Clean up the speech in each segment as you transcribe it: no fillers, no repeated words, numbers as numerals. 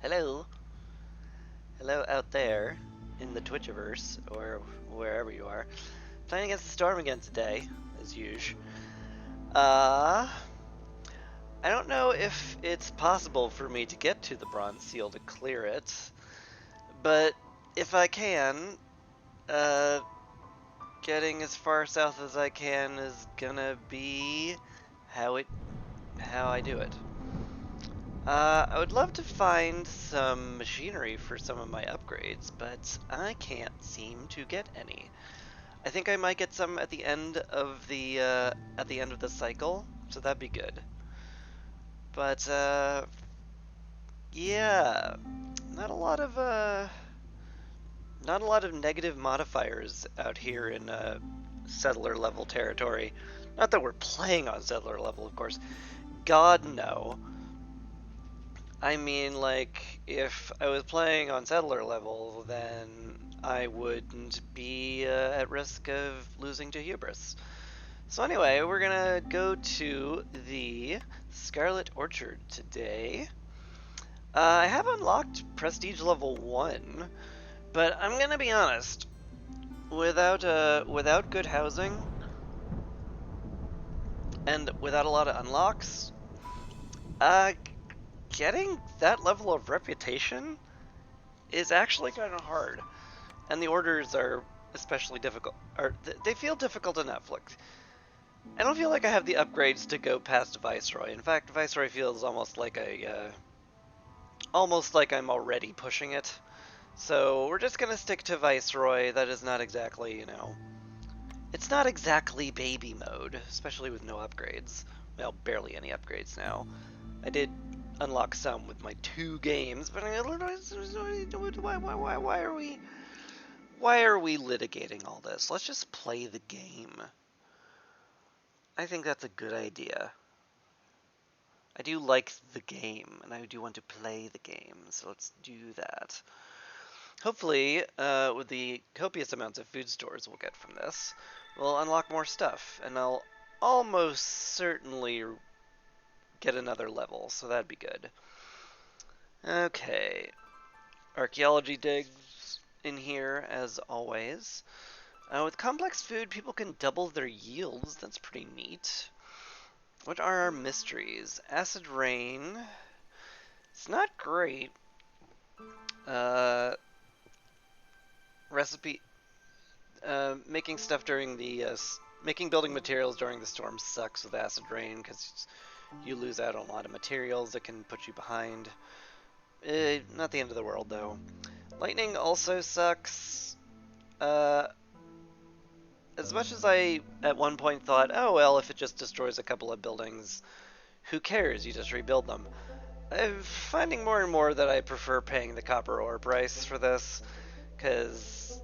Hello. Hello out there in the Twitchiverse, or wherever you are. Playing against the Storm again today, as usual. Uh, I don't know if it's possible for me to get to the Bronze Seal to clear it, but if I can, uh, getting as far south as I can is gonna be how I do it. I would love to find some machinery for some of my upgrades, but I can't seem to get any. I think I might get some at the end of the cycle, so that'd be good. But yeah, not a lot of not a lot of negative modifiers out here in settler level territory. Not that we're playing on settler level, of course. God no. I mean, like, if I was playing on settler level, then I wouldn't be at risk of losing to hubris. So anyway, we're gonna go to the Scarlet Orchard today. I have unlocked Prestige level 1, but I'm gonna be honest, without good housing, and without a lot of unlocks, uh, getting that level of reputation is actually kind of hard. And the orders are especially difficult. Or they feel difficult on Netflix. I don't feel like I have the upgrades to go past Viceroy. In fact, Viceroy feels almost like I'm already pushing it. So we're just gonna stick to Viceroy. That is not exactly, it's not exactly baby mode, especially with no upgrades. Well, barely any upgrades now. I did unlock some with my 2 games, but why are we litigating all this? Let's just play the game. I think that's a good idea. I do like the game, and I do want to play the game, so let's do that. Hopefully, with the copious amounts of food stores we'll get from this, we'll unlock more stuff, and I'll almost certainly get another level, so that'd be good. Okay. Archaeology digs in here, as always. With complex food, people can double their yields. That's pretty neat. What are our mysteries? Acid rain. It's not great. Uh, recipe. Making stuff during the making building materials during the storm sucks with acid rain because you lose out on a lot of materials that can put you behind. Not the end of the world though. Lightning also sucks. Uh, as much as I at one point thought, oh well, if it just destroys a couple of buildings, who cares? You just rebuild them. I'm finding more and more that I prefer paying the copper ore price for this, because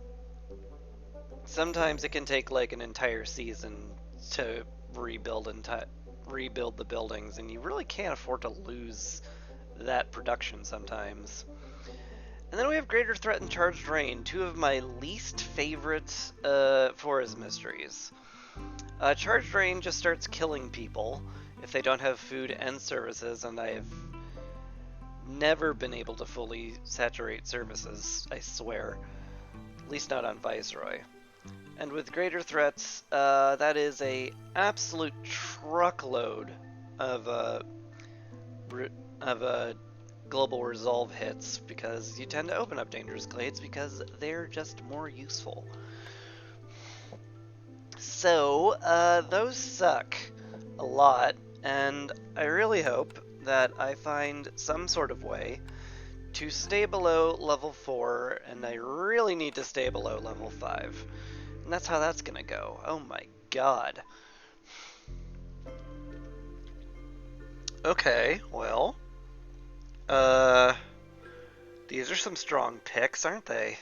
sometimes it can take like an entire season to rebuild the buildings, and you really can't afford to lose that production sometimes. And then we have Greater Threat and Charged Rain, 2 of my least favorite forest mysteries. Charged Rain just starts killing people if they don't have food and services, and I've never been able to fully saturate services, I swear. At least not on Viceroy. And with Greater Threats, that is a absolute truckload of global resolve hits, because you tend to open up dangerous glades because they're just more useful. So, those suck a lot, and I really hope that I find some sort of way to stay below level 4, and I really need to stay below level 5. And that's how that's gonna go. Oh my god. Okay, well. These are some strong picks, aren't they?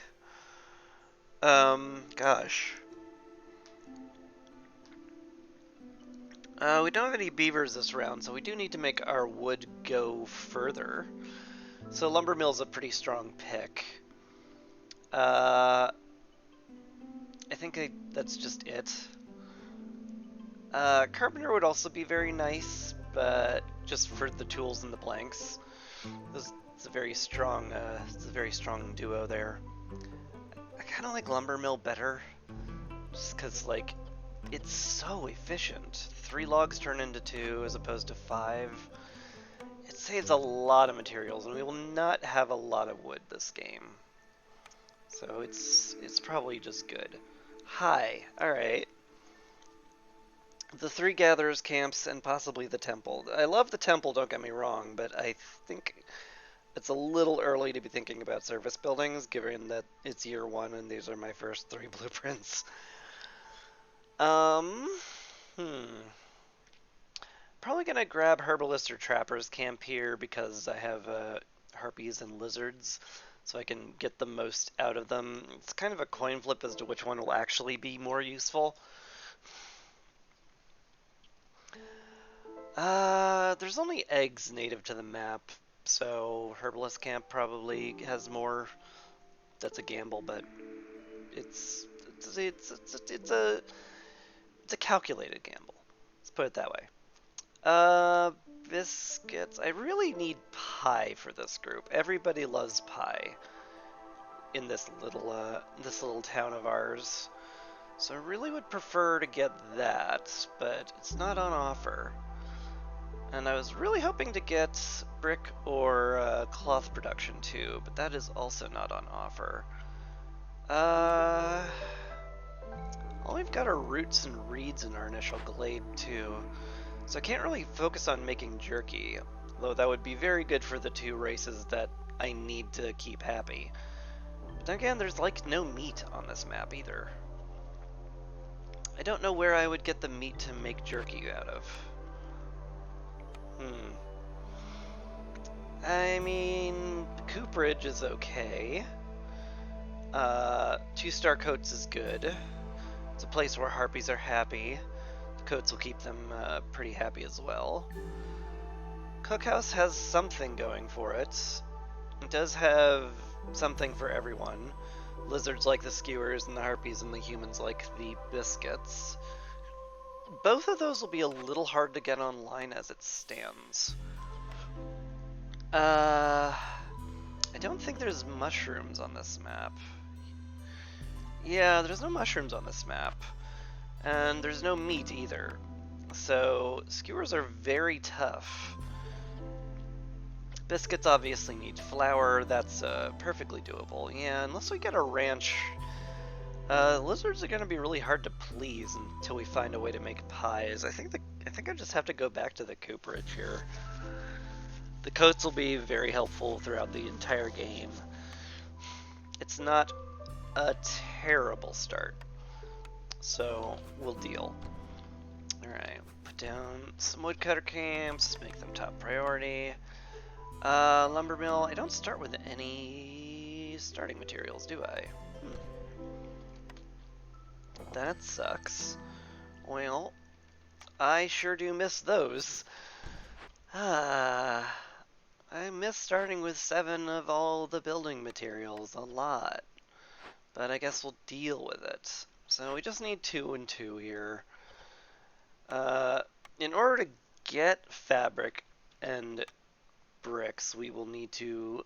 Gosh. We don't have any beavers this round, so we do need to make our wood go further. So lumber mill's a pretty strong pick. I think that's just it. Carpenter would also be very nice, but just for the tools and the blanks. It's a very strong duo there. I kind of like Lumber Mill better, just because, like, it's so efficient. 3 logs turn into 2 as opposed to 5. It saves a lot of materials, and we will not have a lot of wood this game. So it's probably just good. Hi, alright. The 3 gatherers camps and possibly the temple. I love the temple, don't get me wrong, but I think it's a little early to be thinking about service buildings, given that it's year 1 and these are my first 3 blueprints. Probably gonna grab Herbalist or Trapper's camp here because I have harpies and lizards, so I can get the most out of them. It's kind of a coin flip as to which one will actually be more useful. There's only eggs native to the map, so Herbalist camp probably has more. That's a gamble, but it's a calculated gamble. Let's put it that way. Biscuits. I really need pie for this group. Everybody loves pie in this little town of ours. So I really would prefer to get that, but it's not on offer. And I was really hoping to get brick or cloth production too, but that is also not on offer. All we've got are roots and reeds in our initial glade too, so I can't really focus on making jerky, though that would be very good for the 2 races that I need to keep happy. But then again, there's like no meat on this map either. I don't know where I would get the meat to make jerky out of. I mean, cooperage is okay. 2-star coats is good. It's a place where harpies are happy. The coats will keep them pretty happy as well. Cookhouse has something going for it. It does have something for everyone. Lizards like the skewers, and the harpies and the humans like the biscuits. Both of those will be a little hard to get online as it stands. I don't think there's mushrooms on this map. Yeah, there's no mushrooms on this map. And there's no meat either. So, skewers are very tough. Biscuits obviously need flour, that's perfectly doable. Yeah, unless we get a ranch, lizards are going to be really hard to please until we find a way to make pies. I think I just have to go back to the cooperage here. The coats will be very helpful throughout the entire game. It's not a terrible start, so we'll deal. Alright, put down some woodcutter camps, make them top priority. Lumber mill, I don't start with any starting materials, do I? That sucks. Well, I sure do miss those. I miss starting with 7 of all the building materials a lot. But I guess we'll deal with it. So we just need 2 and 2 here. In order to get fabric and bricks, we will need to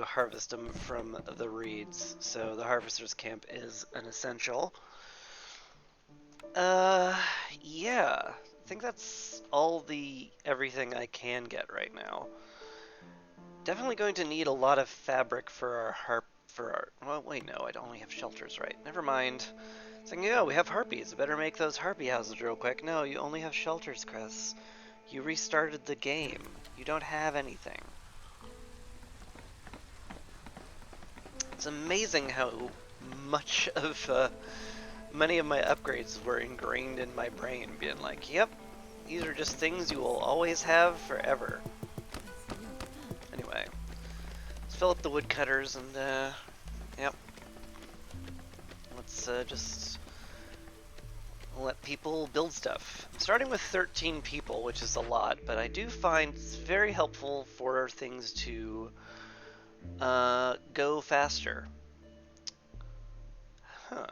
harvest them from the reeds. So the harvester's camp is an essential. Yeah, I think that's everything I can get right now. Definitely going to need a lot of fabric for our well, wait, no, I only have shelters, right? Never mind. Saying, yeah, we have harpies. I better make those harpy houses real quick. No, you only have shelters, Chris. You restarted the game. You don't have anything. It's amazing how much of many of my upgrades were ingrained in my brain, being like, yep, these are just things you will always have forever. Anyway, let's fill up the woodcutters and, yep. Let's just let people build stuff. I'm starting with 13 people, which is a lot, but I do find it's very helpful for things to go faster. Huh.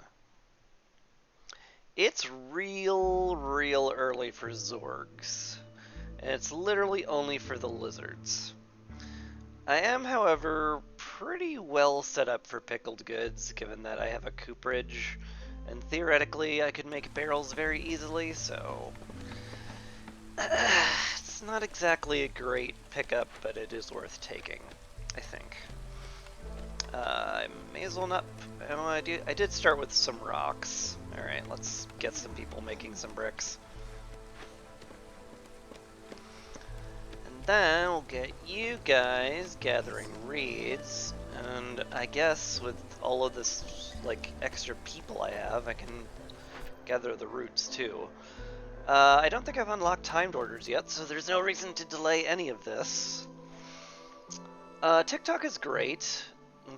It's real early for Zorgs, and it's literally only for the lizards. I am, however, pretty well set up for pickled goods, given that I have a cooperage, and theoretically I could make barrels very easily, so... it's not exactly a great pickup, but it is worth taking, I think. I may as well not... Oh, I did start with some rocks. Alright, let's get some people making some bricks. And then we'll get you guys gathering reeds, and I guess with all of this, like, extra people I have, I can gather the roots too. I don't think I've unlocked timed orders yet, so there's no reason to delay any of this. TikTok is great.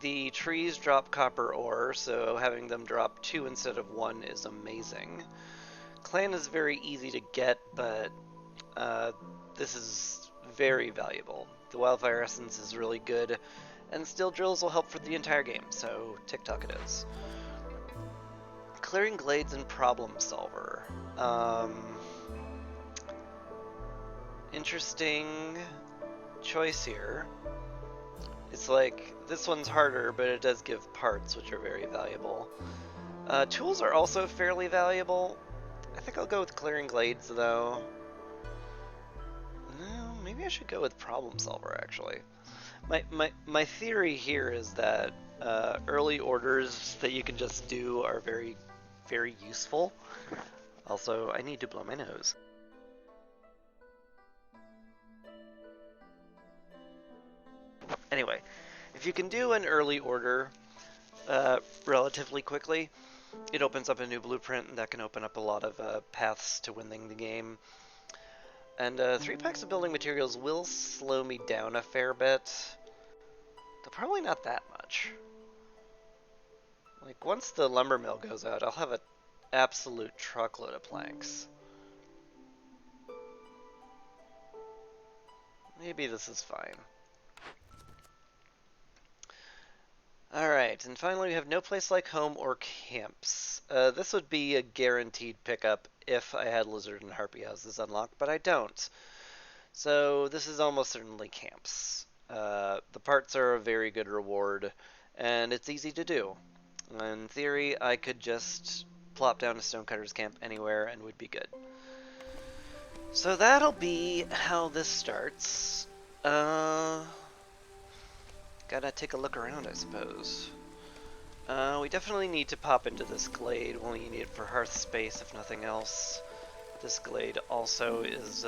The trees drop copper ore, so having them drop 2 instead of 1 is amazing. Clan is very easy to get, but this is very valuable. The wildfire essence is really good, and steel drills will help for the entire game, so TikTok it is. Clearing glades and problem solver. Interesting choice here. It's like, this one's harder, but it does give parts, which are very valuable. Tools are also fairly valuable. I think I'll go with clearing glades, though. No, maybe I should go with problem solver, actually. My theory here is that early orders that you can just do are very, very useful. Also, I need to blow my nose. Anyway, if you can do an early order relatively quickly, it opens up a new blueprint, and that can open up a lot of paths to winning the game. And 3 packs of building materials will slow me down a fair bit. Though probably not that much. Like, once the lumber mill goes out, I'll have an absolute truckload of planks. Maybe this is fine. Alright, and finally we have no place like home or camps. This would be a guaranteed pickup if I had lizard and harpy houses unlocked, but I don't. So this is almost certainly camps. The parts are a very good reward, and it's easy to do. In theory, I could just plop down a stonecutter's camp anywhere and would be good. So that'll be how this starts. Gotta take a look around, I suppose. We definitely need to pop into this glade. We'll need it for hearth space, if nothing else. This glade also is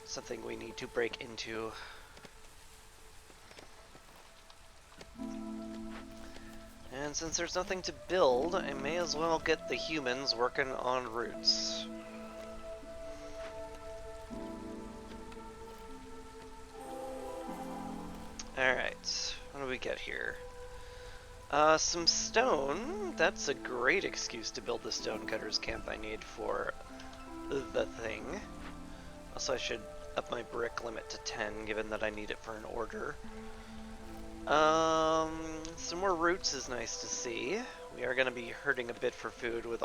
something we need to break into. And since there's nothing to build, I may as well get the humans working on roots. Alright, what do we get here? Some stone. That's a great excuse to build the stonecutter's camp I need for the thing. Also, I should up my brick limit to 10, given that I need it for an order. Some more roots is nice to see. We are going to be hurting a bit for food with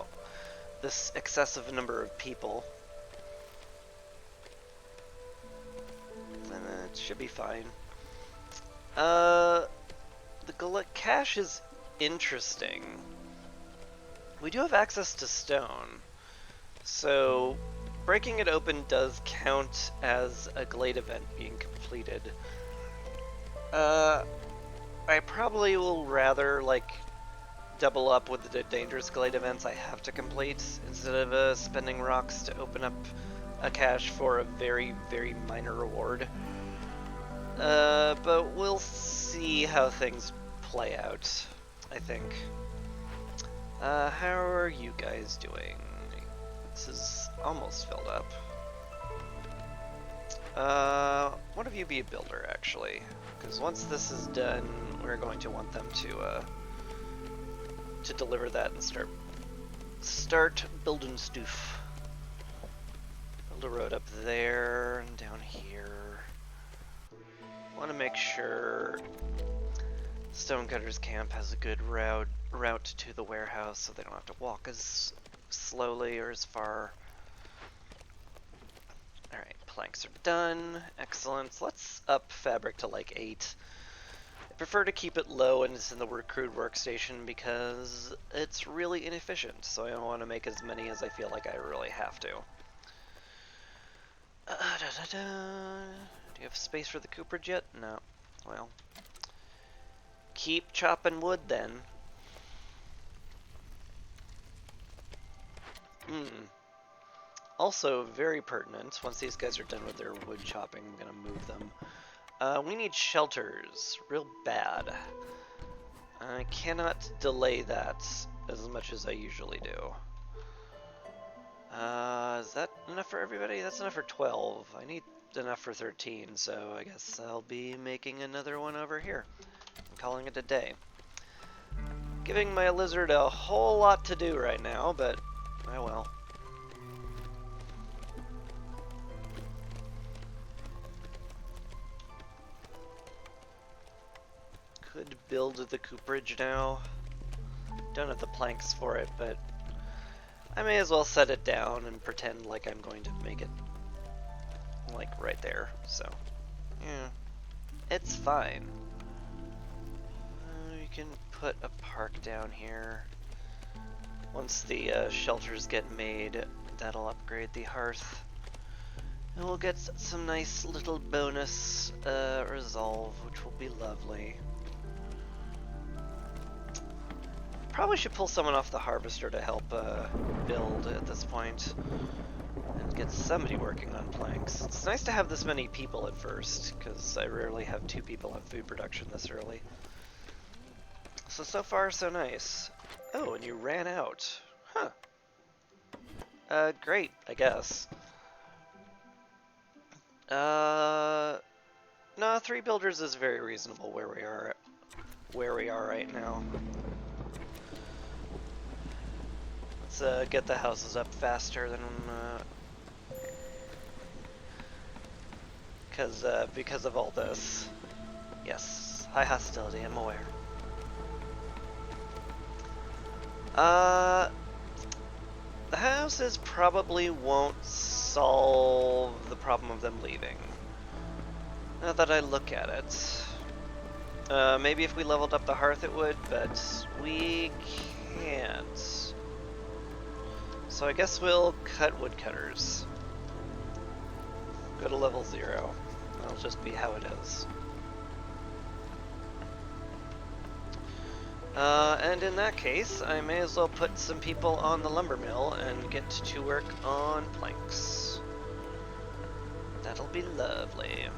this excessive number of people. It should be fine. The cache is interesting. We do have access to stone, so breaking it open does count as a glade event being completed. I probably will rather, like, double up with the dangerous glade events I have to complete, instead of spending rocks to open up a cache for a very, very minor reward. But we'll see how things play out, I think. How are you guys doing? This is almost filled up. One of you be a builder, actually, because once this is done, we're going to want them to deliver that and start building stuff. Build a road up there and down here. Want to make sure Stonecutter's camp has a good route route to the warehouse so they don't have to walk as slowly or as far. Alright, planks are done. Excellent. Let's up fabric to like 8. I prefer to keep it low and it's in the crude workstation because it's really inefficient, so I don't want to make as many as I feel like I really have to. Do you have space for the cooperage yet? No. Well, keep chopping wood then. Also, very pertinent, once these guys are done with their wood chopping, I'm going to move them. We need shelters, real bad. I cannot delay that as much as I usually do. Is that enough for everybody? That's enough for 12. I need enough for 13, so I guess I'll be making another one over here. I'm calling it a day. Giving my lizard a whole lot to do right now, but oh well. Could build the cooperage now. Don't have the planks for it, but I may as well set it down and pretend like I'm going to make it like right there. So, yeah, it's fine. You can put a park down here. Once the shelters get made, that'll upgrade the hearth. And we'll get some nice little bonus resolve, which will be lovely. Probably should pull someone off the harvester to help build at this point. And get somebody working on planks. It's nice to have this many people at first, because I rarely have 2 people on food production this early. So far so nice. Oh, and you ran out. Huh. Great, I guess. No, 3 builders is very reasonable where we are right now. Let's get the houses up faster than because of all this. Yes, high hostility, I'm aware. The houses probably won't solve the problem of them leaving. Now that I look at it. Maybe if we leveled up the hearth it would, but we can't. So I guess we'll cut woodcutters. Go to level 0. That'll just be how it is. And in that case, I may as well put some people on the lumber mill and get to work on planks. That'll be lovely.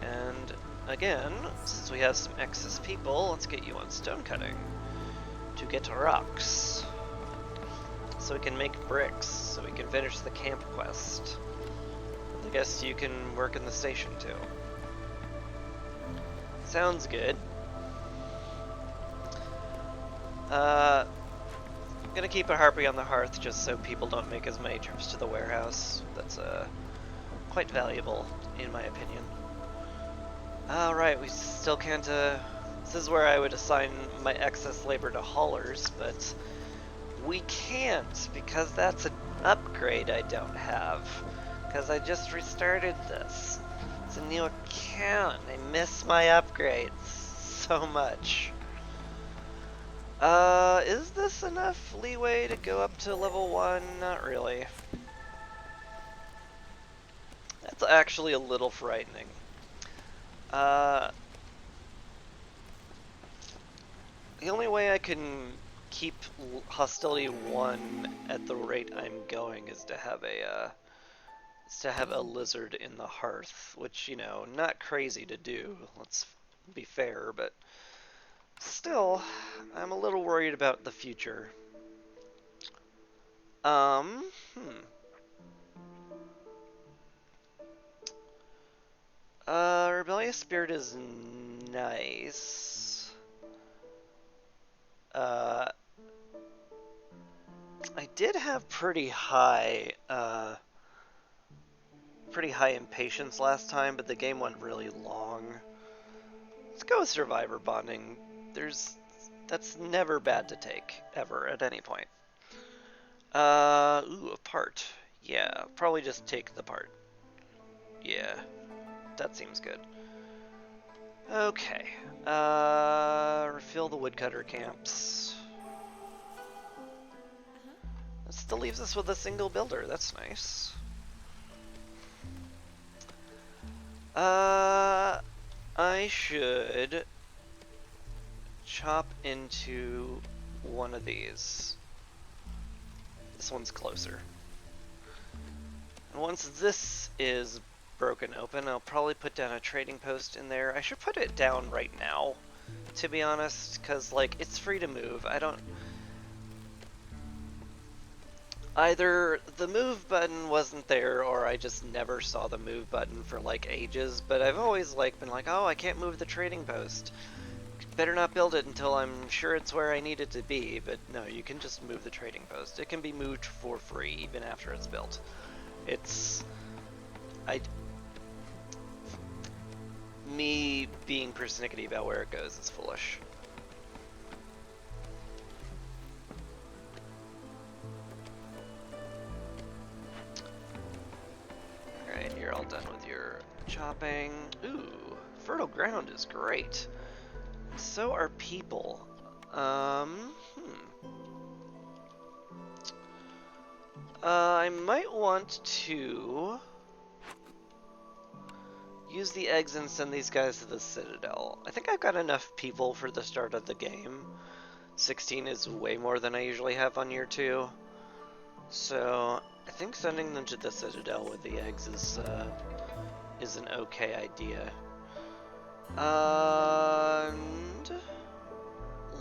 And again, since we have some excess people, let's get you on stone cutting to get rocks. So we can make bricks, so we can finish the camp quest. I guess you can work in the station too. Sounds good. I'm gonna keep a harpy on the hearth just so people don't make as many trips to the warehouse. That's quite valuable, in my opinion. Alright, we still can't, this is where I would assign my excess labor to haulers, but we can't, because that's an upgrade I don't have. Because I just restarted this. It's a new account. I miss my upgrades so much. Is this enough leeway to go up to level 1? Not really. That's actually a little frightening. The only way I can keep hostility 1 at the rate I'm going is to have a lizard in the hearth, which, you know, not crazy to do, let's be fair, but still, I'm a little worried about the future. Rebellious Spirit is nice. I did have pretty high impatience last time, but the game went really long. Let's go with Survivor Bonding. There's That's never bad to take, ever, at any point. Ooh, a part. Yeah, probably just take the part. Yeah, that seems good. Okay, refill the woodcutter camps. That still leaves us with a single builder, that's nice. I should chop into one of these. This one's closer. And once this is broken open, I'll probably put down a trading post in there. I should put it down right now, to be honest, because, like, it's free to move. I don't... Either the move button wasn't there, or I just never saw the move button for, like, ages, but I've always, like, been like, oh, I can't move the trading post. Better not build it until I'm sure it's where I need it to be, but no, you can just move the trading post. It can be moved for free, even after it's built. It's... Me being persnickety about where it goes is foolish. Alright, you're all done with your chopping. Ooh, fertile ground is great. So are people. I might want to use the eggs and send these guys to the Citadel. I think I've got enough people for the start of the game. 16 is way more than I usually have on year 2. So I think sending them to the Citadel with the eggs is an okay idea. And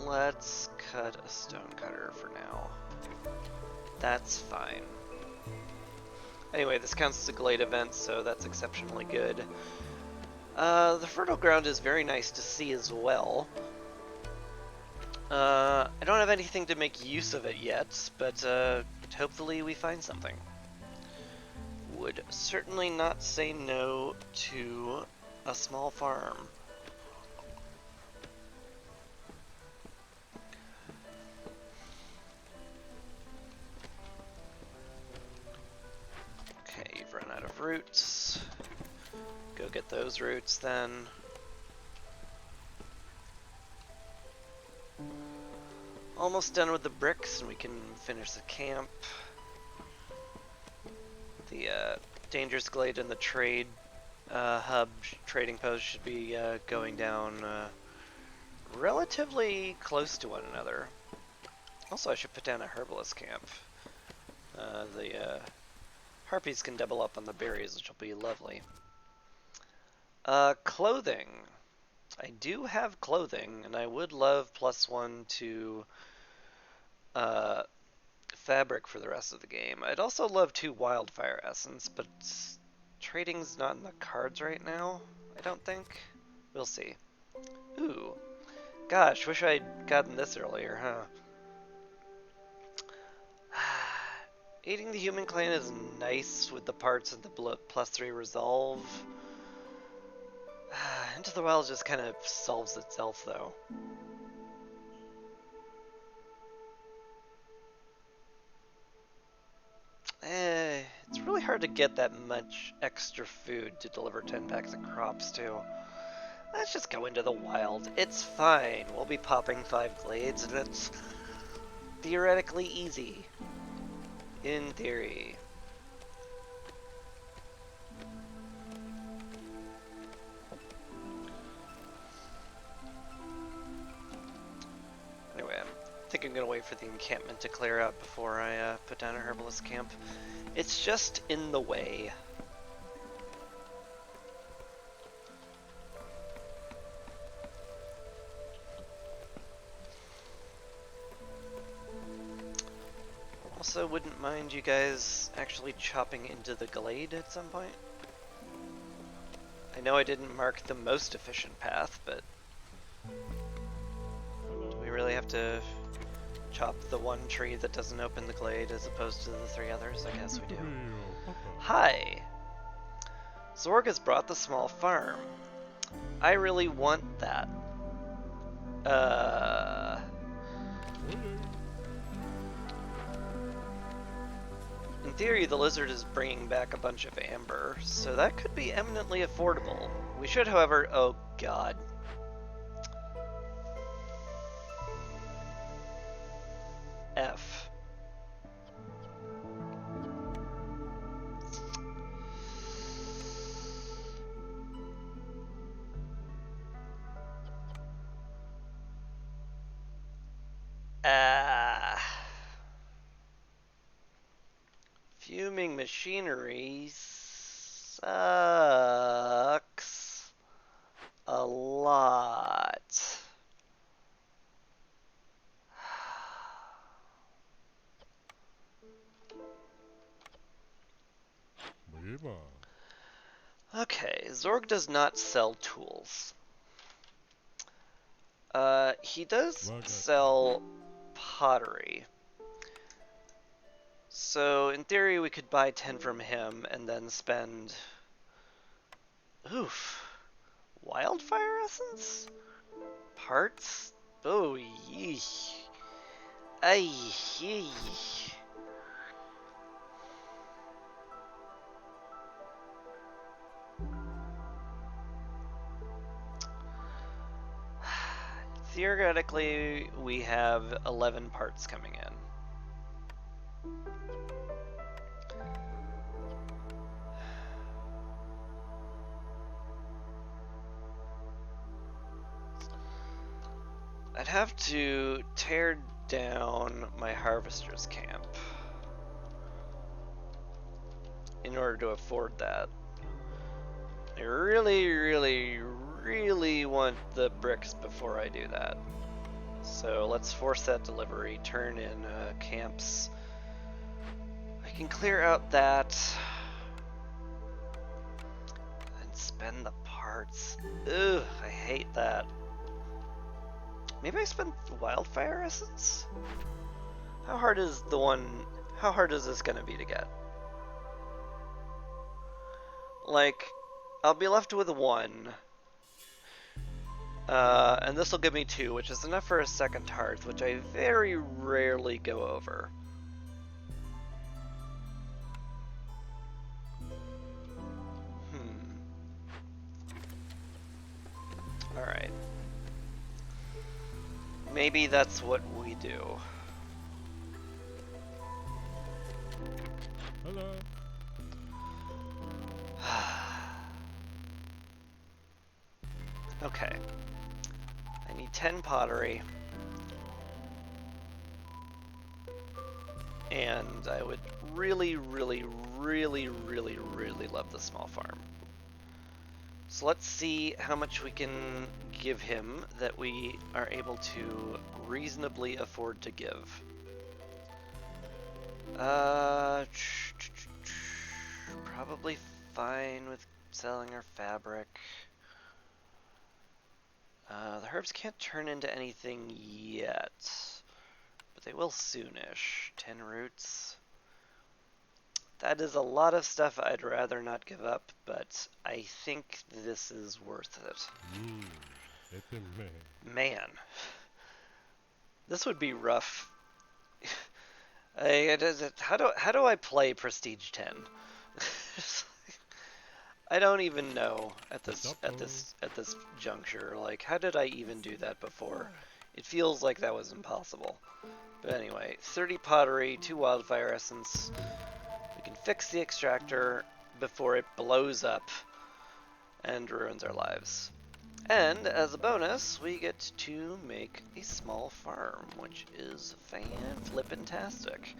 let's cut a stonecutter for now. That's fine. Anyway, this counts as a Glade event, so that's exceptionally good. The fertile ground is very nice to see as well. I don't have anything to make use of it yet, but hopefully we find something. Would certainly not say no to a small farm. Okay, you've run out of roots. Go get those roots then. Almost done with the bricks, and we can finish the camp. The Dangerous Glade and the trade hub trading post should be going down relatively close to one another. Also, I should put down a herbalist camp. The harpies can double up on the berries, which will be lovely. Clothing. I do have clothing, and I would love +1 to fabric for the rest of the game. I'd also love 2 wildfire essence, but trading's not in the cards right now, I don't think. We'll see. Ooh. Gosh, wish I'd gotten this earlier, huh? Aiding the human clan is nice with the parts of the +3 resolve. Into the Wild just kind of solves itself, though. It's really hard to get that much extra food to deliver 10 packs of crops to. Let's just go into the wild. It's fine. We'll be popping 5 glades, and it's theoretically easy. In theory. Anyway, I think I'm gonna wait for the encampment to clear out before I put down a herbalist camp. It's just in the way. Also, wouldn't mind you guys actually chopping into the glade at some point. I know I didn't mark the most efficient path, but do we really have to chop the one tree that doesn't open the glade as opposed to the 3 others? I guess we do. Hi! Zorg has brought the small farm. I really want that. theory, the lizard is bringing back a bunch of amber, so that could be eminently affordable. We should, however... Oh, God. F. Fuming machinery sucks a lot. Okay, Zorg does not sell tools. He does sell pottery. So, in theory, we could buy 10 from him and then spend... Oof. Wildfire essence? Parts? Oh, yee. Ay, yee. Theoretically, we have 11 parts coming in. I'd have to tear down my harvester's camp in order to afford that. I really, really, really want the bricks before I do that. So let's force that delivery, turn in camps. I can clear out that and spend the parts. Ugh, I hate that. Maybe I spend wildfire essence? How hard is this gonna be to get? Like, I'll be left with 1. And this will give me 2, which is enough for a second hearth, which I very rarely go over. Alright. Maybe that's what we do. Hello. Okay. I need 10 pottery. And I would really, really, really, really, really love the small farm. So let's see how much we can give him that we are able to reasonably afford to give. Probably fine with selling our fabric. The herbs can't turn into anything yet, but they will soonish. 10 roots. That is a lot of stuff I'd rather not give up, but I think this is worth it. Man. This would be rough. How do I play Prestige 10? I don't even know at this juncture. Like, how did I even do that before? It feels like that was impossible. But anyway, 30 pottery, 2 wildfire essence. We can fix the extractor before it blows up and ruins our lives. And as a bonus, we get to make a small farm, which is fan-flippin-tastic.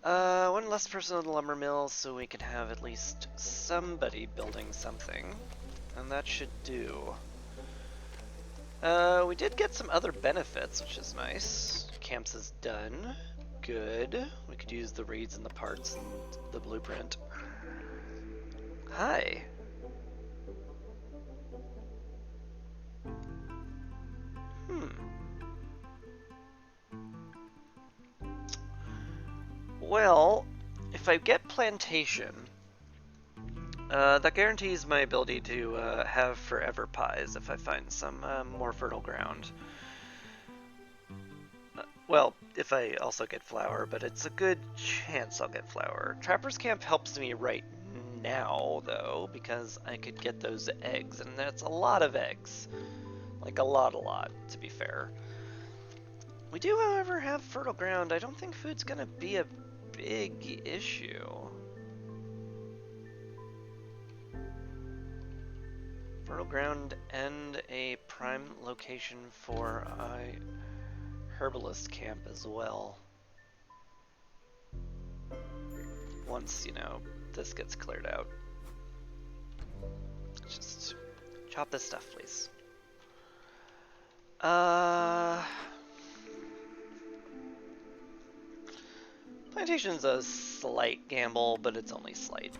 1 less person on the lumber mill, so we can have at least somebody building something, and that should do. We did get some other benefits, which is nice. Camps is done. Good. We could use the reeds and the parts and the blueprint. Hi. Well, if I get plantation, that guarantees my ability to have forever pies if I find some more fertile ground. Well, if I also get flour, but it's a good chance I'll get flour. Trapper's Camp helps me right now, though, because I could get those eggs, and that's a lot of eggs. Like, a lot, to be fair. We do, however, have fertile ground. I don't think food's gonna be a big issue. Fertile ground and a prime location for a herbalist camp as well. Once, you know, this gets cleared out. Just chop this stuff, please. Plantation's a slight gamble, but it's only slight.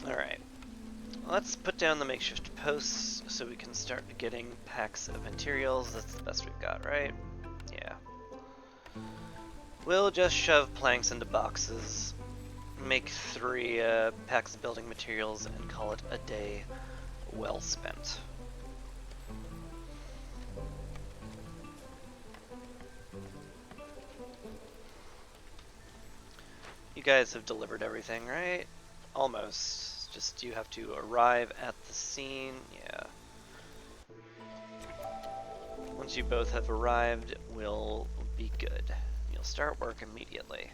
Alright. Let's put down the makeshift posts so we can start getting packs of materials. That's the best we've got, right? Yeah. We'll just shove planks into boxes, make 3 packs of building materials, and call it a day well spent. You guys have delivered everything, right? Almost. Just you have to arrive at the scene. Yeah. Once you both have arrived, we'll be good. You'll start work immediately.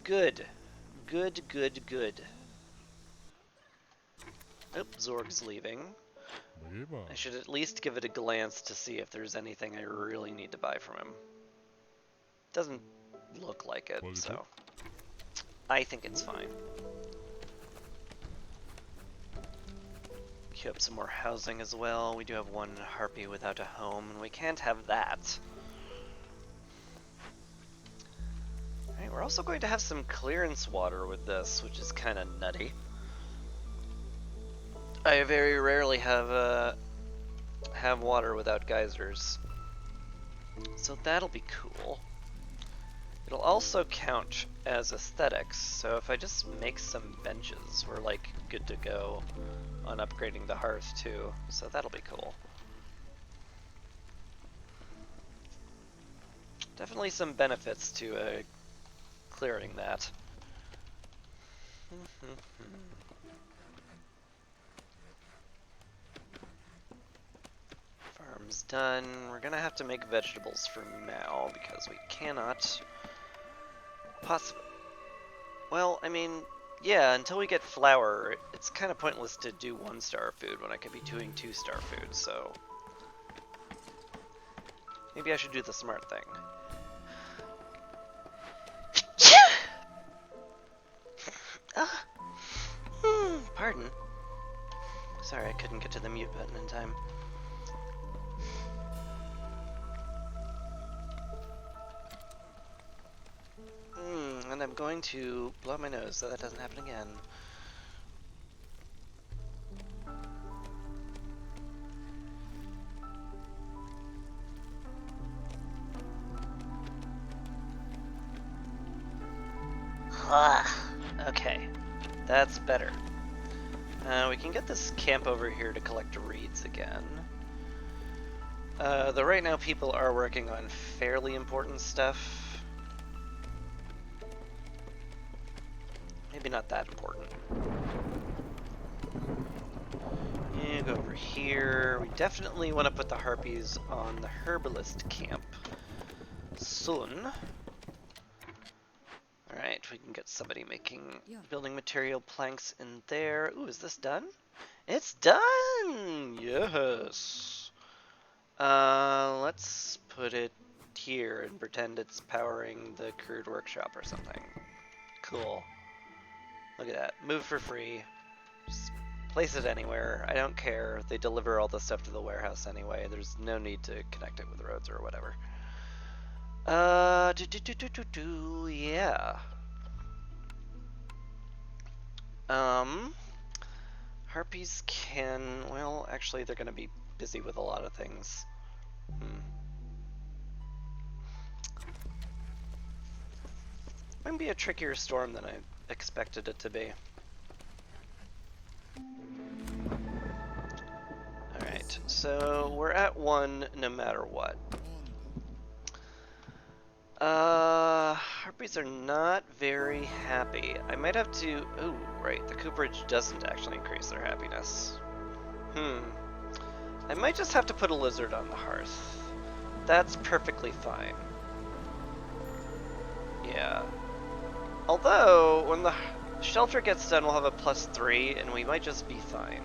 Good. Good. Oh, Zorg's leaving. I should at least give it a glance to see if there's anything I really need to buy from him. Doesn't look like it, so I think it's fine. Queue up some more housing as well. We do have 1 harpy without a home, and we can't have that. Alright, we're also going to have some clearance water with this, which is kind of nutty. I very rarely have water without geysers, so that'll be cool. It'll also count as aesthetics, so if I just make some benches, we're like good to go on upgrading the hearth too, so that'll be cool. Definitely some benefits to clearing that. Farm's done. We're gonna have to make vegetables for now because we cannot possibly. Well, I mean, yeah, until we get flour, it's kind of pointless to do 1-star food when I could be doing 2-star food, so maybe I should do the smart thing. Pardon. Sorry, I couldn't get to the mute button in time. And I'm going to blow my nose so that doesn't happen again. Okay, that's better. We can get this camp over here to collect reeds again. Though right now people are working on fairly important stuff. Maybe not that important. You go over here. We definitely want to put the harpies on the herbalist camp soon. Alright, we can get somebody making building material planks in there. Ooh, is this done? It's done! Yes! Let's put it here and pretend it's powering the crude workshop or something. Cool. Look at that. Move for free. Just place it anywhere. I don't care. They deliver all the stuff to the warehouse anyway. There's no need to connect it with roads or whatever. Yeah. Harpies can, well, actually they're gonna be busy with a lot of things. Might be a trickier storm than I expected it to be. Alright, so we're at 1 no matter what. Harpies are not very happy. I might have to... Oh, right, the cooperage doesn't actually increase their happiness. I might just have to put a lizard on the hearth. That's perfectly fine. Yeah. Although, when the shelter gets done, we'll have a +3, and we might just be fine.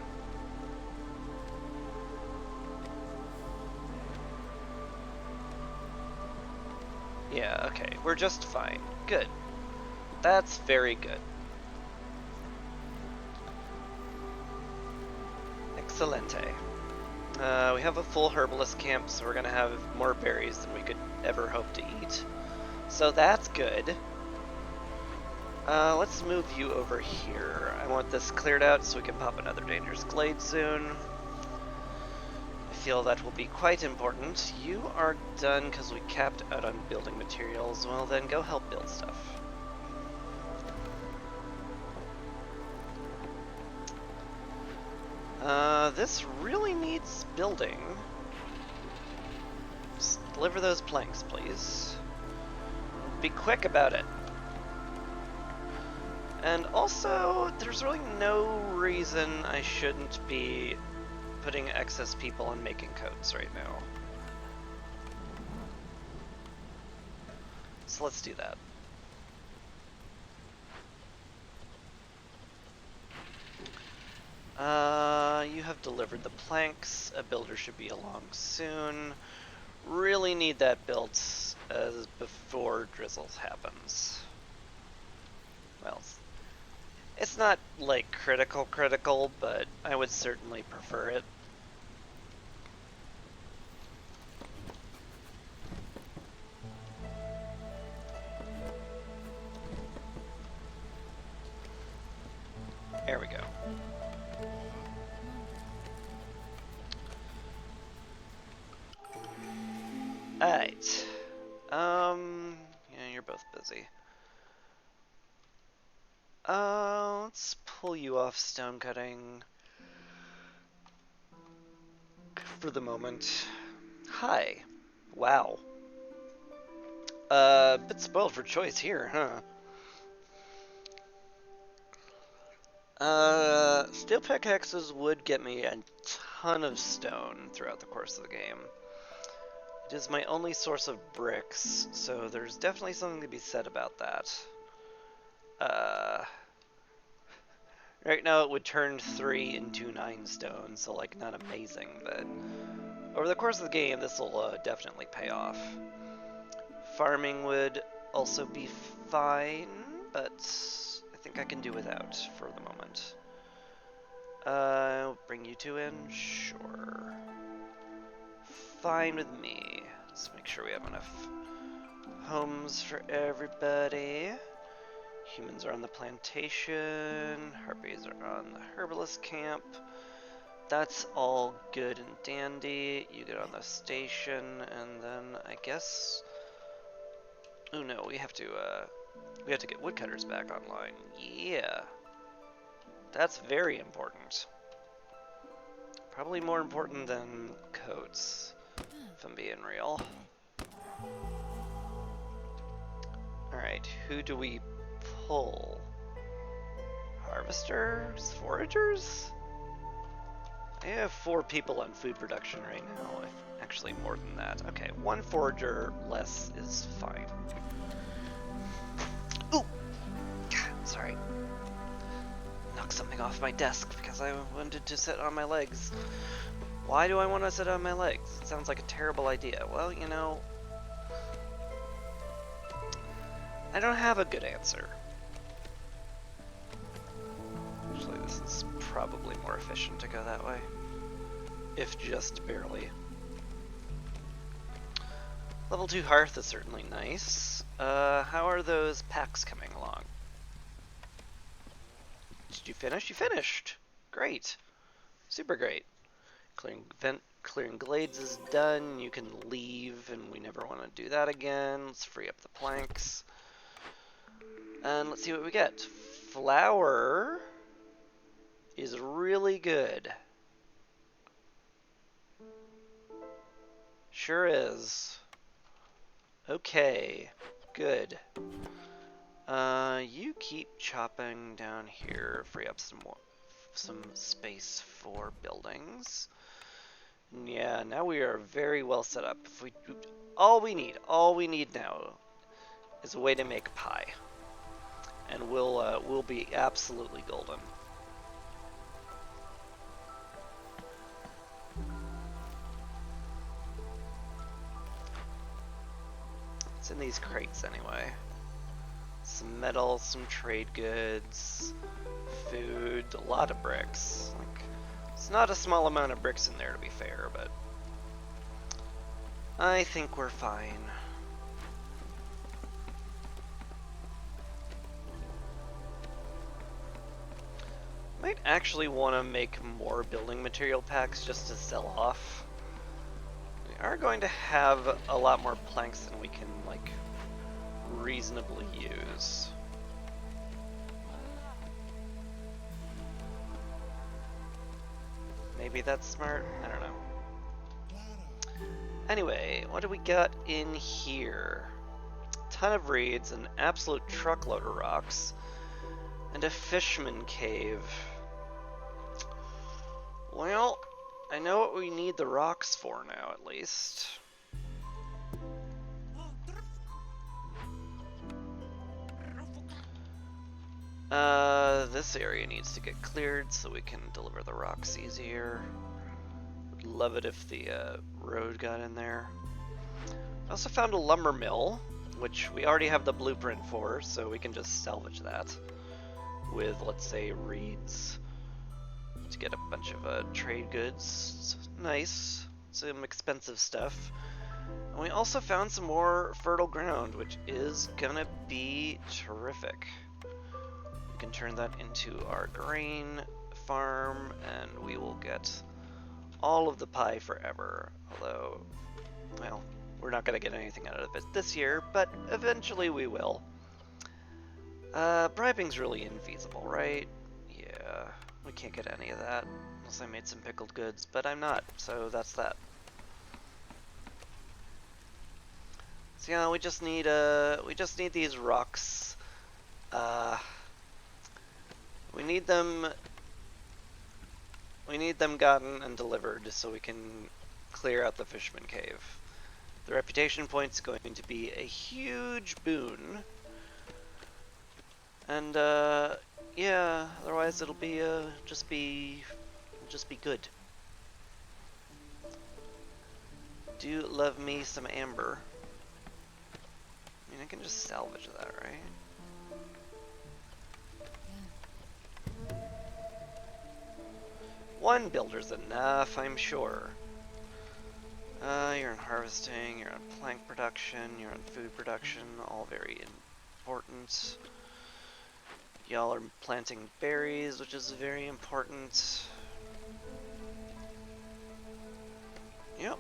Yeah, okay, we're just fine. Good. That's very good. Excelente. We have a full herbalist camp, so we're gonna have more berries than we could ever hope to eat. So that's good. Let's move you over here. I want this cleared out so we can pop another dangerous glade soon. I feel that will be quite important. You are done because we capped out on building materials. Well then, go help build stuff. This really needs building. Just deliver those planks, please. Be quick about it. And also, there's really no reason I shouldn't be putting excess people on making coats right now. So let's do that. You have delivered the planks. A builder should be along soon. Really need that built as before drizzle happens. Well, it's not like critical, but I would certainly prefer it. There we go. Alright. Yeah, you're both busy. Let's pull you off stone cutting for the moment. Hi. Wow. Bit spoiled for choice here, huh? Steel pickaxes would get me a ton of stone throughout the course of the game. It is my only source of bricks, so there's definitely something to be said about that. Right now it would turn 3 into 9 stone, so like not amazing, but over the course of the game this will definitely pay off. Farming would also be fine, but I think I can do without for the moment. I'll bring you two in? Sure. Fine with me. Let's make sure we have enough homes for everybody. Humans are on the plantation. Harpies are on the herbalist camp. That's all good and dandy. You get on the station, and then I guess... Oh no, we have to get woodcutters back online. Yeah. That's very important. Probably more important than coats, if I'm being real. Alright, who do we pull? Harvesters? Foragers? I have 4 people on food production right now. Actually, more than that. Okay, 1 forager less is fine. Ooh! Sorry. Knocked something off my desk because I wanted to sit on my legs. Why do I want to sit on my legs? It sounds like a terrible idea. Well, you know, I don't have a good answer. Actually, this is probably more efficient to go that way. If just barely. Level 2 hearth is certainly nice. How are those packs coming along? Did you finish? You finished! Great. Super great. Clearing glades is done. You can leave, and we never want to do that again. Let's free up the planks. And let's see what we get. Flour is really good. Sure is. Okay, good. You keep chopping down here, free up some space for buildings. And yeah, now we are very well set up. If we all we need now is a way to make pie, and we'll be absolutely golden. It's in these crates anyway. Some metal, some trade goods, food, a lot of bricks. Like, it's not a small amount of bricks in there to be fair, but I think we're fine. Might actually want to make more building material packs just to sell off. We are going to have a lot more planks than we can, like, reasonably use. Maybe that's smart? I don't know. Anyway, what do we got in here? Ton of reeds, an absolute truckload of rocks, and a fishman cave. Well, I know what we need the rocks for now, at least. This area needs to get cleared so we can deliver the rocks easier. Would love it if the road got in there. I also found a lumber mill, which we already have the blueprint for, so we can just salvage that with, let's say, reeds to get a bunch of trade goods. Nice. Some expensive stuff. And we also found some more fertile ground, which is gonna be terrific. We can turn that into our grain farm, and we will get all of the pie forever. Although, well, we're not gonna get anything out of it this year, but eventually we will. Bribing's really infeasible, right? Yeah, we can't get any of that unless I made some pickled goods, but I'm not, so that's that. So yeah, we just need these rocks. We need them gotten and delivered so we can clear out the Fishman Cave. The reputation point's going to be a huge boon. And yeah, otherwise it'll be just be good. Do love me some amber. I mean, I can just salvage that, right? One builder's enough, I'm sure. You're in harvesting, you're on plank production, you're on food production, all very important. Y'all are planting berries, which is very important. Yep.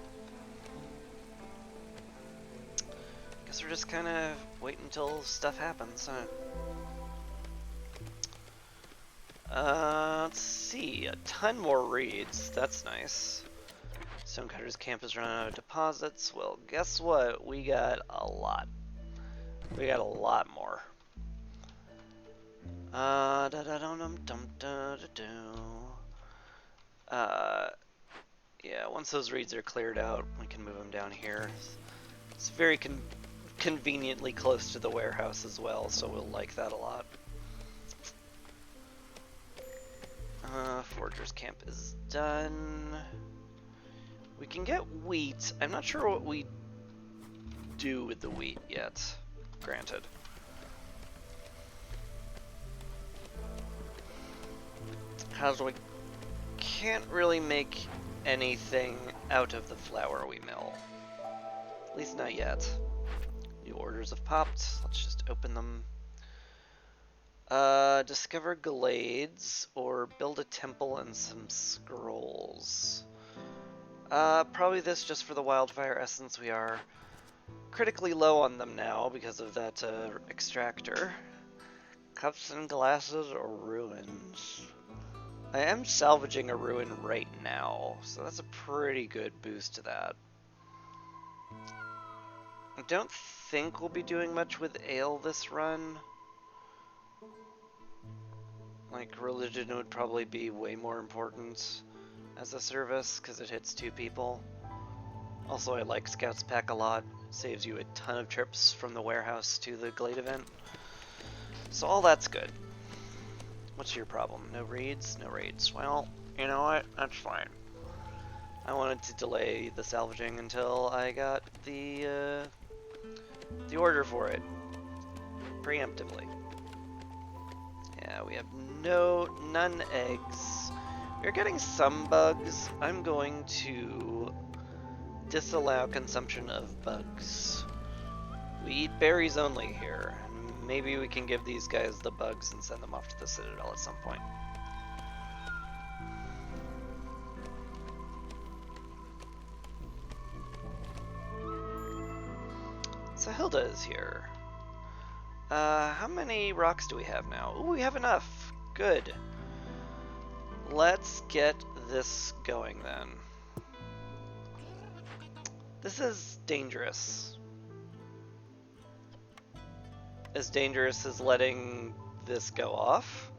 Guess we're just kind of waiting until stuff happens, huh? Let's see, a ton more reeds, that's nice. Stonecutter's camp is running out of deposits. Well, guess what? We got a lot. We got a lot more. Yeah, once those reeds are cleared out, we can move them down here. It's very conveniently close to the warehouse as well, so we'll like that a lot. Forger's camp is done. We can get wheat. I'm not sure what we do with the wheat yet, granted. However, we can't really make anything out of the flour we mill. At least not yet. New orders have popped. Let's just open them. Discover glades or build a temple and some scrolls. Probably this just for the wildfire essence. We are critically low on them now because of that extractor. Cups and glasses or ruins. I am salvaging a ruin right now, so that's a pretty good boost to that. I don't think we'll be doing much with ale this run. Like, religion would probably be way more important as a service, because it hits 2 people. Also, I like Scouts Pack a lot. Saves you a ton of trips from the warehouse to the Glade event. So all that's good. What's your problem? No raids? No raids. Well, you know what? That's fine. I wanted to delay the salvaging until I got the order for it. Preemptively. Yeah, we have none eggs. We're getting some bugs. I'm going to disallow consumption of bugs. We eat berries only here. Maybe we can give these guys the bugs and send them off to the Citadel at some point. Sahilda is here. How many rocks do we have now? Ooh, we have enough. Good. Let's get this going then. This is dangerous. As dangerous as letting this go off.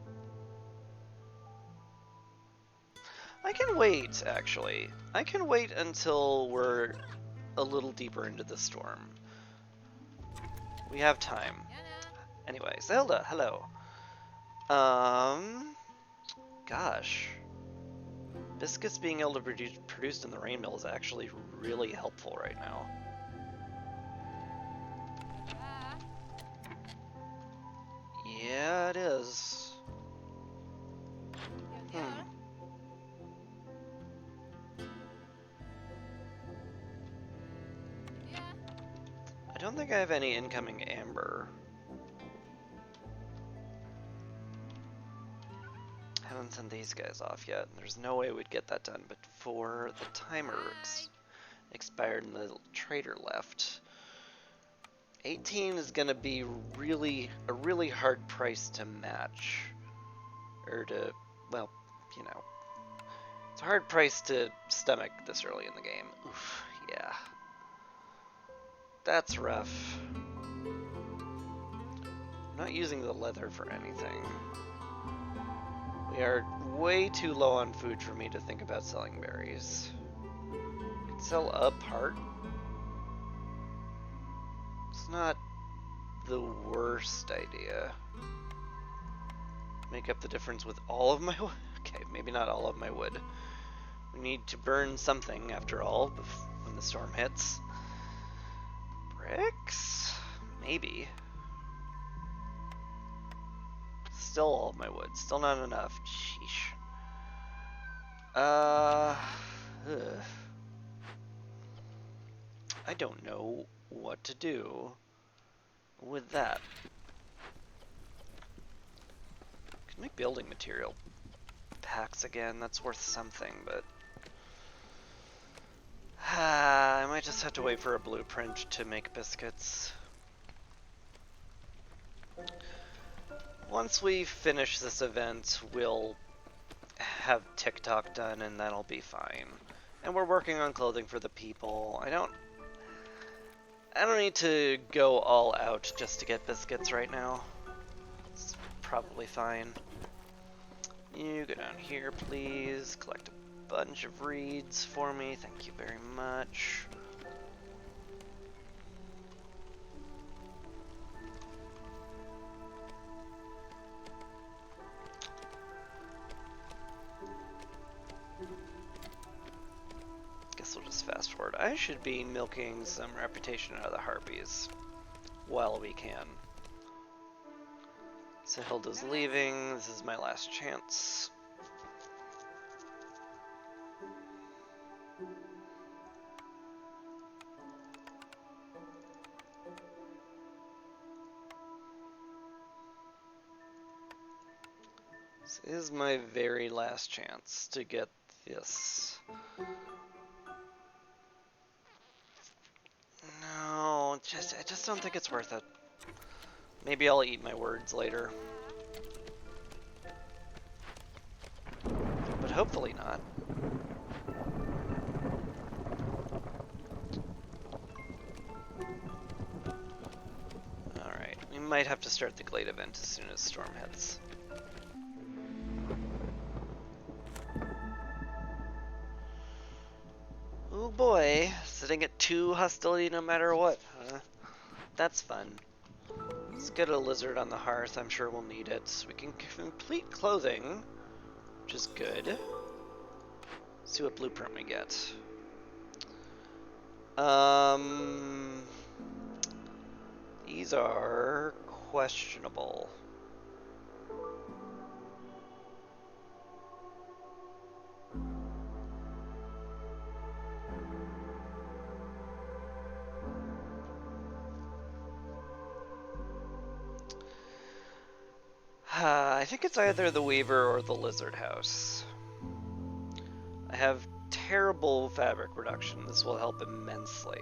I can wait, actually. I can wait until we're a little deeper into the storm. We have time. Anyway, Zelda, hello. Gosh. Biscuits being able to be produced in the rain mill is actually really helpful right now. Yeah, it is. I don't think I have any incoming amber. Haven't sent these guys off yet. There's no way we'd get that done before the timer expired and the trader left. 18 is gonna be a really hard price to match. Or to, well, you know. It's a hard price to stomach this early in the game. Oof, yeah. That's rough. I'm not using the leather for anything. We are way too low on food for me to think about selling berries. Could sell a part. It's not the worst idea. Make up the difference with all of my wood. Okay, maybe not all of my wood. We need to burn something after all when the storm hits. Bricks? Maybe. Still all of my wood. Still not enough. Sheesh. I don't know what to do with that. Could make building material packs again. That's worth something, but I might just have to wait for a blueprint to make biscuits. Once we finish this event, we'll have TikTok done and that'll be fine. And we're working on clothing for the people. I don't need to go all out just to get biscuits right now. It's probably fine. You go down here, please. Collect a bunch of reeds for me. Thank you very much. Guess we'll just fast forward. I should be milking some reputation out of the Harpies while we can. Sahilda's leaving. This is my last chance. This is my very last chance to get this. No, I just don't think it's worth it. Maybe I'll eat my words later. hopefully not. Alright, we might have to start the Glade event as soon as Storm hits. Oh boy, sitting at 2 hostility no matter what, huh? That's fun. Let's get a lizard on the hearth, I'm sure we'll need it. We can complete clothing, which is good. Let's see what blueprint we get. These are questionable. I think it's either the Weaver or the Lizard House. I have terrible fabric reduction. This will help immensely.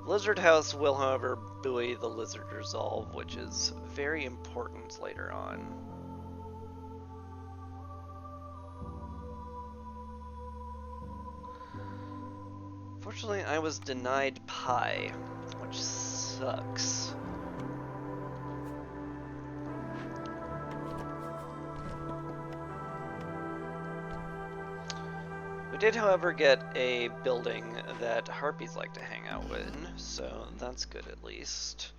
Lizard House will, however, buoy the Lizard Resolve, which is very important later on. Fortunately, I was denied pie, which sucks. We did, however, get a building that harpies like to hang out in, so that's good at least.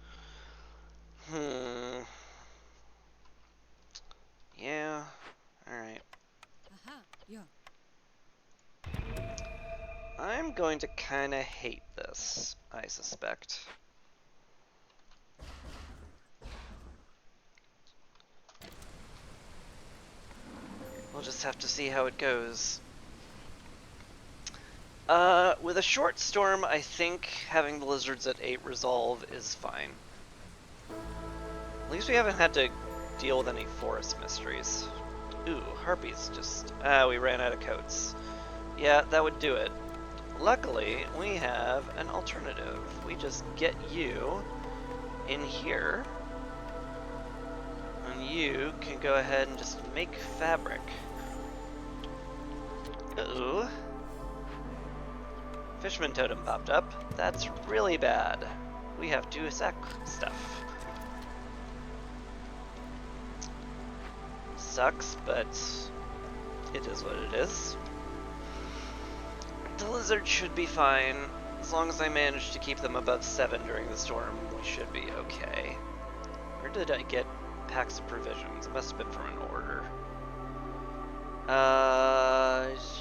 Yeah, alright. I'm going to kinda hate this, I suspect. We'll just have to see how it goes. With a short storm, I think having the lizards at 8 resolve is fine. At least we haven't had to deal with any forest mysteries. Ooh, harpies just... we ran out of coats. Yeah, that would do it. Luckily, we have an alternative. We just get you in here, and you can go ahead and just make fabric. Ooh. Fishman totem popped up. That's really bad. We have to sack stuff. Sucks, but it is what it is. The lizard should be fine. As long as I manage to keep them above 7 during the storm, we should be okay. Where did I get packs of provisions? It must have been from an order.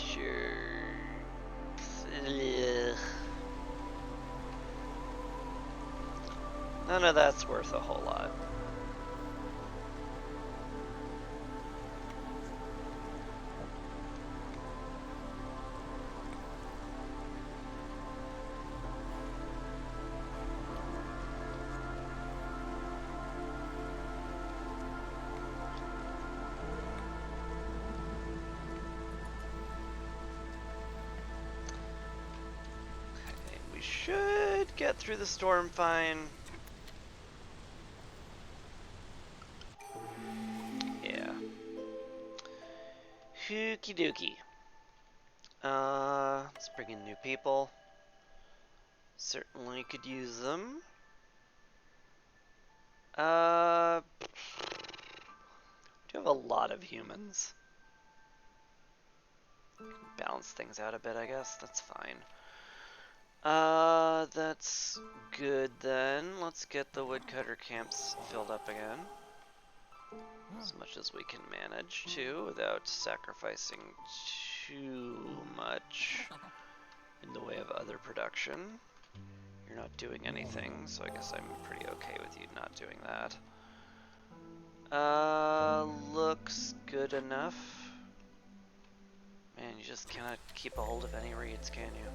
Sure. Ugh. None of that's worth a whole lot. Should get through the storm fine. Yeah. Hooky dooky. Let's bring in new people. Certainly could use them. We do have a lot of humans. Balance things out a bit, I guess. That's fine. That's good then. Let's get the woodcutter camps filled up again. As much as we can manage to, without sacrificing too much in the way of other production. You're not doing anything, so I guess I'm pretty okay with you not doing that. Looks good enough. Man, you just cannot keep a hold of any reeds, can you?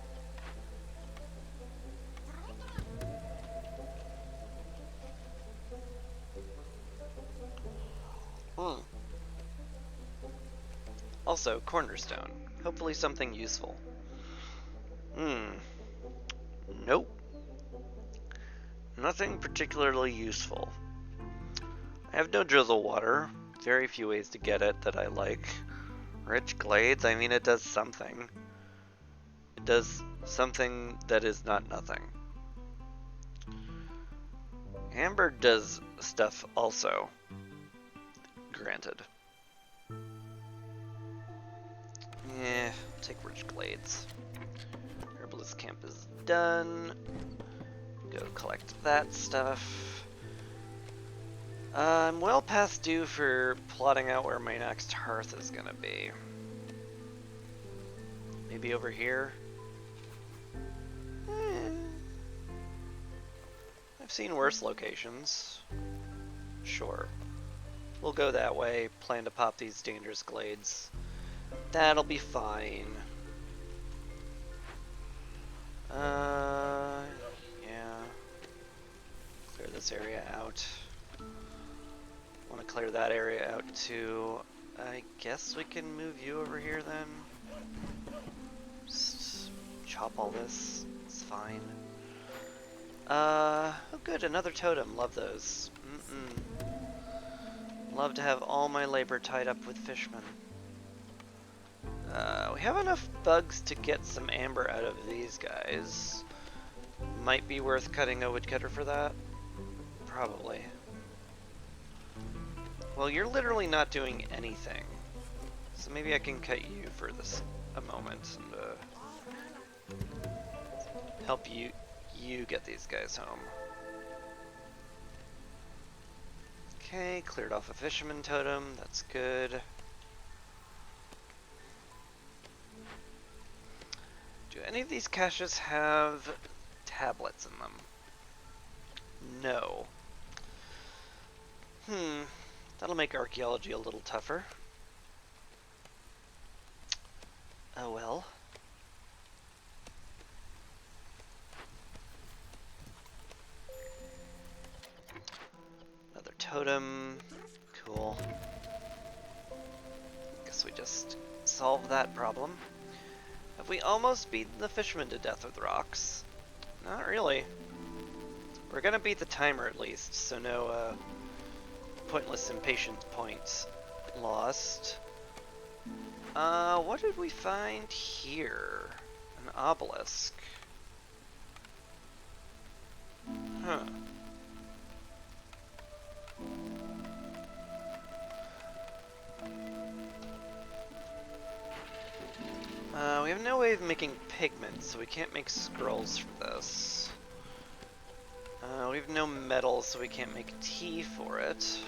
Also, cornerstone. Hopefully something useful. Nope. Nothing particularly useful. I have no drizzle water. Very few ways to get it that I like. Rich glades? I mean, it does something. It does something that is not nothing. Amber does stuff also. Granted. Yeah, take Rich Glades. Herbalist camp is done. Go collect that stuff. I'm well past due for plotting out where my next hearth is gonna be. Maybe over here? I've seen worse locations. Sure. We'll go that way, plan to pop these dangerous glades. That'll be fine. Yeah. Clear this area out. Want to clear that area out too. I guess we can move you over here then. Just chop all this. It's fine. Oh good, another totem. Love those. Love to have all my labor tied up with fishmen. We have enough bugs to get some amber out of these guys. Might be worth cutting a woodcutter for that. Probably. Well, you're literally not doing anything. So maybe I can cut you for this a moment and help you get these guys home. Okay, cleared off a fisherman totem. That's good. Do any of these caches have tablets in them? No. That'll make archaeology a little tougher. Oh well. Another totem. Cool. Guess we just solved that problem. Have we almost beaten the fisherman to death with rocks? Not really. We're gonna beat the timer at least, so no pointless impatient points lost. What did we find here? An obelisk. Huh. We have no way of making pigment, so we can't make scrolls from this. We have no metal, so we can't make tea for it.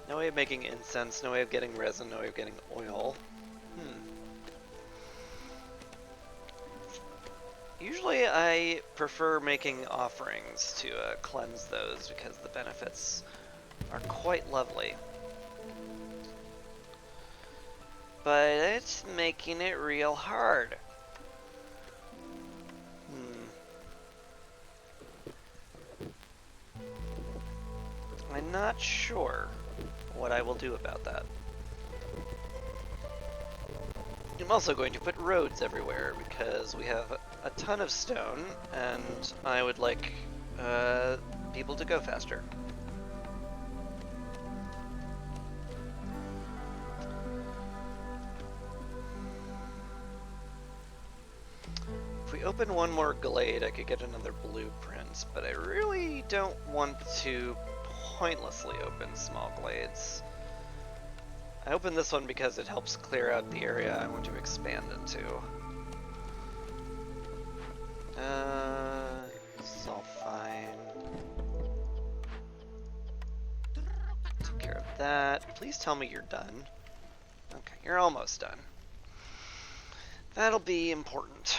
No way of making incense, no way of getting resin, no way of getting oil. Usually I prefer making offerings to cleanse those because the benefits are quite lovely. But it's making it real hard. I'm not sure what I will do about that. I'm also going to put roads everywhere because we have a ton of stone and I would like people to go faster. If we open one more glade, I could get another blueprint, but I really don't want to pointlessly open small glades. I opened this one because it helps clear out the area I want to expand into. It's all fine. Take care of that. Please tell me you're done. Okay, you're almost done. That'll be important.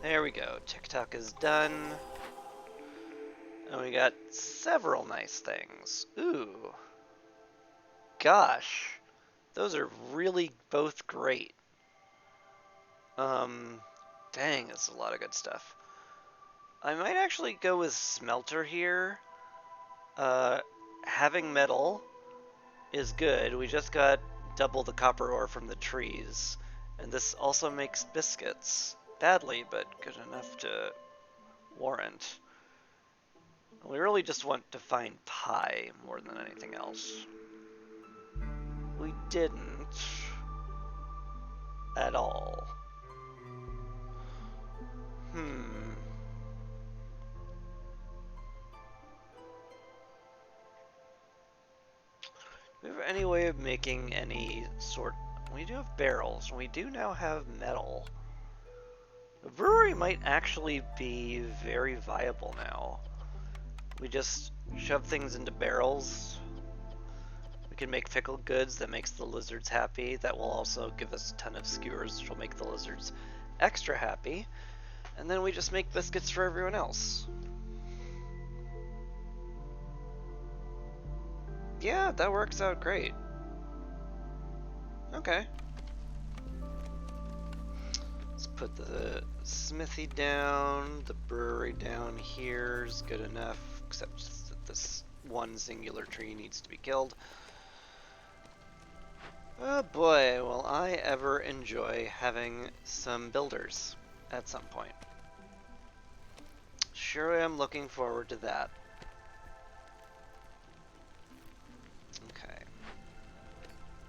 There we go. TikTok is done. And we got several nice things. Ooh. Gosh. Those are really both great. Dang, that's a lot of good stuff. I might actually go with Smelter here. Having metal is good. We just got double the copper ore from the trees. And this also makes biscuits. Badly, but good enough to warrant. We really just want to find pie more than anything else. We didn't at all. Do we have any way of making any sort... We do have barrels, and we do now have metal. The brewery might actually be very viable now. We just shove things into barrels. We can make pickle goods that makes the lizards happy. That will also give us a ton of skewers, which will make the lizards extra happy. And then we just make biscuits for everyone else. Yeah, that works out great. Okay. Let's put the smithy down, the brewery down here is good enough, except that this one singular tree needs to be killed. Oh boy, will I ever enjoy having some builders at some point. Sure am looking forward to that. Okay.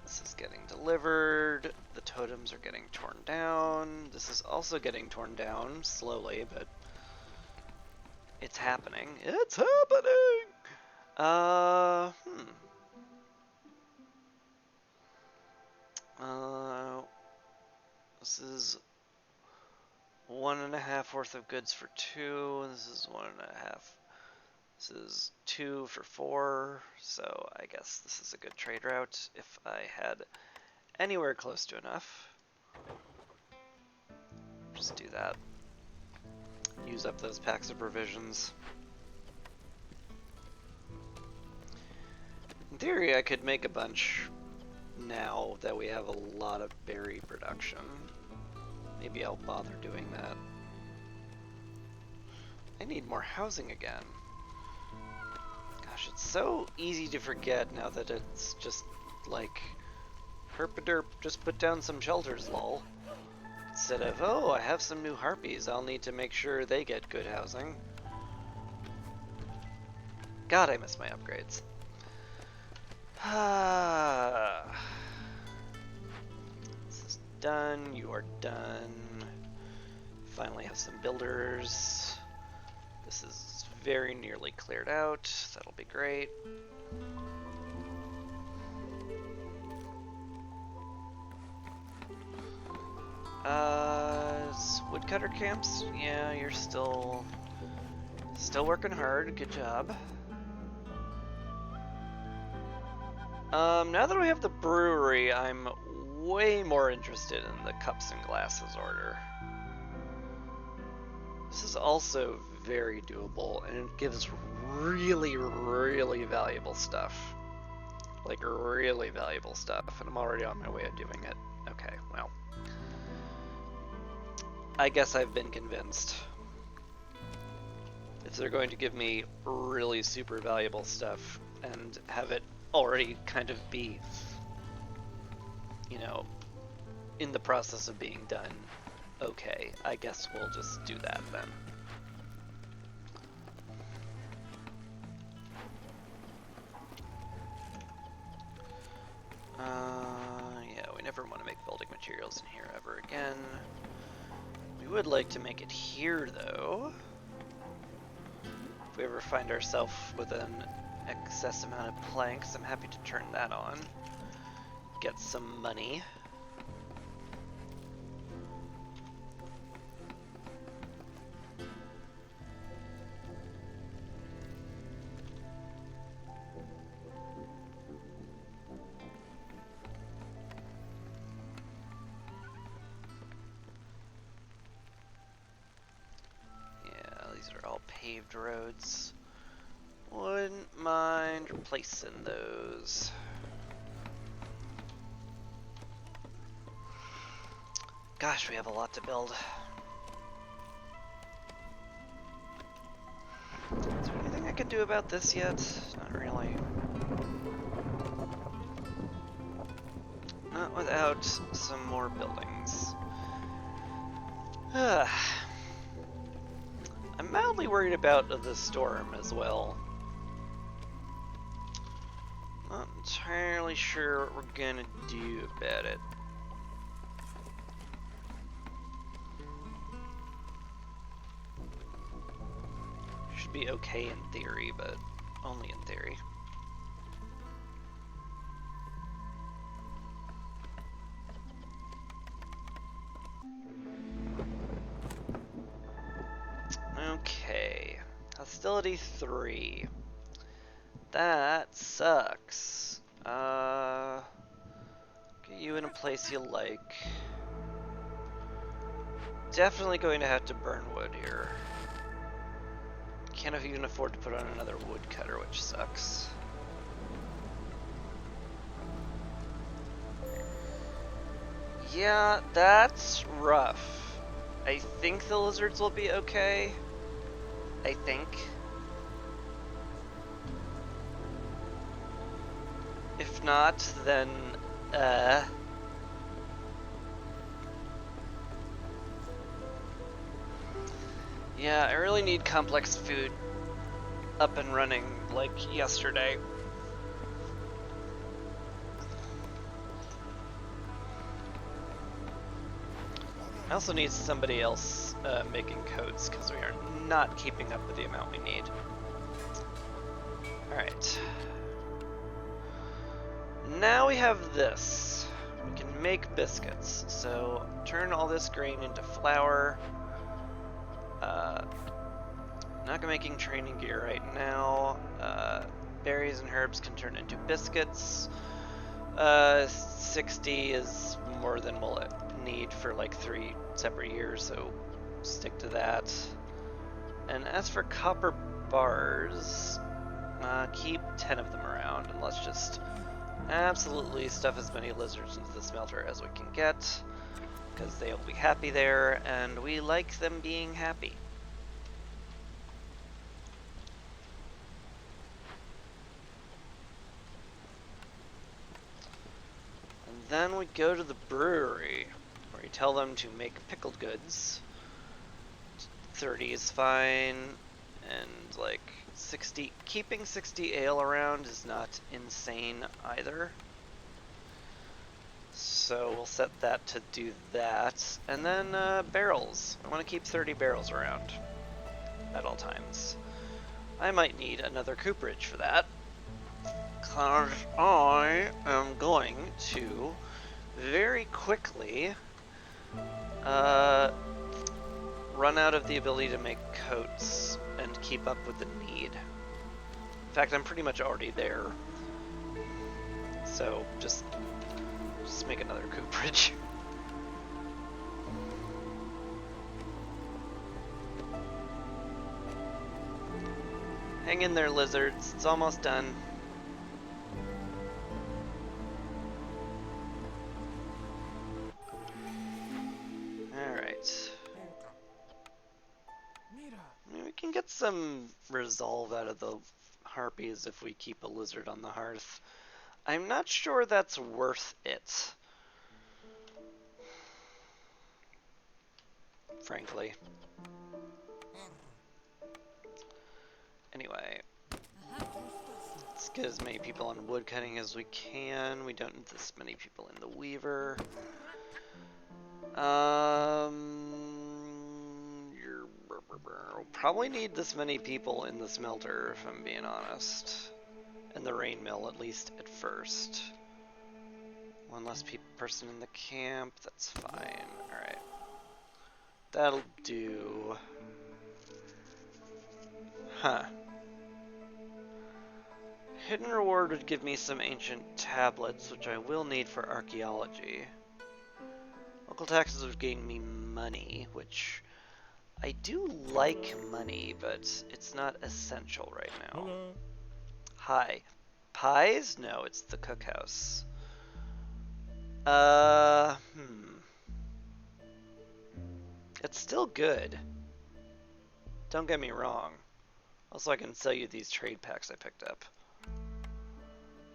This is getting delivered. The totems are getting torn down. This is also getting torn down, slowly, but it's happening. It's happening! This is 1.5 worth of goods for 2. This is 1.5. This is 2 for 4. So I guess this is a good trade route if I had anywhere close to enough. Just do that. Use up those packs of provisions. In theory, I could make a bunch now that we have a lot of berry production. Maybe I'll bother doing that. I need more housing again. Gosh, it's so easy to forget now that it's just like herpaderp, just put down some shelters, lol. Instead of, oh, I have some new harpies, I'll need to make sure they get good housing. God, I miss my upgrades. This is done, you are done. Finally have some builders. This is very nearly cleared out, that'll be great. Woodcutter camps? Yeah, you're still working hard, good job. Now that we have the brewery, I'm way more interested in the cups and glasses order. This is also very doable, and it gives really, really valuable stuff. Like, really valuable stuff, and I'm already on my way of doing it. Okay, well. I guess I've been convinced. If they're going to give me really super valuable stuff and have it already kind of be, you know, in the process of being done, okay, I guess we'll just do that then. Yeah, we never want to make building materials in here ever again. We would like to make it here, though. If we ever find ourselves with an excess amount of planks, I'm happy to turn that on. Get some money. Paved roads. Wouldn't mind replacing those. Gosh, we have a lot to build. Is there anything I could do about this yet? Not really. Not without some more buildings. I'm mildly worried about the storm as well. Not entirely sure what we're gonna do about it. Should be okay in theory, but only in theory. Okay, hostility 3. That sucks. Get you in a place you like. Definitely going to have to burn wood here. Can't even afford to put on another woodcutter, which sucks. Yeah, that's rough. I think the lizards will be okay. I think. If not, then, yeah, I really need complex food up and running like yesterday. I also need somebody else making coats because we are not keeping up with the amount we need. Alright. Now we have this. We can make biscuits. So turn all this grain into flour. Not making training gear right now. Berries and herbs can turn into biscuits. 60 is more than we'll need for like 3 separate years, so stick to that. And as for copper bars, keep 10 of them around, and let's just absolutely stuff as many lizards into the smelter as we can get, because they'll be happy there, and we like them being happy. Then we go to the brewery, where you tell them to make pickled goods. 30 is fine, and like 60, keeping 60 ale around is not insane either. So we'll set that to do that. And then barrels. I want to keep 30 barrels around at all times. I might need another cooperage for that, because I am going to very quickly run out of the ability to make coats and keep up with the need. In fact, I'm pretty much already there. So just make another cooperage. Hang in there, lizards. It's almost done. Alright. We can get some resolve out of the harpies if we keep a lizard on the hearth. I'm not sure that's worth it, frankly. Anyway, let's get as many people on wood cutting as we can. We don't need this many people in the weaver. We'll probably need this many people in the smelter, if I'm being honest. And the rain mill, at least at first. One less person in the camp, that's fine. Alright. That'll do. Huh. Hidden reward would give me some ancient tablets, which I will need for archaeology. Local taxes would gain me money, which I do like money, but it's not essential right now. Hello. Hi. Pies? No, it's the cookhouse. It's still good. Don't get me wrong. Also, I can sell you these trade packs I picked up.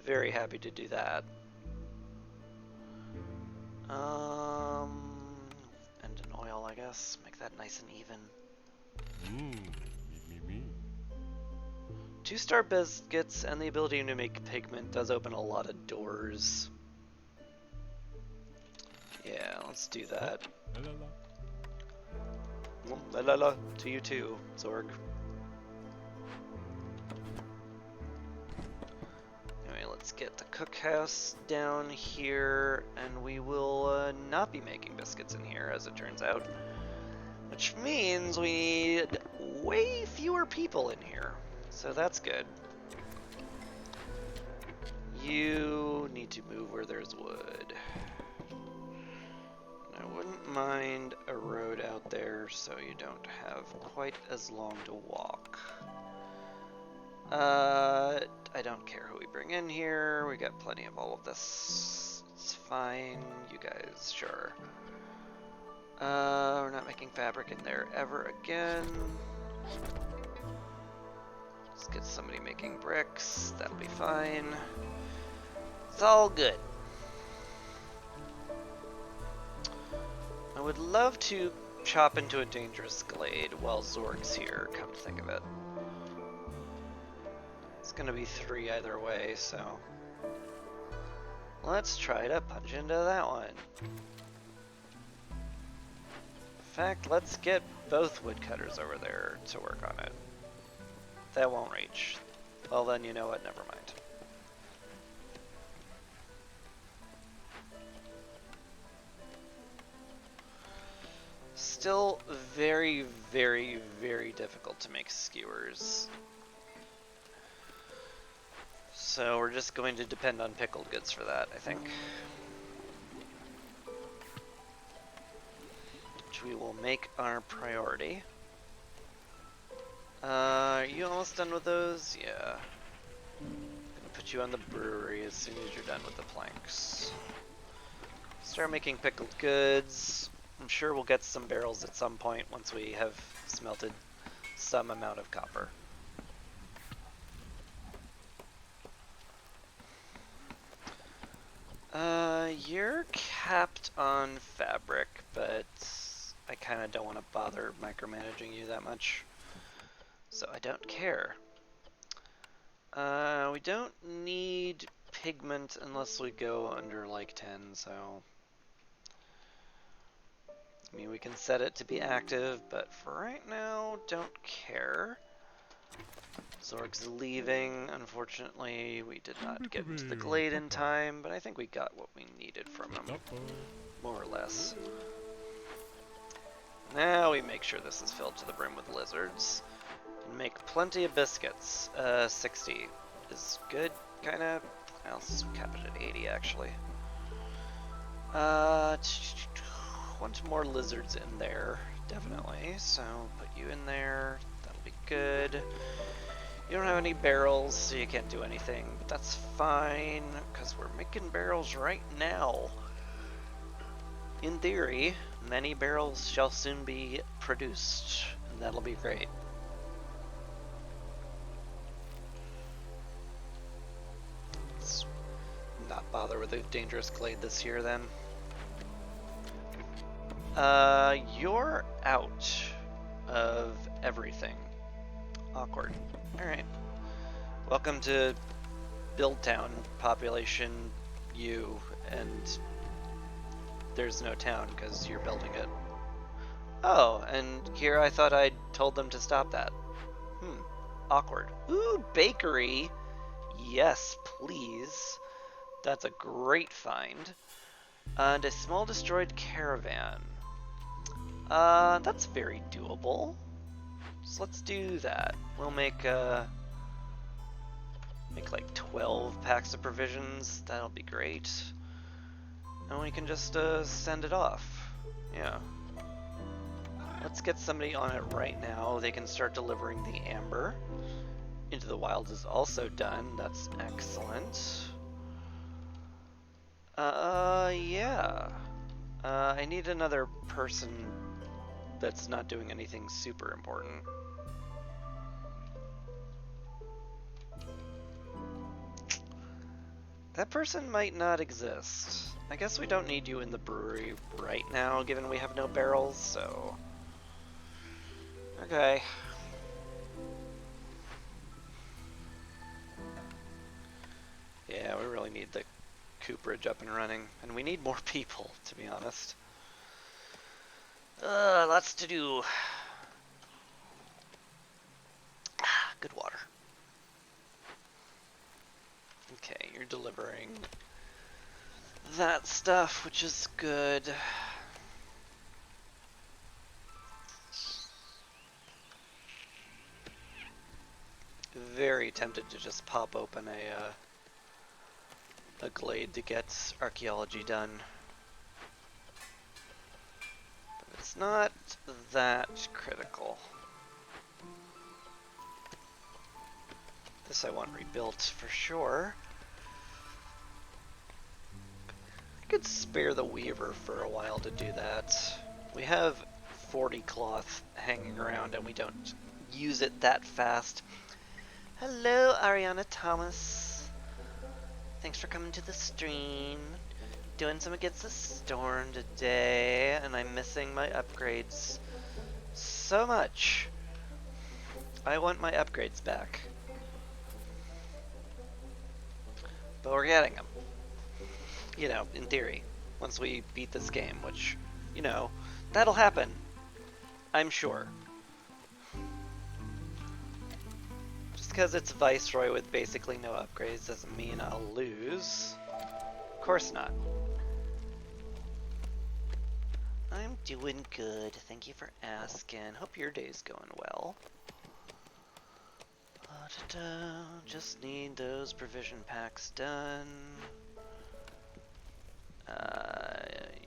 Very happy to do that. And an oil, I guess. Make that nice and even. Me. 2-star biscuits and the ability to make pigment does open a lot of doors. Yeah, let's do that. La la la to you too, Zorg. Anyway, let's get the cookhouse down here, and we will not be making biscuits in here, as it turns out. Which means we need way fewer people in here, so that's good. You need to move where there's wood. I wouldn't mind a road out there so you don't have quite as long to walk. I don't care who we bring in here. We got plenty of all of this. It's fine. You guys, sure. We're not making fabric in there ever again. Let's get somebody making bricks. That'll be fine. It's all good. I would love to chop into a dangerous glade while Zorg's here, come to think of it. It's gonna be 3 either way, so let's try to punch into that one. In fact, let's get both woodcutters over there to work on it. That won't reach. Well then, you know what, never mind. Still very, very, very difficult to make skewers. So we're just going to depend on pickled goods for that, I think. Which we will make our priority. Are you almost done with those? Yeah. Gonna put you on the brewery as soon as you're done with the planks. Start making pickled goods. I'm sure we'll get some barrels at some point once we have smelted some amount of copper. You're capped on fabric, but I kind of don't want to bother micromanaging you that much, so I don't care. We don't need pigment unless we go under like 10, so I mean we can set it to be active, but for right now, don't care. Zorg's leaving. Unfortunately, we did not get into the glade in time, but I think we got what we needed from him, more or less. Now we make sure this is filled to the brim with lizards. And make plenty of biscuits. 60 is good, kinda. I'll cap it at 80, actually. Want more lizards in there, definitely. So put you in there. That'll be good. You don't have any barrels, so you can't do anything, but that's fine, because we're making barrels right now. In theory, many barrels shall soon be produced, and that'll be great. Let's not bother with a dangerous glade this year, then. You're out of everything. Awkward. Alright. Welcome to Build Town, population U, and there's no town because you're building it. Oh, and here I thought I'd told them to stop that. Awkward. Ooh, bakery! Yes, please. That's a great find. And a small destroyed caravan. That's very doable. So let's do that. We'll make like 12 packs of provisions. That'll be great. And we can just send it off. Yeah. Let's get somebody on it right now. They can start delivering the amber. Into the Wilds is also done. That's excellent. Yeah. I need another person that's not doing anything super important. That person might not exist. I guess we don't need you in the brewery right now, given we have no barrels, so... Okay. Yeah, we really need the cooperage up and running, and we need more people, to be honest. Lots to do. Good water. Okay, you're delivering that stuff, which is good. Very tempted to just pop open a glade to get archaeology done. But it's not that critical. This I want rebuilt for sure. I could spare the weaver for a while to do that. We have 40 cloth hanging around and we don't use it that fast. Hello, Ariana Thomas. Thanks for coming to the stream. Doing some Against the Storm today, and I'm missing my upgrades so much. I want my upgrades back. But we're getting them. You know, in theory. Once we beat this game, which, you know, that'll happen. I'm sure. Just because it's Viceroy with basically no upgrades doesn't mean I'll lose. Of course not. I'm doing good. Thank you for asking. Hope your day's going well. Just need those provision packs done.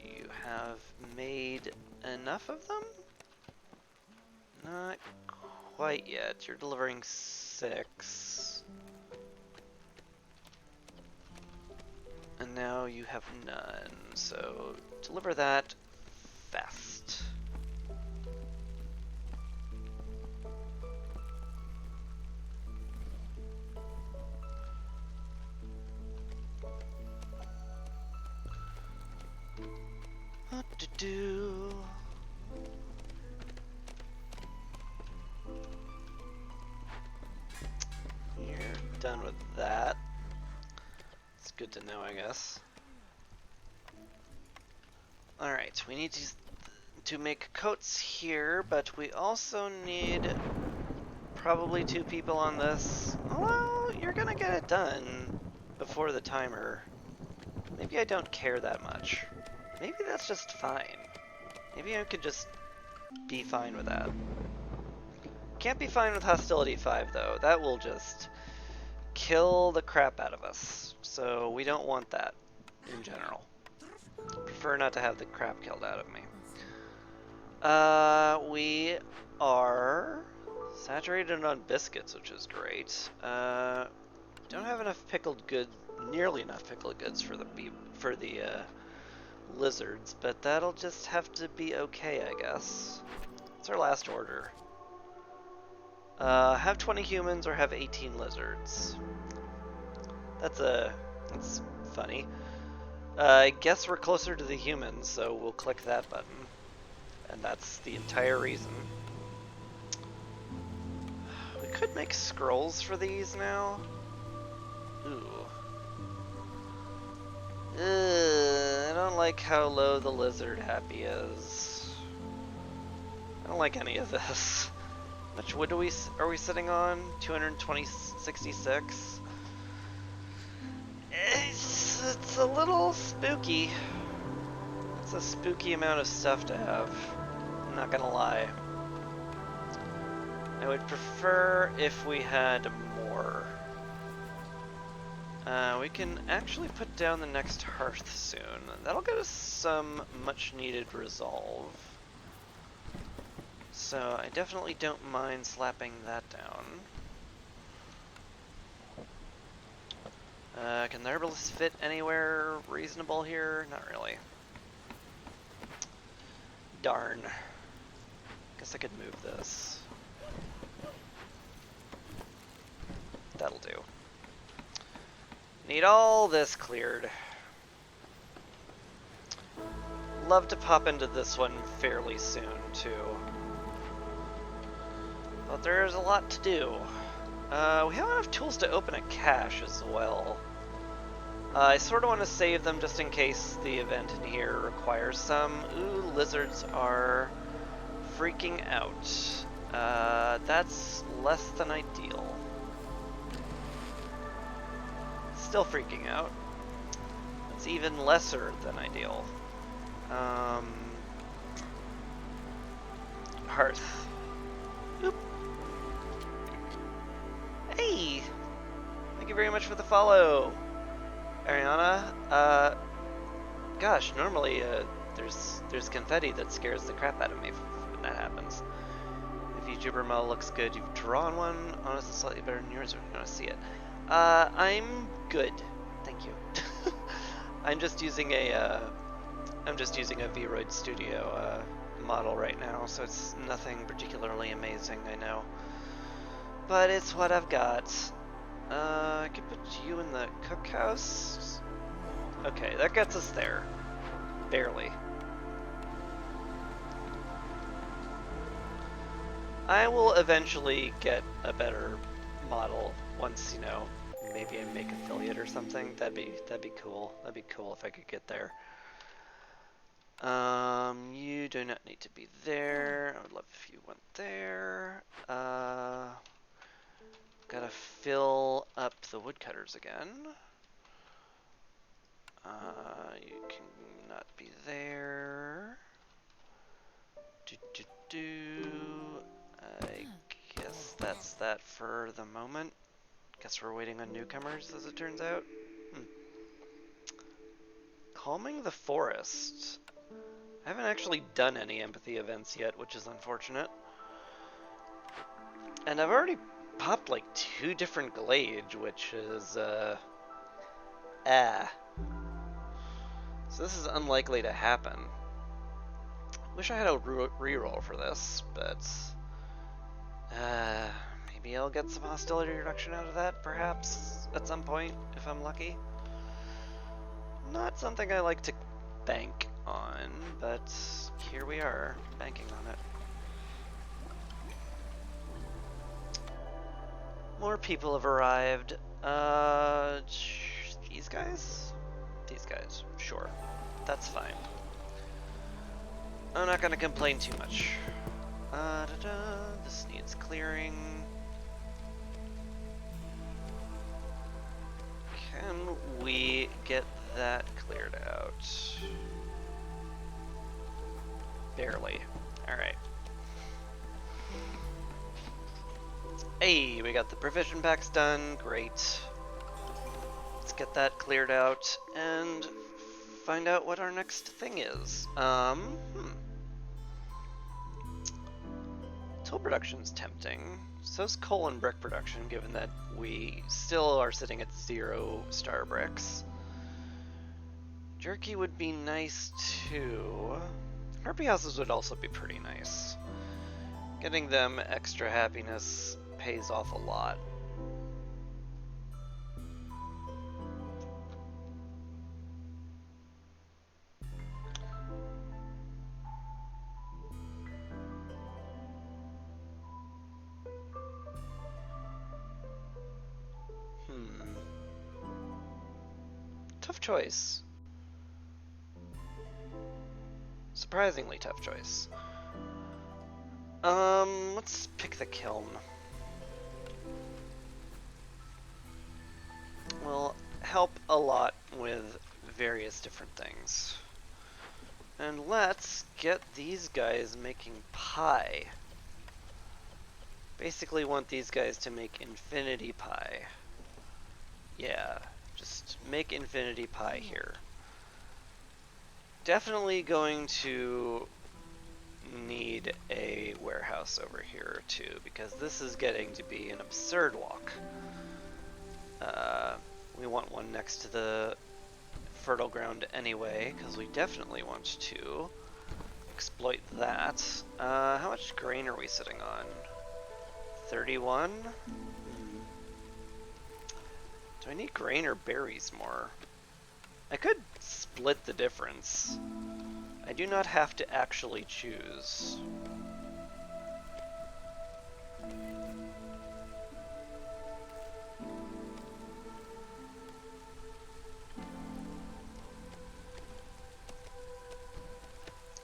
You have made enough of them? Not quite yet. You're delivering 6. And now you have none. So deliver that fast. What to do? You're done with that. It's good to know, I guess. Alright, we need to make coats here, but we also need probably 2 people on this. Although, you're gonna get it done before the timer. Maybe I don't care that much. Maybe that's just fine. Maybe I could just be fine with that. Can't be fine with Hostility 5 though. That will just kill the crap out of us. So we don't want that in general. Prefer not to have the crap killed out of me. We are saturated on biscuits, which is great. Don't have enough pickled goods, nearly enough pickled goods for the lizards, but that'll just have to be okay, I guess. What's our last order? Have 20 humans or have 18 lizards. That's funny. I guess we're closer to the humans, so we'll click that button. And that's the entire reason. We could make scrolls for these now. Ooh. I don't like how low the lizard happy is. I don't like any of this. How much wood are we sitting on? 266. It's a little spooky. It's a spooky amount of stuff to have. I'm not gonna lie. I would prefer if we had more. We can actually put down the next hearth soon. That'll get us some much needed resolve. So I definitely don't mind slapping that down. Can the herbalist fit anywhere reasonable here? Not really. Darn. Guess I could move this. That'll do. Need all this cleared. Love to pop into this one fairly soon, too. But there's a lot to do. We have enough tools to open a cache as well. I sort of want to save them just in case the event in here requires some. Ooh, lizards are freaking out. That's less than ideal. Still freaking out. It's even lesser than ideal. Hearth. Oop. Hey! Thank you very much for the follow, Ariana. Gosh, normally there's confetti that scares the crap out of me when that happens. If YouTuber model looks good, you've drawn one. Honestly, slightly better than yours. Or you want to see it? I'm good, thank you. I'm just using a Vroid Studio model right now, so it's nothing particularly amazing, I know. But it's what I've got. I could put you in the cookhouse. Okay, that gets us there. Barely. I will eventually get a better model once, you know, maybe I make affiliate or something. That'd be cool. That'd be cool if I could get there. You do not need to be there. I would love if you went there. Gotta fill up the woodcutters again. You cannot be there. I guess that's that for the moment. Guess we're waiting on newcomers, as it turns out. Calming the forest. I haven't actually done any empathy events yet, which is unfortunate. And I've already popped like 2 different Glade, which is, So this is unlikely to happen. Wish I had a reroll for this, but maybe I'll get some hostility reduction out of that, perhaps, at some point, if I'm lucky. Not something I like to bank on, but here we are, banking on it. More people have arrived. These guys? These guys, sure. That's fine. I'm not gonna complain too much. This needs clearing. Can we get that cleared out? Barely. Alright. Hey, we got the provision packs done. Great. Let's get that cleared out and find out what our next thing is. Tool production's tempting. So's coal and brick production, given that we still are sitting at 0 star bricks. Jerky would be nice too. Harpy houses would also be pretty nice. Getting them extra happiness pays off a lot. Tough choice. Surprisingly tough choice. Let's pick the kiln. Will help a lot with various different things. And let's get these guys making pie. Basically want these guys to make infinity pie. Yeah, just make infinity pie here. Definitely going to need a warehouse over here too, because this is getting to be an absurd walk. We want one next to the fertile ground anyway, because we definitely want to exploit that. How much grain are we sitting on? 31? Do I need grain or berries more? I could split the difference. I do not have to actually choose.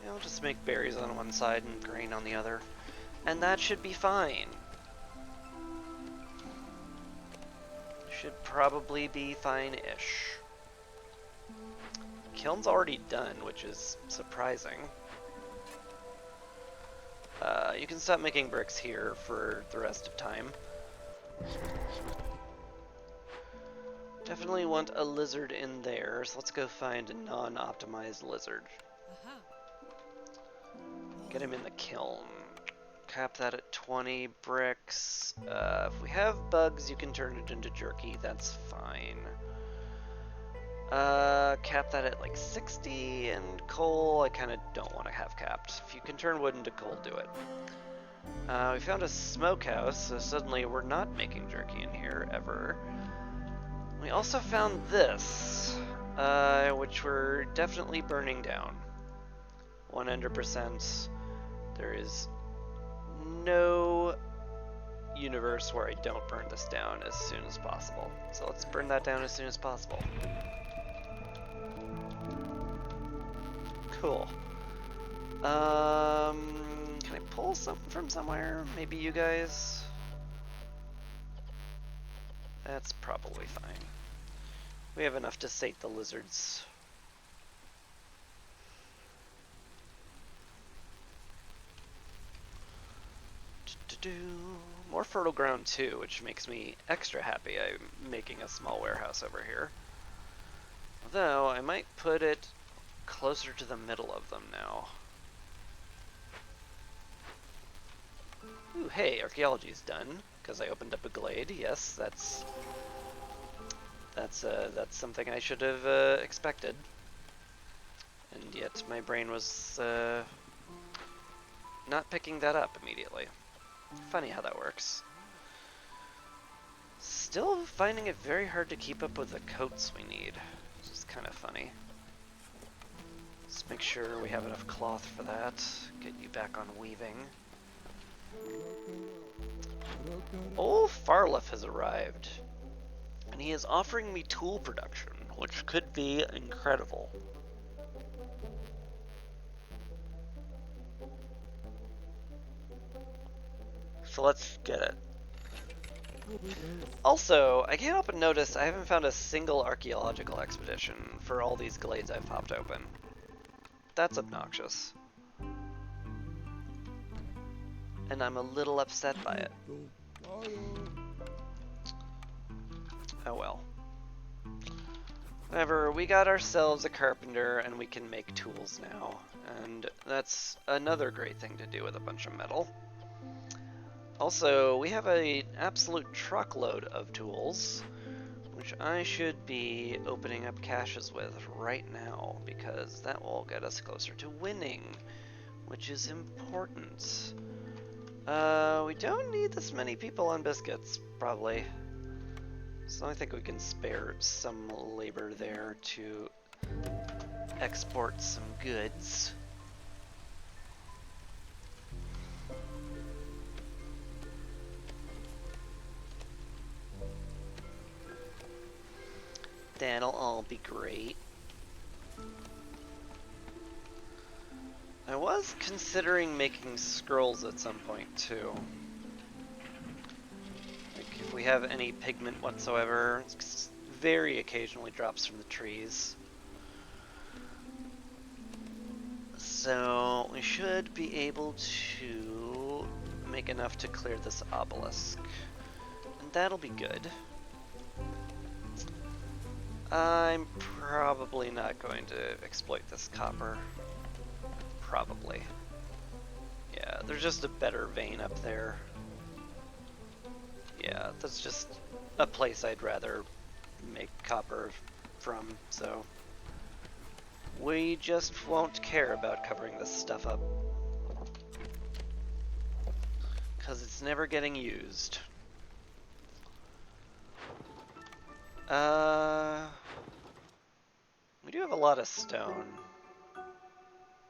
Yeah, I'll just make berries on one side and grain on the other. And that should be fine. Should probably be fine-ish. Kiln's already done, which is surprising. You can stop making bricks here for the rest of time. Definitely want a lizard in there, so let's go find a non-optimized lizard. Get him in the kiln. Cap that at 20 bricks. If we have bugs, you can turn it into jerky, that's fine. Cap that at like 60, and coal I kind of don't want to have capped. If you can turn wood into coal, do it. We found a smokehouse, so suddenly we're not making jerky in here, ever. We also found this, which we're definitely burning down. 100%. There is no universe where I don't burn this down as soon as possible. So let's burn that down as soon as possible. Cool. Can I pull something from somewhere? Maybe you guys? That's probably fine. We have enough to sate the lizards. More fertile ground too, which makes me extra happy I'm making a small warehouse over here. Although, I might put it closer to the middle of them now. Ooh, hey, archaeology's done, because I opened up a glade. Yes, that's something I should have expected. And yet my brain was not picking that up immediately. Funny how that works. Still finding it very hard to keep up with the coats we need, which is kind of funny. Let's make sure we have enough cloth for that. Get you back on weaving. Old Farleth has arrived, and he is offering me tool production, which could be incredible. So let's get it. Also, I can't help but notice I haven't found a single archaeological expedition for all these glades I've popped open. That's obnoxious. And I'm a little upset by it. Oh well. However, we got ourselves a carpenter and we can make tools now. And that's another great thing to do with a bunch of metal. Also, we have an absolute truckload of tools, which I should be opening up caches with right now, because that will get us closer to winning, which is important. We don't need this many people on biscuits, probably. So I think we can spare some labor there to export some goods. That'll all be great. I was considering making scrolls at some point too. Like if we have any pigment whatsoever, it very occasionally drops from the trees. So we should be able to make enough to clear this obelisk. And that'll be good. I'm probably not going to exploit this copper. Probably. Yeah, there's just a better vein up there. Yeah, that's just a place I'd rather make copper from, so we just won't care about covering this stuff up. 'Cause it's never getting used. Uh, we do have a lot of stone.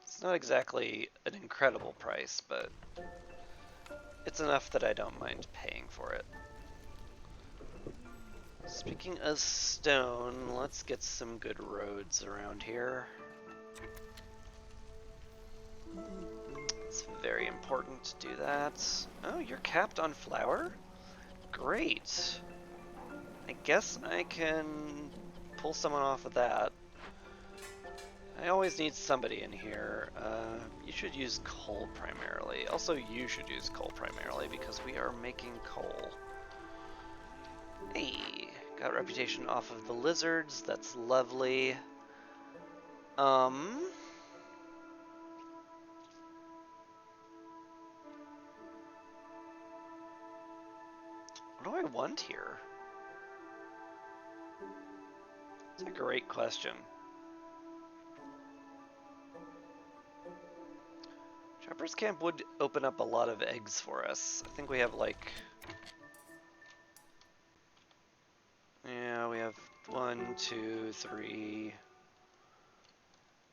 It's not exactly an incredible price, but it's enough that I don't mind paying for it. Speaking of stone, let's get some good roads around here. It's very important to do that. Oh, you're capped on flour? Great. I guess I can pull someone off of that. I always need somebody in here. You should use coal primarily. Also, you should use coal primarily because we are making coal. Hey, got reputation off of the lizards. That's lovely. What do I want here? It's a great question. Trapper's Camp would open up a lot of eggs for us. I think we have like... Yeah, we have 1, 2, 3...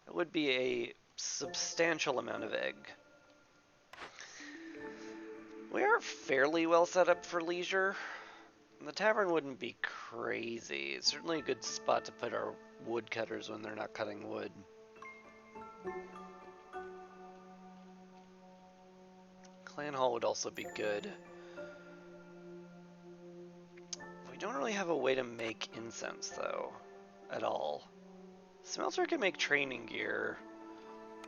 It would be a substantial amount of egg. We are fairly well set up for leisure. The tavern wouldn't be crazy. It's certainly a good spot to put our woodcutters when they're not cutting wood. Clan Hall would also be good. We don't really have a way to make incense, though, at all. Smelter can make training gear.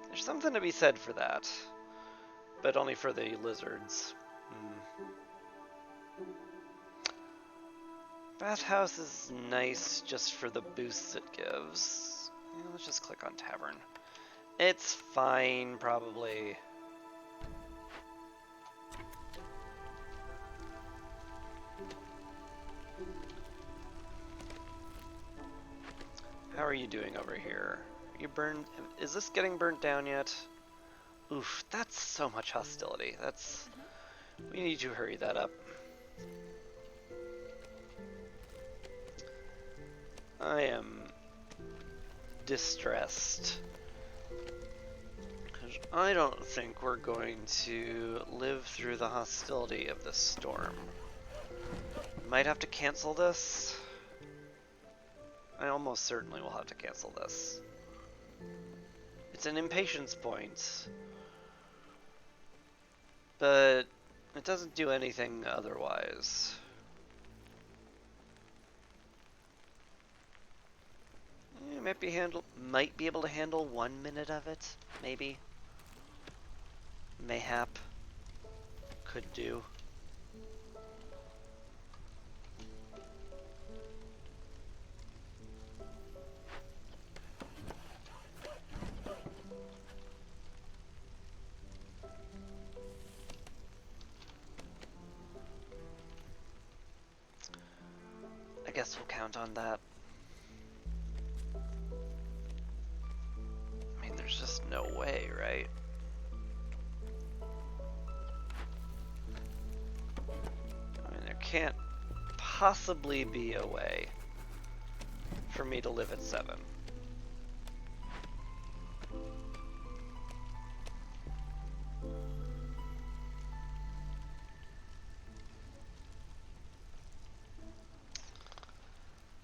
There's something to be said for that. But only for the lizards. Bathhouse is nice just for the boosts it gives. Yeah, let's just click on Tavern. It's fine, probably. How are you doing over here? Are you burned? Is this getting burnt down yet? Oof, that's so much hostility. We need to hurry that up. I am distressed. Because I don't think we're going to live through the hostility of this storm. Might have to cancel this. I almost certainly will have to cancel this. It's an impatience point. But it doesn't do anything otherwise. Might be able to handle 1 minute of it, maybe. Mayhap. Could do. I guess we'll count on that. I mean, there's just no way, right? I mean, there can't possibly be a way for me to live at 7.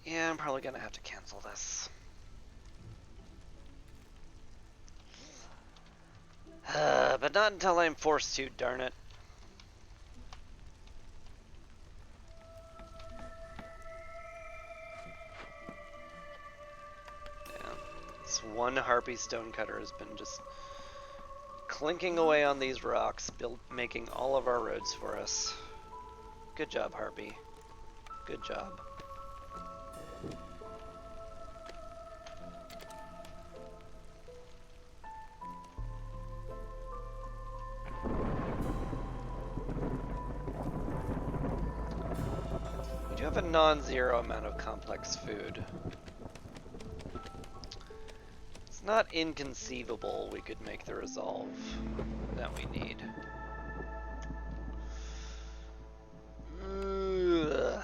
Yeah, I'm probably gonna have to cancel this. But not until I'm forced to, darn it. Yeah, this one Harpy Stonecutter has been just clinking away on these rocks, making all of our roads for us. Good job, Harpy. Good job. We do have a non-zero amount of complex food. It's not inconceivable we could make the resolve that we need. Ugh.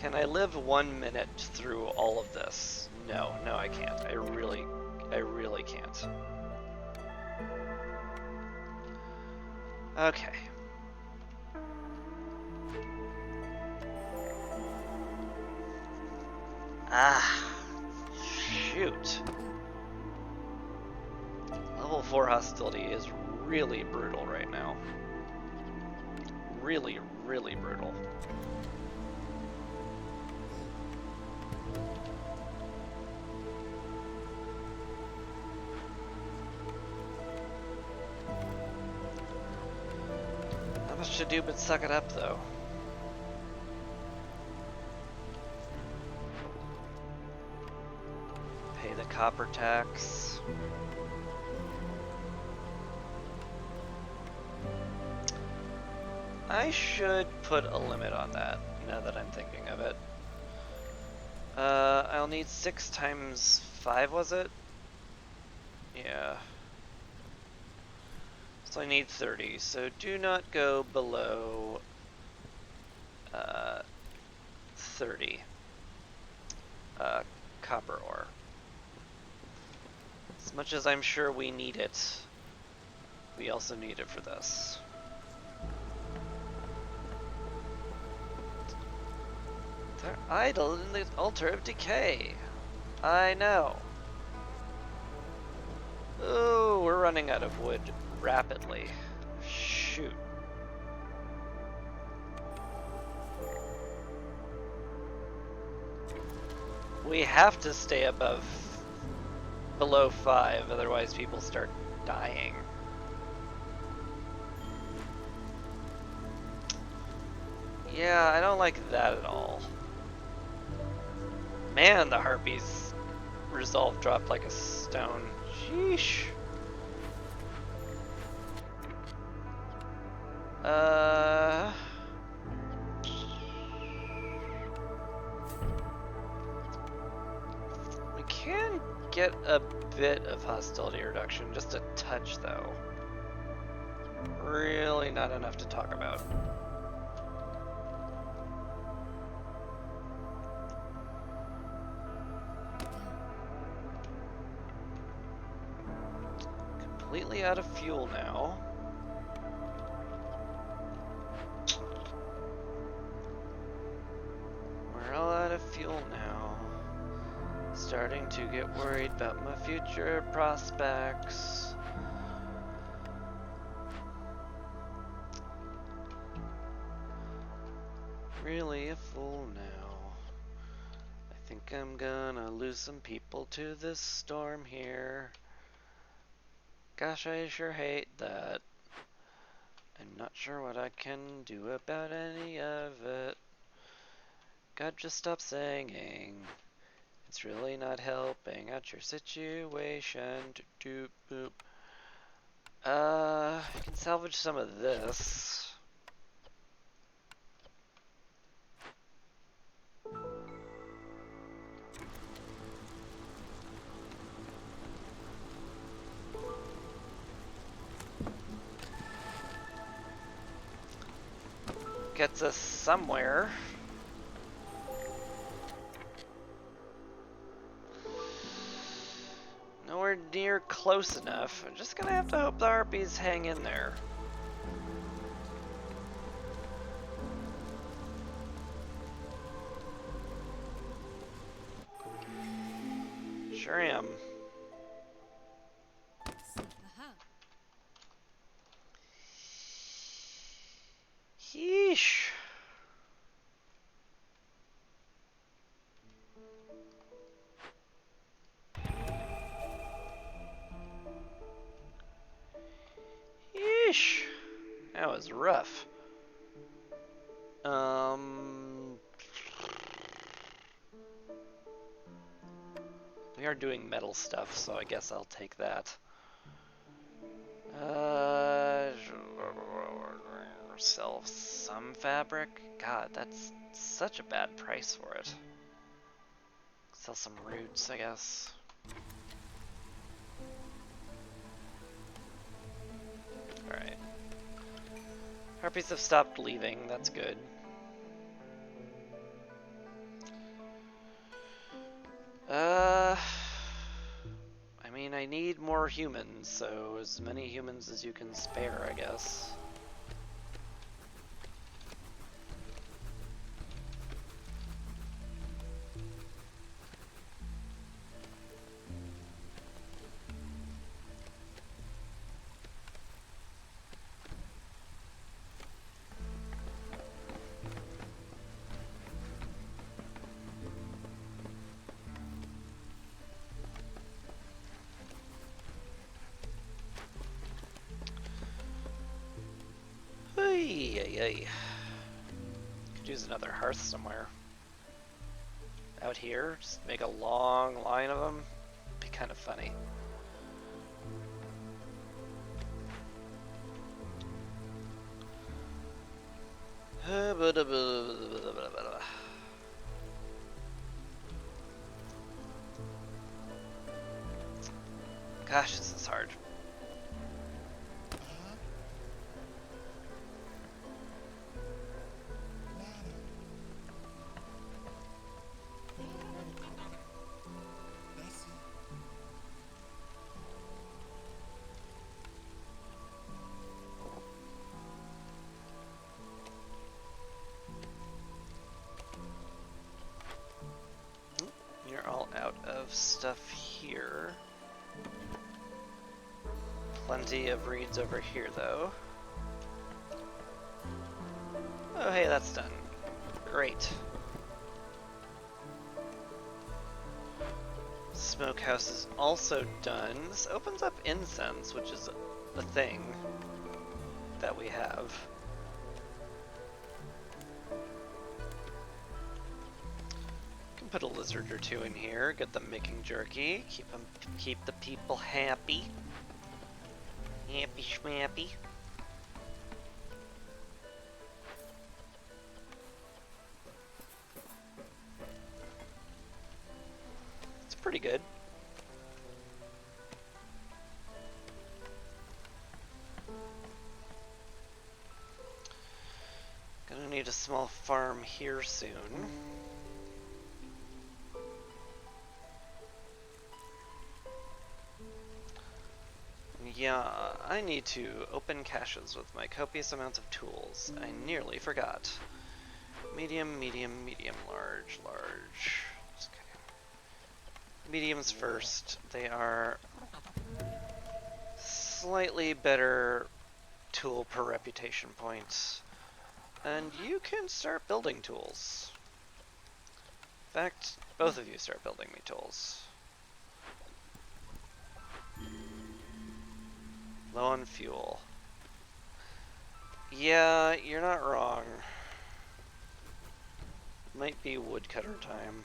Can I live 1 minute through all of this? No, I can't. I really can't. Okay. Ah, shoot. Level 4 hostility is really brutal right now. Really brutal. Not much to do but suck it up, though. Pay the copper tax. I should put a limit on that, now that I'm thinking of it. I'll need 6 times 5, was it? Yeah. So I need 30, so do not go below 30 copper ore. As much as I'm sure we need it, we also need it for this. They're idle in the altar of decay. I know. Oh, we're running out of wood rapidly. Shoot. We have to stay below 5, otherwise people start dying. Yeah, I don't like that at all. Man, the Harpy's resolve dropped like a stone. Sheesh. We can get a bit of hostility reduction, just a touch though. Really not enough to talk about. Completely out of fuel now. We're all out of fuel now. Starting to get worried about my future prospects. Really a fool now. I think I'm gonna lose some people to this storm here. Gosh, I sure hate that. I'm not sure what I can do about any of it. God, just stop singing. It's really not helping out your situation. Doop boop. I can salvage some of this. Gets us somewhere. Nowhere near close enough. I'm just gonna have to hope the Harpies hang in there. Sure am. Yeesh. Yeesh. That was rough. We are doing metal stuff, so I guess I'll take that. Sell some fabric? God, that's such a bad price for it. Sell some roots, I guess. Alright. Harpies have stopped leaving, that's good. Uh, I mean, I need more humans, so as many humans as you can spare, I guess. Hey, hey, hey. Could use another hearth somewhere. Out here, just make a long line of them. Be kind of funny. Gosh, this is hard. You're all out of stuff here. Plenty of reeds over here, though. Oh, hey, that's done. Great. Smokehouse is also done. This opens up incense, which is a thing that we have. Can put a lizard or two in here, get them making jerky, keep the people happy. Happy schmappy. It's pretty good. Gonna need a small farm here soon. Yeah, I need to open caches with my copious amounts of tools. I nearly forgot. Medium, medium, medium, large, large. Okay. Mediums first. They are slightly better tool per reputation point. And you can start building tools. In fact, both of you start building me tools. Low on fuel. Yeah, you're not wrong. Might be woodcutter time.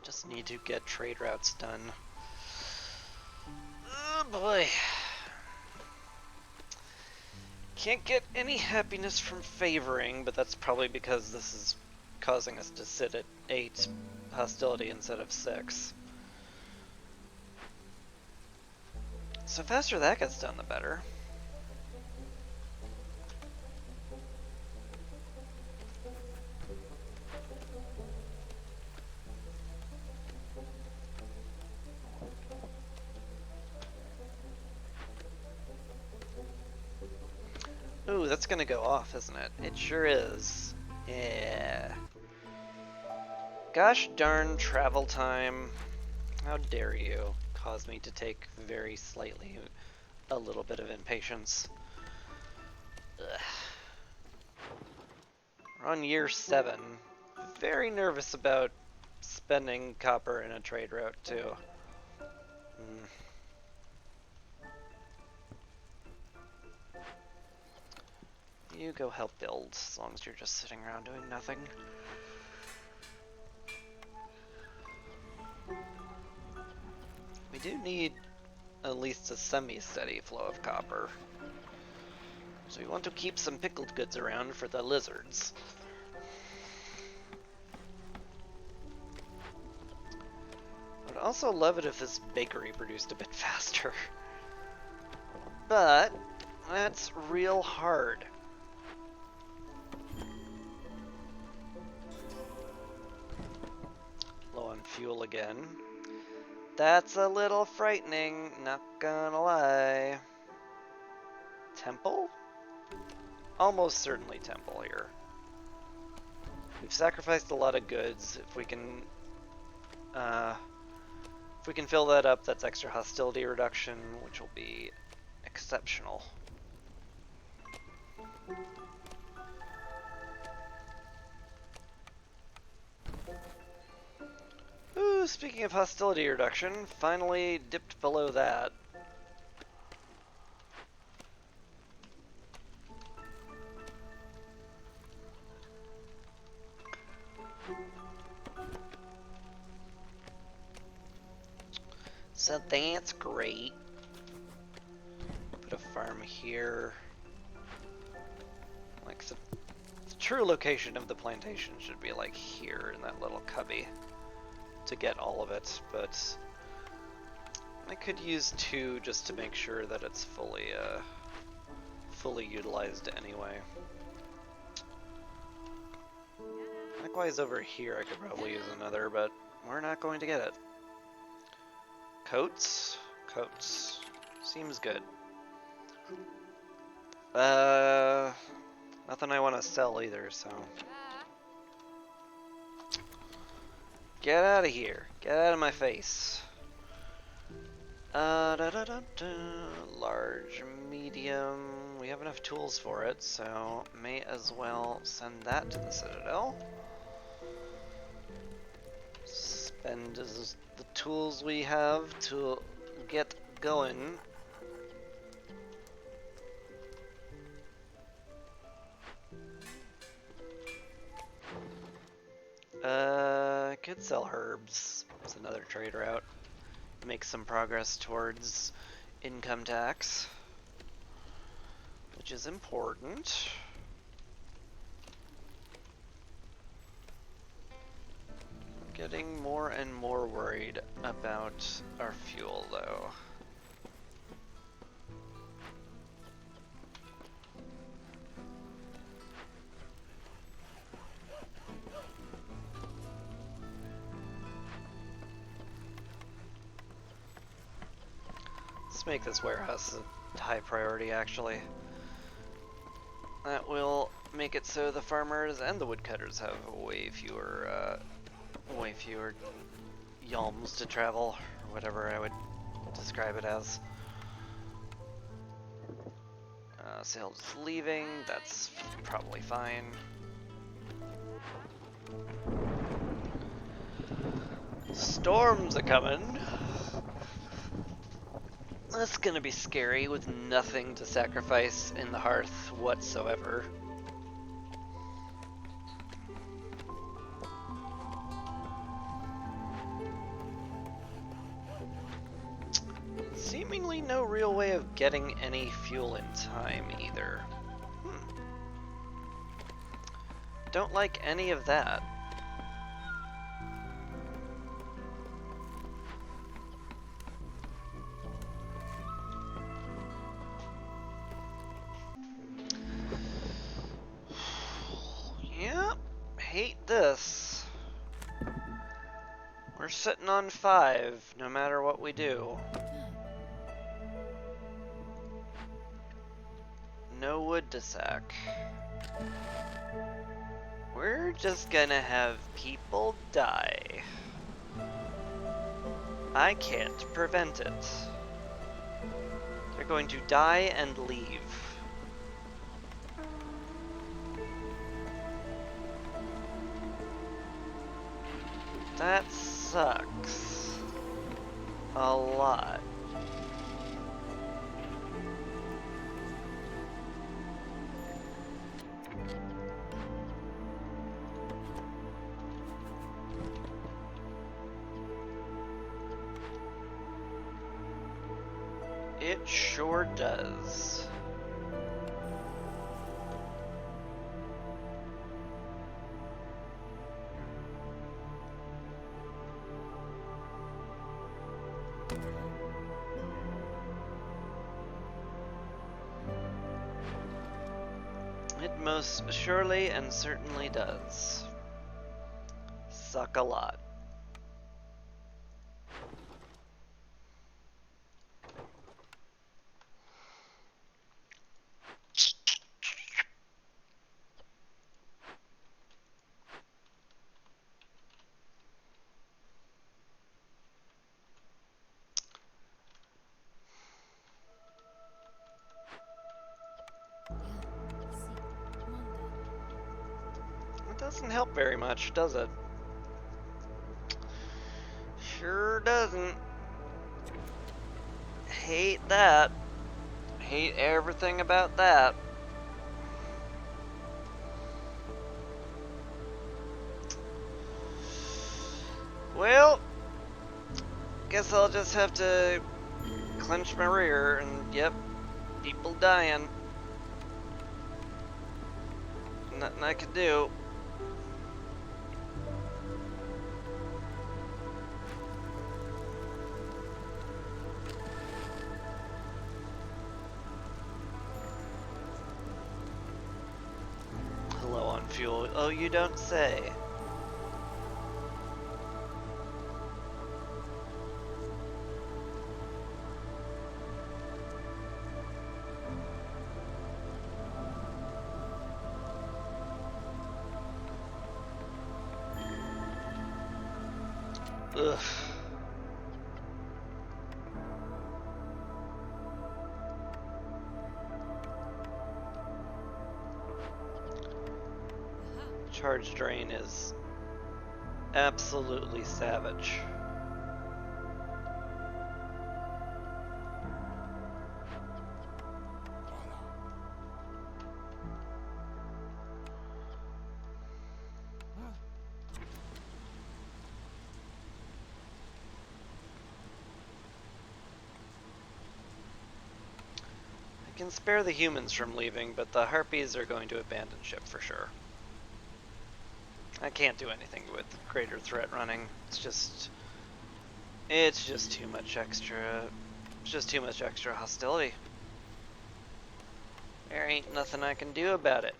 Just need to get trade routes done. Oh boy. Can't get any happiness from favoring, but that's probably because this is causing us to sit at 8 hostility instead of 6. So faster that gets done, the better. Ooh, that's gonna go off, isn't it? It sure is. Yeah. Gosh darn travel time. How dare you cause me to take very slightly a little bit of impatience. Ugh. We're on year 7. Very nervous about spending copper in a trade route too. You go help build, as long as you're just sitting around doing nothing. We do need at least a semi-steady flow of copper. So we want to keep some pickled goods around for the lizards. I would also love it if this bakery produced a bit faster. but that's real hard. Low on fuel again. That's a little frightening, not gonna lie. Temple? Almost certainly temple here. We've sacrificed a lot of goods. If we can fill that up, that's extra hostility reduction, which will be exceptional. Ooh, speaking of hostility reduction, finally dipped below that. So that's great. Put a farm here. Like the true location of the plantation should be like here in that little cubby to get all of it, but I could use 2 just to make sure that it's fully utilized anyway. Likewise over here I could probably use another, but we're not going to get it. Coats? Coats. Seems good. Nothing I want to sell either, so. Get out of here. Get out of my face. Large, medium. We have enough tools for it, so may as well send that to the Citadel. Spend the tools we have to get going. Could sell herbs. It's another trade route. Make some progress towards income tax, which is important. I'm getting more and more worried about our fuel, though. Let's make this warehouse a high priority, actually. That will make it so the farmers and the woodcutters have way fewer yalms to travel, or whatever I would describe it as. Sales is leaving, that's probably fine. Storms are coming. That's gonna be scary with nothing to sacrifice in the hearth whatsoever. Seemingly no real way of getting any fuel in time either. Don't like any of that. Yep, hate this. We're sitting on 5 no matter what we do. No wood to sack. We're just gonna have people die. I can't prevent it. They're going to die and leave. That sucks. A lot. It sure does. most surely and certainly does. Suck a lot. It doesn't help very much, does it? Sure doesn't. Hate that. Hate everything about that. Well, guess I'll just have to clench my rear and, yep, people dying. Nothing I can do. Hello on fuel. Oh, you don't say. Ugh. Charge drain is absolutely savage. I can spare the humans from leaving, but the Harpies are going to abandon ship for sure. I can't do anything with greater threat running. It's just too much extra. It's just too much extra hostility. There ain't nothing I can do about it.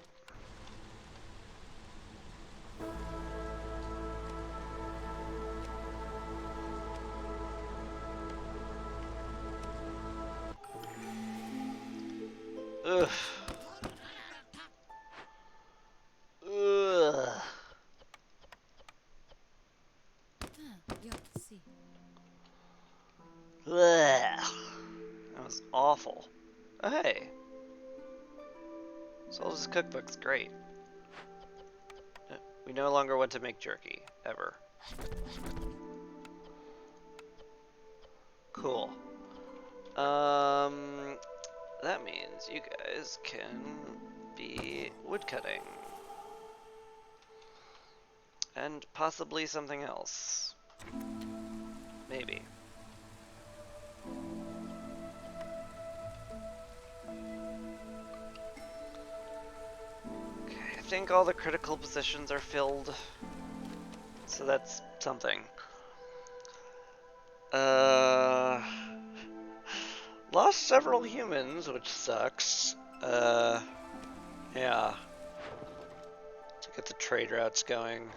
Ugh. Ugh. Ugh. That was awful. Oh, hey. Sol's cookbook's great. We no longer want to make jerky, ever. Cool. That means you guys can be woodcutting. And possibly something else. Maybe. Okay, I think all the critical positions are filled. So that's something. Lost several humans, which sucks. Yeah. Get the trade routes going.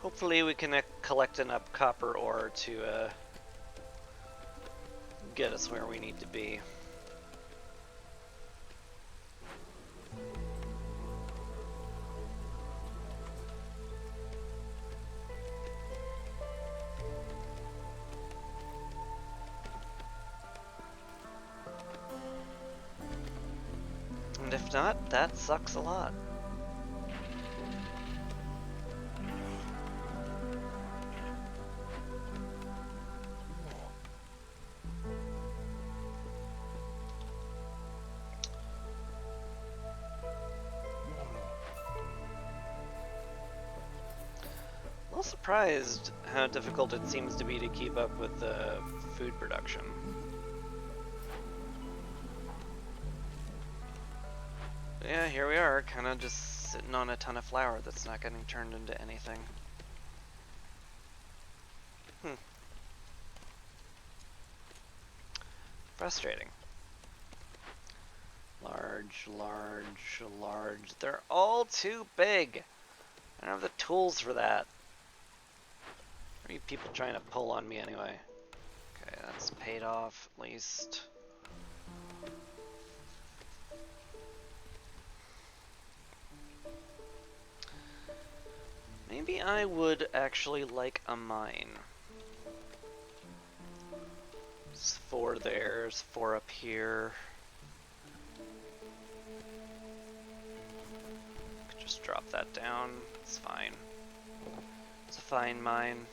Hopefully we can collect enough copper ore to get us where we need to be. And if not, that sucks a lot. A little surprised how difficult it seems to be to keep up with the food production. Yeah, here we are, kind of just sitting on a ton of flour that's not getting turned into anything. Frustrating. Large, large, large. They're all too big. I don't have the tools for that. Are you people trying to pull on me anyway? Okay, that's paid off at least. Maybe I would actually like a mine. There's 4 there, there's 4 up here. Could just drop that down, it's fine. It's a fine mine.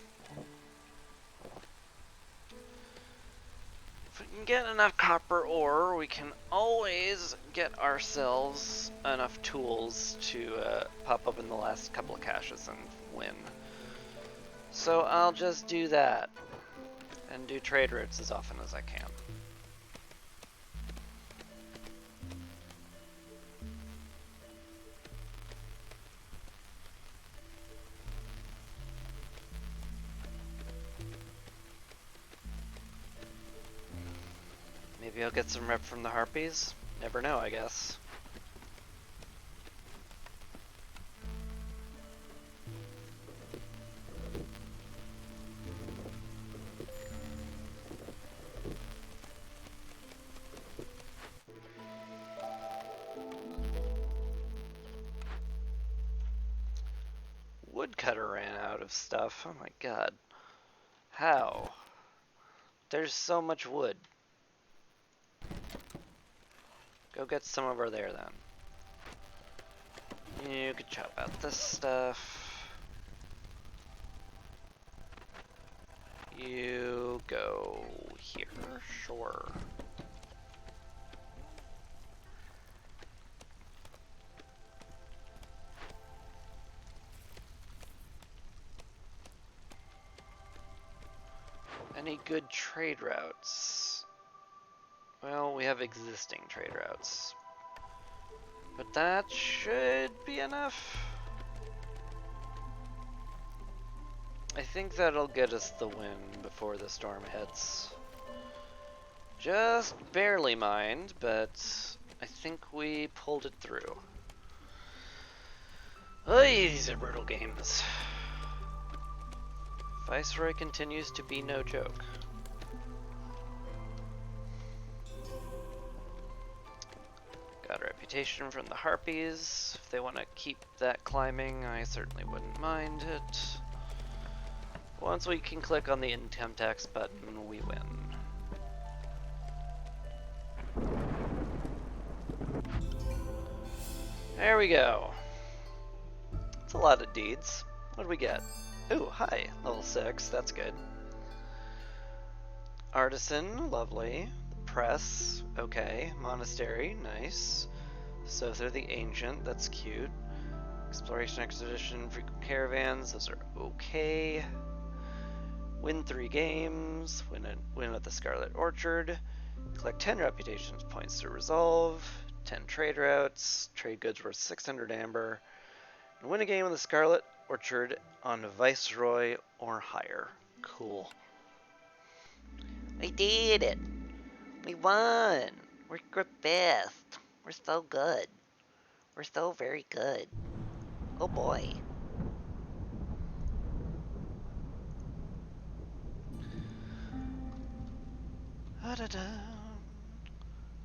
If we can get enough copper ore, we can always get ourselves enough tools to pop up in the last couple of caches and win. So I'll just do that and do trade routes as often as I can. Maybe I'll get some rep from the Harpies? Never know, I guess. Woodcutter ran out of stuff. Oh my god. How? There's so much wood. Go get some over there then. You could chop out this stuff. You go here, sure. Any good trade routes? Well, we have existing trade routes. But that should be enough. I think that'll get us the win before the storm hits. Just barely mind, but I think we pulled it through. Oy, these are brutal games. Viceroy continues to be no joke. Got a reputation from the Harpies. If they want to keep that climbing, I certainly wouldn't mind it. Once we can click on the income tax button, we win. There we go. It's a lot of deeds. What do we get? Ooh, hi, level 6, that's good. Artisan, lovely. Press, okay. Monastery, nice. Sother the Ancient, that's cute. Exploration Expedition, frequent caravans, those are okay. Win 3 games, win at the Scarlet Orchard. Collect 10 reputation points to resolve. 10 trade routes, trade goods worth 600 amber. And win a game in the Scarlet Orchard on Viceroy or higher. Cool. We did it! We won! We're best. We're so good. We're so very good. Oh boy.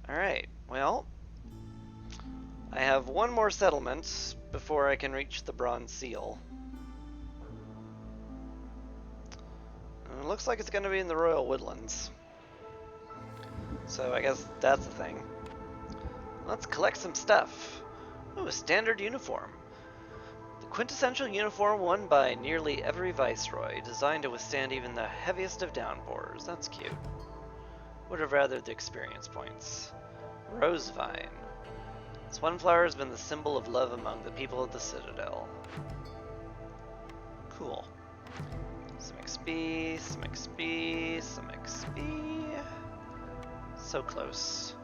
Alright, well, I have one more settlement before I can reach the Bronze Seal. And it looks like it's going to be in the Royal Woodlands. So I guess that's the thing. Let's collect some stuff. Ooh, a standard uniform. The quintessential uniform worn by nearly every viceroy, designed to withstand even the heaviest of downpours. That's cute. Would have rather the experience points. Rosevine. This one flower has been the symbol of love among the people of the Citadel. Cool. Some XP, some XP, some XP. So close.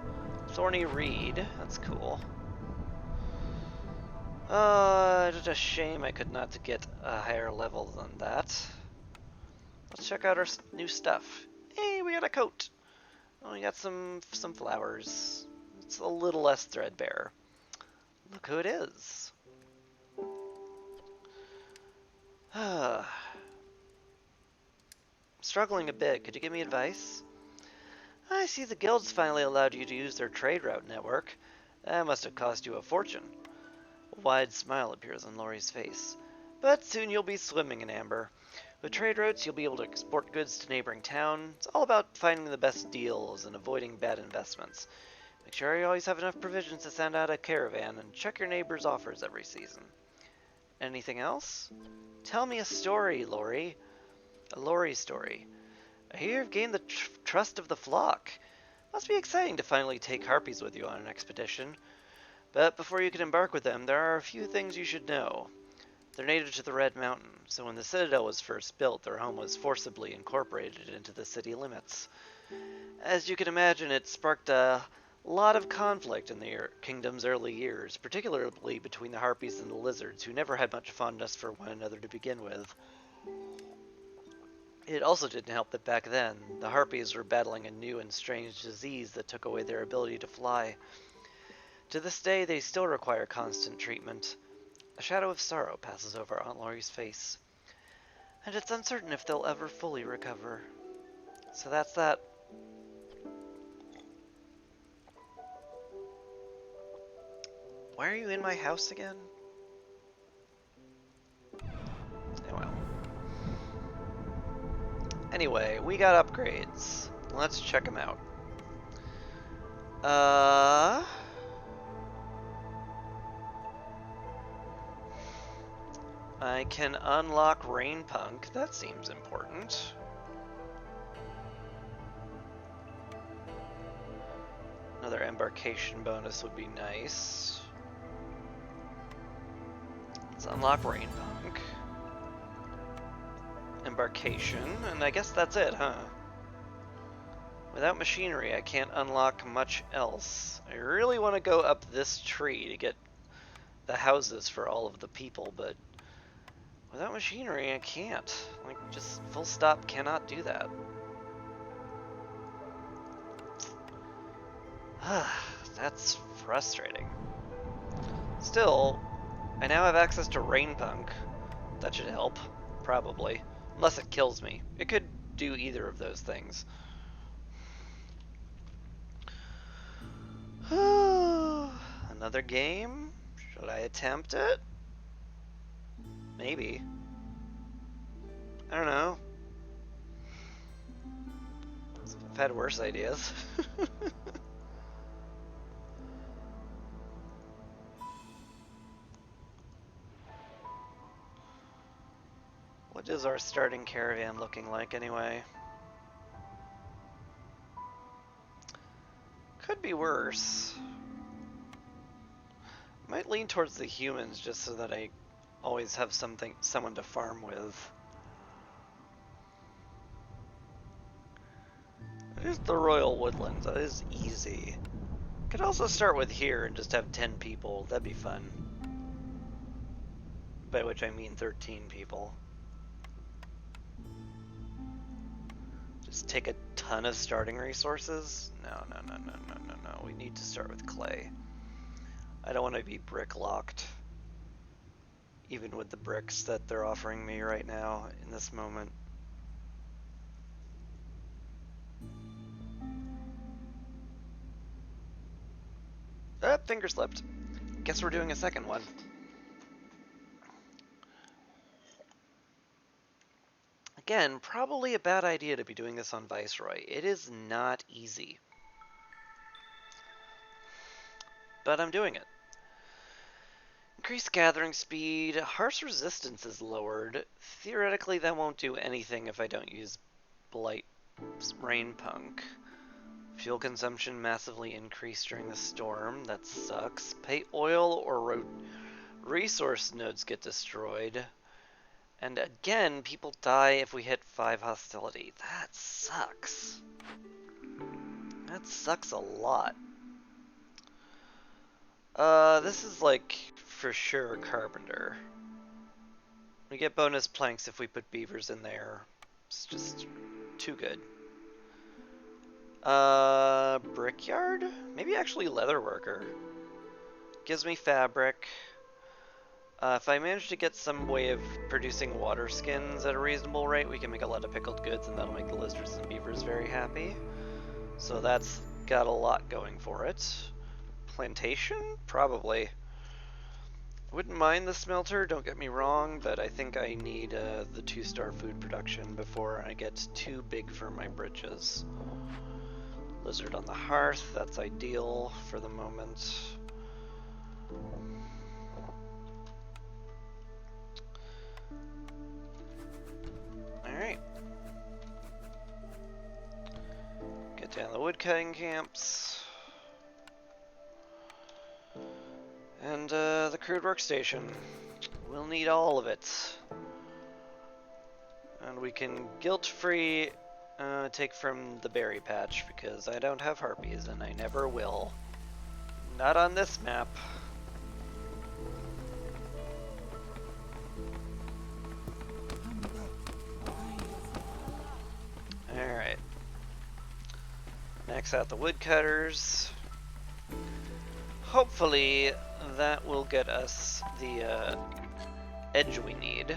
Thorny Reed, that's cool. It's a shame I could not get a higher level than that. Let's check out our new stuff. Hey, we got a coat. Oh, we got some flowers. It's a little less threadbare. Look who it is. Struggling a bit. Could you give me advice? I see the guilds finally allowed you to use their trade route network. That must have cost you a fortune. A wide smile appears on Laurie's face. But soon you'll be swimming in amber. With trade routes, you'll be able to export goods to neighboring towns. It's all about finding the best deals and avoiding bad investments. Make sure you always have enough provisions to send out a caravan, and check your neighbors' offers every season. Anything else? Tell me a story, Laurie. A Laurie story. I hear you've gained the trust of the flock. Must be exciting to finally take harpies with you on an expedition. But before you can embark with them, there are a few things you should know. They're native to the Red Mountain, so when the Citadel was first built, their home was forcibly incorporated into the city limits. As you can imagine, it sparked a lot of conflict in the kingdom's early years, particularly between the harpies and the lizards, who never had much fondness for one another to begin with. It also didn't help that back then, the harpies were battling a new and strange disease that took away their ability to fly. To this day, they still require constant treatment. A shadow of sorrow passes over Aunt Laurie's face, and it's uncertain if they'll ever fully recover. So that's that. Why are you in my house again? Well. Anyway, we got upgrades. Let's check them out. I can unlock Rainpunk. That seems important. Another embarkation bonus would be nice. Let's unlock Rainpunk. Embarkation, and I guess that's it, huh? Without machinery, I can't unlock much else. I really want to go up this tree to get the houses for all of the people, but without machinery, I can't. Like, just full stop cannot do that. That's frustrating. Still, I now have access to Rainpunk. That should help, probably. Unless it kills me. It could do either of those things. Another game? Should I attempt it? Maybe. I don't know. I've had worse ideas. What is our starting caravan looking like anyway? Could be worse. Might lean towards the humans just so that I always have someone to farm with. There's the Royal Woodlands. That is easy. Could also start with here and just have 10 people. That'd be fun. By which I mean 13 people. Just take a ton of starting resources? No. We need to start with clay. I don't want to be brick locked. Even with the bricks that they're offering me right now in this moment. Finger slipped. Guess we're doing a second one. Again, probably a bad idea to be doing this on Viceroy. It is not easy. But I'm doing it. Increased gathering speed. Harsh resistance is lowered. Theoretically, that won't do anything if I don't use Blight Rainpunk. Fuel consumption massively increased during the storm. That sucks. Pay oil or resource nodes get destroyed. And again, people die if we hit 5 hostility. That sucks. That sucks a lot. This is like for sure carpenter. We get bonus planks if we put beavers in there. It's just too good. Brickyard? Maybe actually leatherworker. Gives me fabric. If I manage to get some way of producing water skins at a reasonable rate, we can make a lot of pickled goods, and that'll make the lizards and beavers very happy. So that's got a lot going for it. Plantation? Probably. Wouldn't mind the smelter, don't get me wrong, but I think I need the 2-star food production before I get too big for my britches. Lizard on the hearth, that's ideal for the moment. Alright. Get down the woodcutting camps. And the crude workstation. We'll need all of it. And we can guilt-free take from the berry patch because I don't have harpies and I never will. Not on this map. Alright. Max out the woodcutters. Hopefully that will get us the edge we need.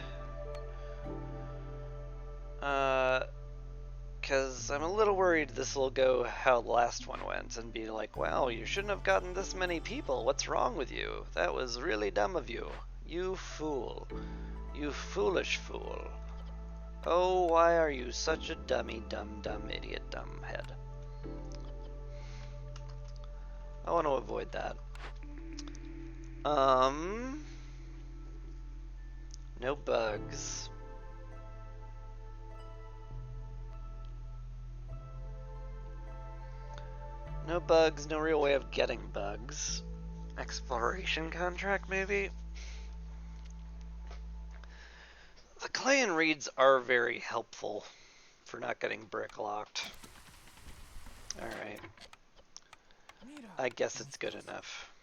Because I'm a little worried this will go how the last one went and be like, wow, you shouldn't have gotten this many people. What's wrong with you? That was really dumb of you. You fool. You foolish fool. Oh, why are you such a dummy, dumb idiot, dumb head? I want to avoid that. No bugs. No bugs, no real way of getting bugs. Exploration contract, maybe? The clay and reeds are very helpful for not getting brick locked. Alright. I guess it's good enough.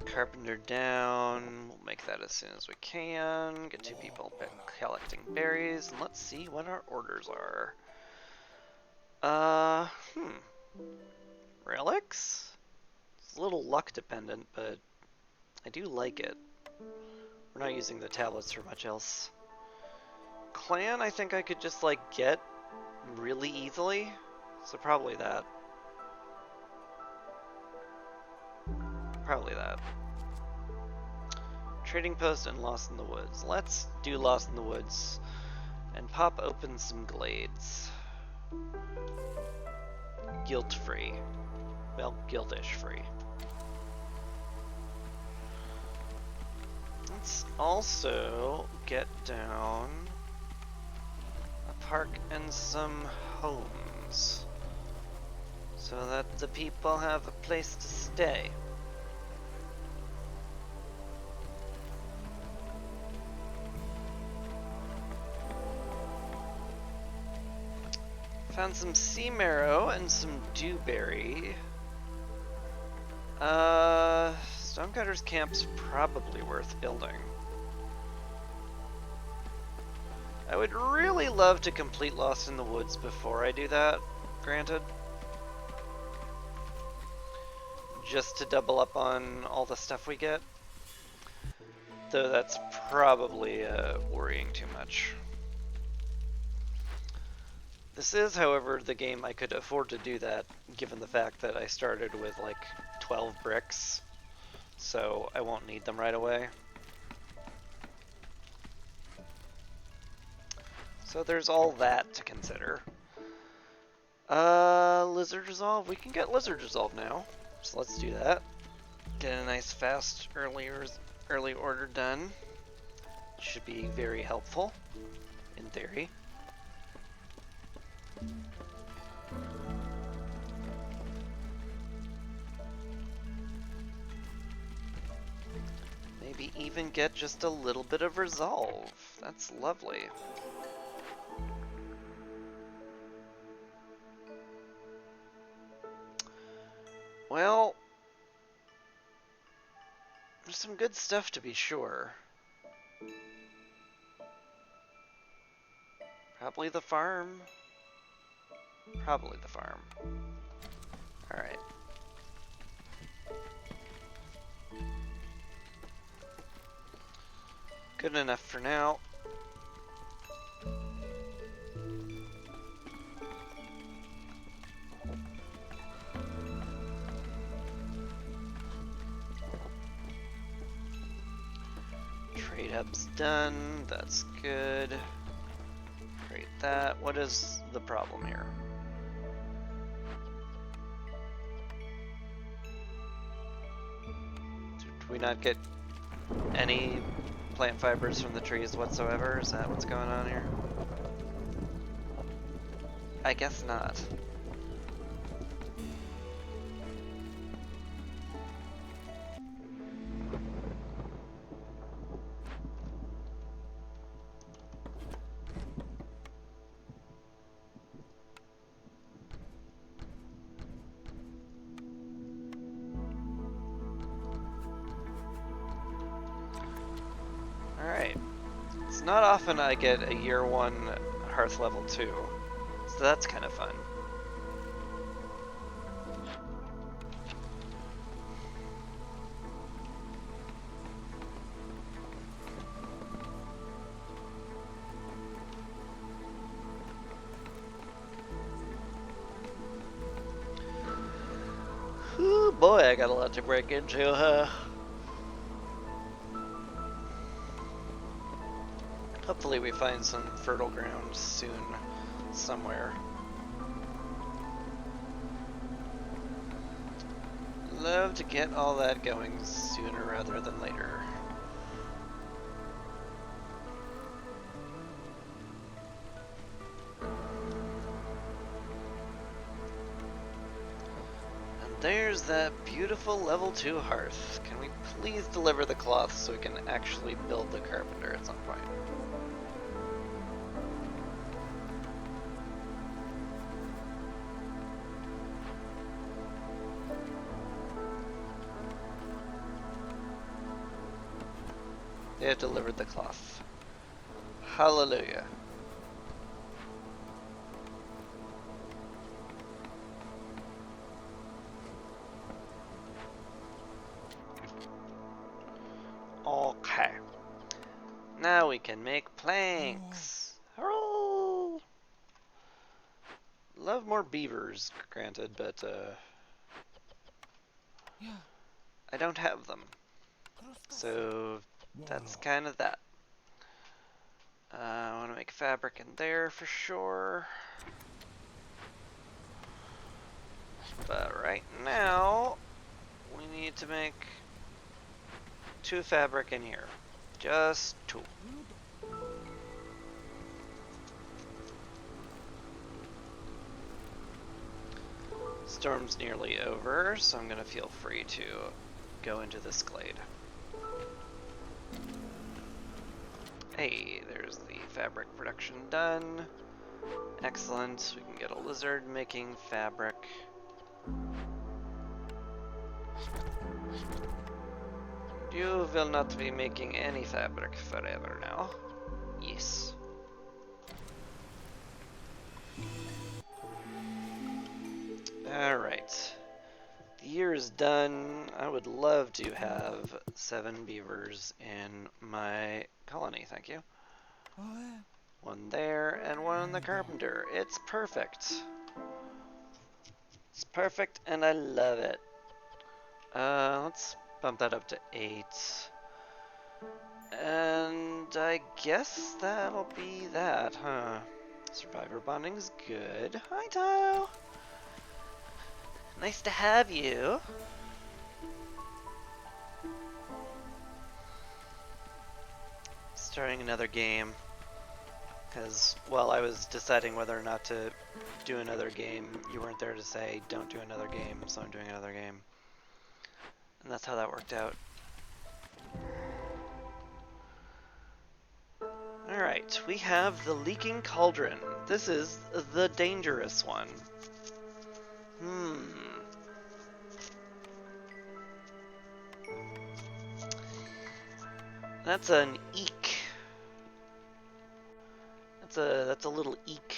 Carpenter down. We'll make that as soon as we can. Get 2 people collecting berries, and let's see what our orders are. Relics? It's a little luck dependent, but I do like it. We're not using the tablets for much else. Clan, I think I could just like get really easily, so probably that. Probably that. Trading post and Lost in the Woods. Let's do Lost in the Woods and pop open some glades. Guilt-free. Well, guilt-ish free. Let's also get down a park and some homes so that the people have a place to stay. Found some sea marrow and some dewberry. Stonecutter's camp's probably worth building. I would really love to complete Lost in the Woods before I do that, granted. Just to double up on all the stuff we get. Though that's probably worrying too much. This is, however, the game I could afford to do that, given the fact that I started with like 12 bricks, so I won't need them right away. So there's all that to consider. Lizard Resolve, we can get Lizard Resolve now, so let's do that. Get a nice fast early order done. Should be very helpful, in theory. Maybe even get just a little bit of resolve. That's lovely. Well, there's some good stuff to be sure. Probably the farm. Probably the farm. Alright. Good enough for now. Trade hub's done. That's good. Create that. What is the problem here? Did we not get any plant fibers from the trees whatsoever? Is that what's going on here? I guess not. Alright. It's not often I get a year 1 Hearth level 2, so that's kind of fun. Ooh boy, I got a lot to break into, huh? Hopefully we find some fertile ground soon, somewhere. Love to get all that going sooner rather than later. And there's that beautiful level 2 hearth. Can we please deliver the cloth so we can actually build the carpenter at some point? They have delivered the cloth. Hallelujah. Okay. Now we can make planks. Hurrah! Love more beavers, granted, but I don't have them. So that's kind of that. I want to make fabric in there for sure. But right now, we need to make 2 fabric in here. Just 2. Storm's nearly over, so I'm going to feel free to go into this glade. Hey, there's the fabric production done. Excellent. We can get a lizard making fabric. You will not be making any fabric forever now. Yes. Alright. The year is done. I would love to have 7 beavers in my colony, thank you. 1 there and 1 on the carpenter. It's perfect. It's perfect and I love it. Let's bump that up to 8. And I guess that'll be that, huh? Survivor bonding's good. Hi, Tao. Nice to have you. Starting another game. Because while I was deciding whether or not to do another game, you weren't there to say, don't do another game, so I'm doing another game. And that's how that worked out. Alright, we have the Leaking Cauldron. This is the dangerous one. That's an eek. That's a little eek.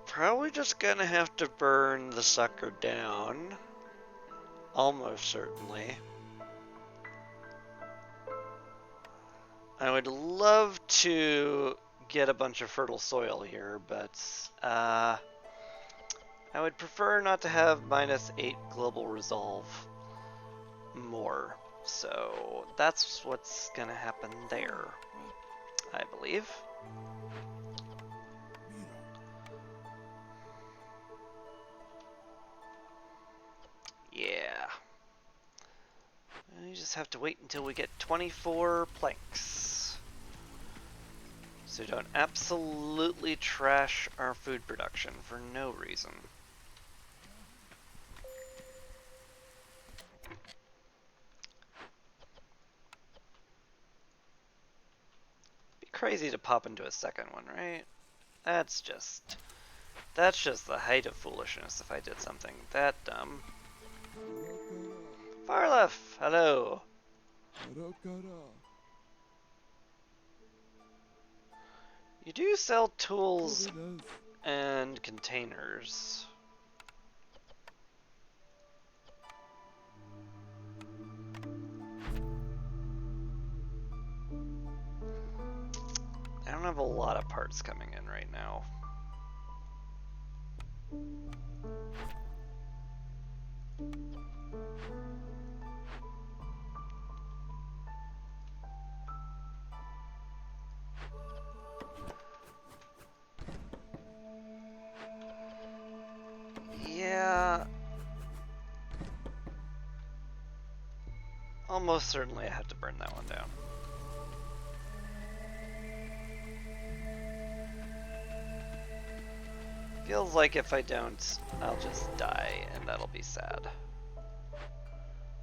Probably just gonna have to burn the sucker down. Almost certainly. I would love to get a bunch of fertile soil here, but I would prefer not to have -8 global resolve more. So that's what's gonna happen there, I believe. Yeah. We just have to wait until we get 24 planks. So don't absolutely trash our food production for no reason. Be crazy to pop into a second one, right? That's just the height of foolishness if I did something that dumb. Farlef, hello. You do sell tools and containers. I don't have a lot of parts coming in right now. Yeah. Almost certainly I have to burn that one down. Feels like if I don't, I'll just die, and that'll be sad.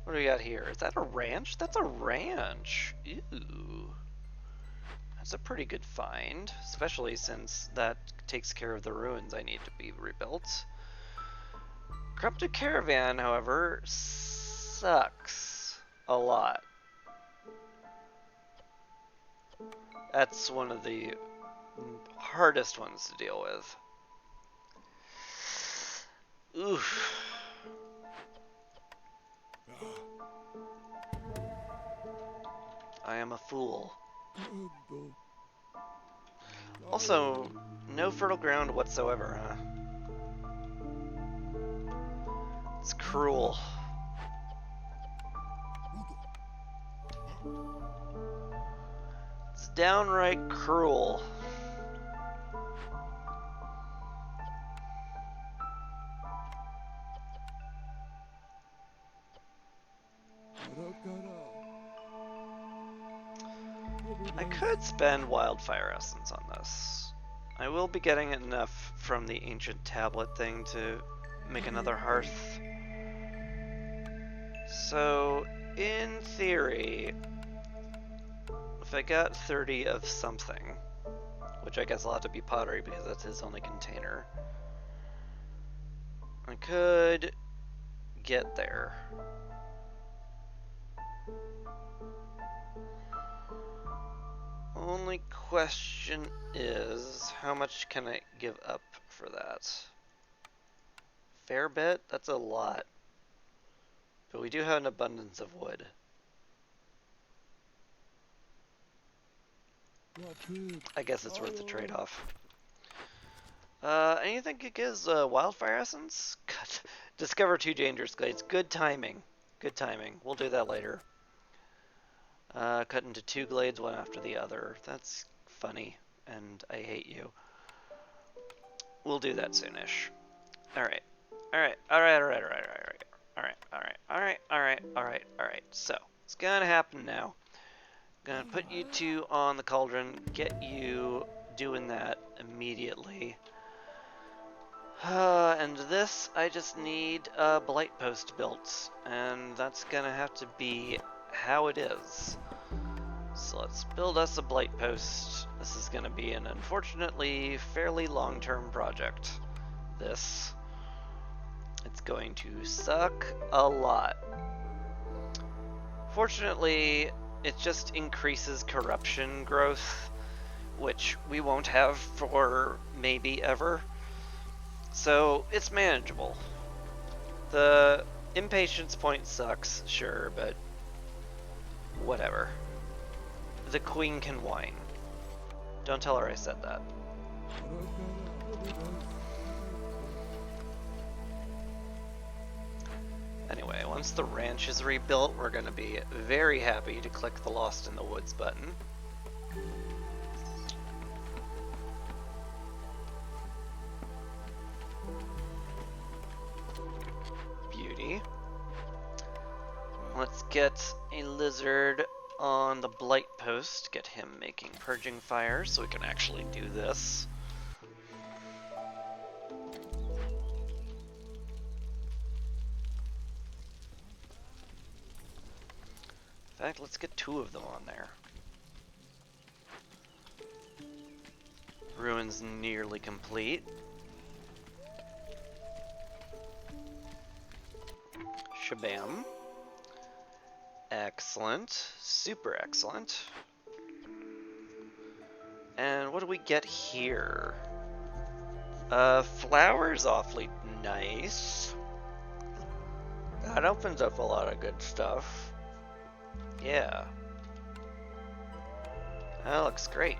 What do we got here? Is that a ranch? That's a ranch! Ew. That's a pretty good find, especially since that takes care of the ruins I need to be rebuilt. Corrupted Caravan, however, sucks a lot. That's one of the hardest ones to deal with. Oof. I am a fool. Also, no fertile ground whatsoever, huh? It's cruel. It's downright cruel. I could spend wildfire essence on this. I will be getting enough from the ancient tablet thing to make another hearth. So, in theory, if I got 30 of something, which I guess will have to be pottery because that's his only container, I could get there. Only question is, how much can I give up for that? Fair bit? That's a lot. But we do have an abundance of wood. I guess it's worth the trade-off. Anything that gives wildfire essence? God. Discover 2 dangerous glades. Good timing. Good timing. We'll do that later. Cut into 2 glades, one after the other. That's funny, and I hate you. We'll do that soonish. Alright. Alright. So, it's gonna happen now. Gonna put you 2 on the cauldron, get you doing that immediately. And this, I just need a blight post built, and that's gonna have to be how it is. So let's build us a blight post. This is gonna be an unfortunately fairly long-term project. This. It's going to suck a lot. Fortunately, it just increases corruption growth, which we won't have for maybe ever. So it's manageable. The impatience point sucks, sure, but whatever. The queen can whine. Don't tell her I said that. Anyway, once the ranch is rebuilt, we're going to be very happy to click the Lost in the Woods button. Beauty. Let's get a lizard on the blight post, get him making purging fire so we can actually do this. In fact, let's get 2 of them on there. Ruin's nearly complete. Shabam. Excellent. Super excellent. And what do we get here? Flowers awfully nice. That opens up a lot of good stuff. Yeah. That looks great.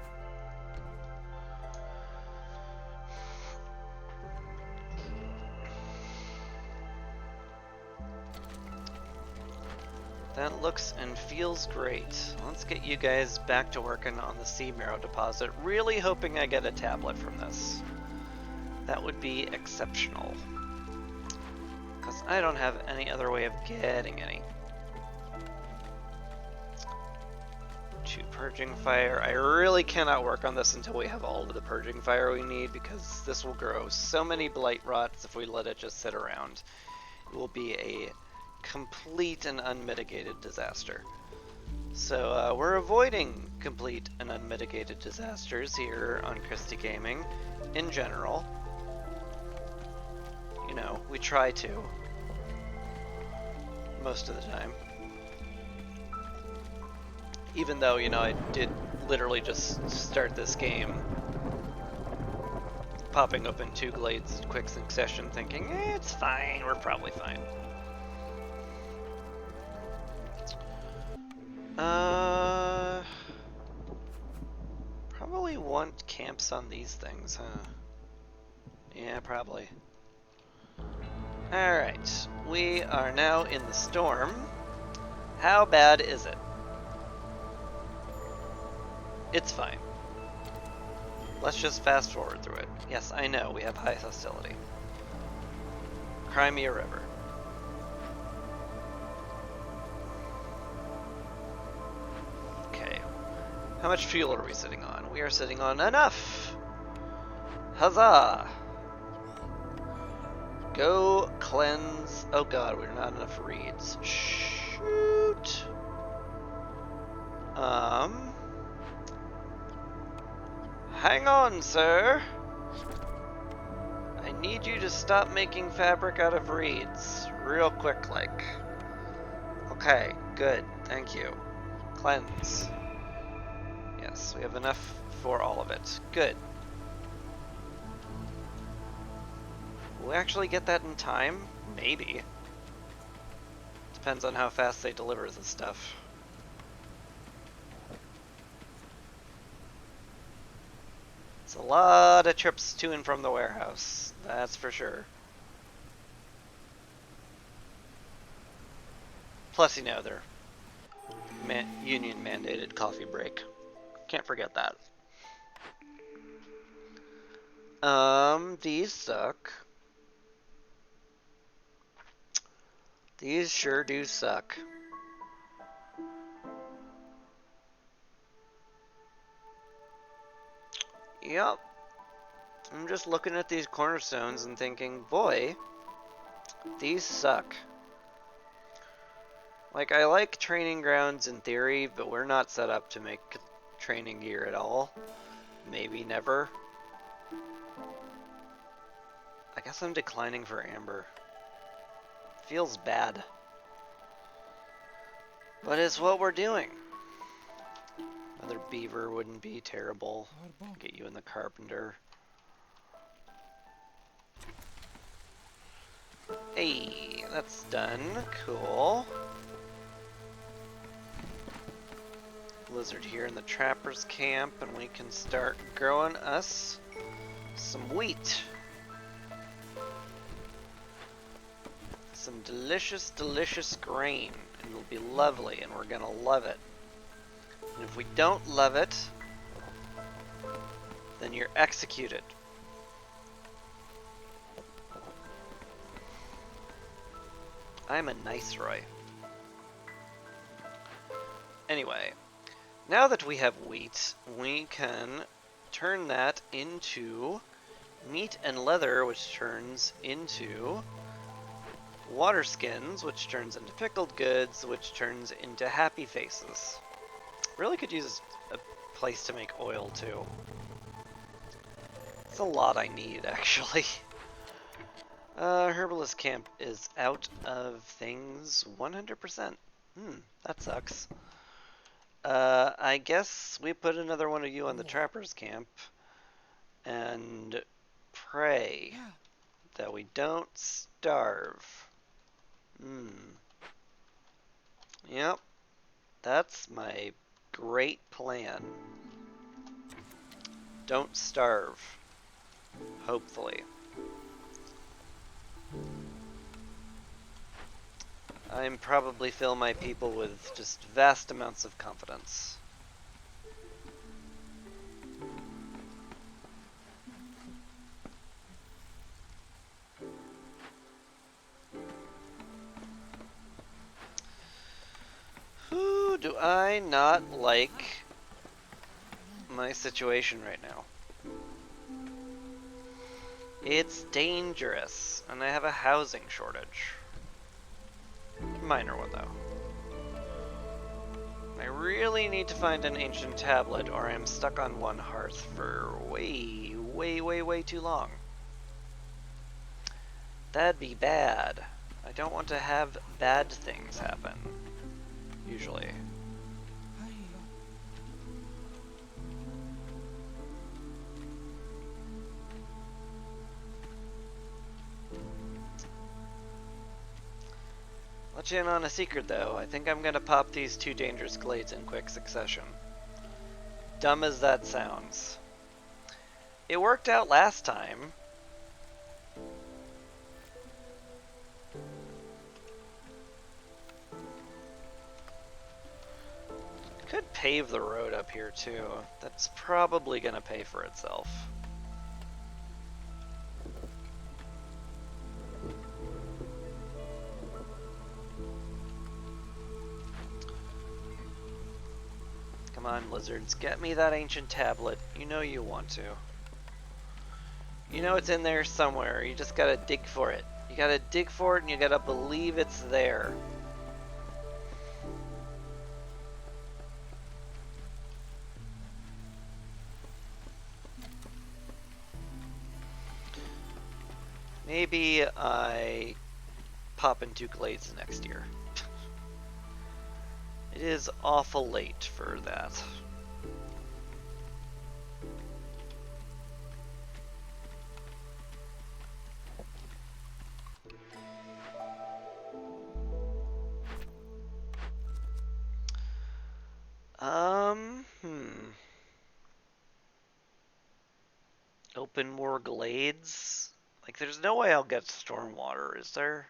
That looks and feels great. Let's get you guys back to working on the sea marrow deposit. Really hoping I get a tablet from this. That would be exceptional. Because I don't have any other way of getting any. 2 purging fire. I really cannot work on this until we have all of the purging fire we need, because this will grow so many blight rots if we let it just sit around. It will be a complete and unmitigated disaster. So we're avoiding complete and unmitigated disasters here on Christie Gaming in general. You know, we try to. Most of the time. Even though, you know, I did literally just start this game popping open 2 glades in quick succession thinking, it's fine, we're probably fine. Probably want camps on these things, huh? Yeah, probably. Alright, we are now in the storm. How bad is it? It's fine. Let's just fast forward through it. Yes, I know, we have high hostility. Crimea River. Okay. How much fuel are we sitting on? We are sitting on enough! Huzzah! Go cleanse. Oh god, we're not enough reeds. Shoot! Hang on, sir. I need you to stop making fabric out of reeds. Real quick, like. Okay, good. Thank you. Cleanse. Yes, we have enough for all of it. Good. Will we actually get that in time? Maybe. Depends on how fast they deliver this stuff. It's a lot of trips to and from the warehouse, that's for sure. Plus, you know, they're union mandated coffee break. Can't forget that. These suck. These sure do suck. Yep. I'm just looking at these cornerstones and thinking, boy, these suck. Like, I like training grounds in theory, but we're not set up to make training gear at all. Maybe never. I guess I'm declining for amber. Feels bad. But it's what we're doing. Another beaver wouldn't be terrible. Get you in the carpenter. Hey, that's done. Cool. Lizard here in the trapper's camp, and we can start growing us some wheat. Some delicious, delicious grain. And it'll be lovely, and we're gonna love it. And if we don't love it, then you're executed. I'm a nice Roy. Anyway, now that we have wheat, we can turn that into meat and leather, which turns into water skins, which turns into pickled goods, which turns into happy faces. Really could use a place to make oil too. It's a lot I need, actually. Herbalist camp is out of things 100%. That sucks. I guess we put another one of you on the trapper's camp and pray that we don't starve. Yep. That's my great plan. Don't starve. Hopefully. I'm probably fill my people with just vast amounts of confidence. Who do I not like my situation right now? It's dangerous, and I have a housing shortage. Minor one, though. I really need to find an ancient tablet, or I'm stuck on one hearth for way, way, way, way too long. That'd be bad. I don't want to have bad things happen. Usually. Let you in on a secret, though. I think I'm gonna pop these 2 dangerous glades in quick succession. Dumb as that sounds. It worked out last time. Could pave the road up here, too. That's probably gonna pay for itself. Come on, lizards, get me that ancient tablet. You know you want to. You know it's in there somewhere. You just gotta dig for it. You gotta dig for it and you gotta believe it's there. Maybe I pop into glades next year. It is awful late for that. Open more glades? Like, there's no way I'll get stormwater, is there?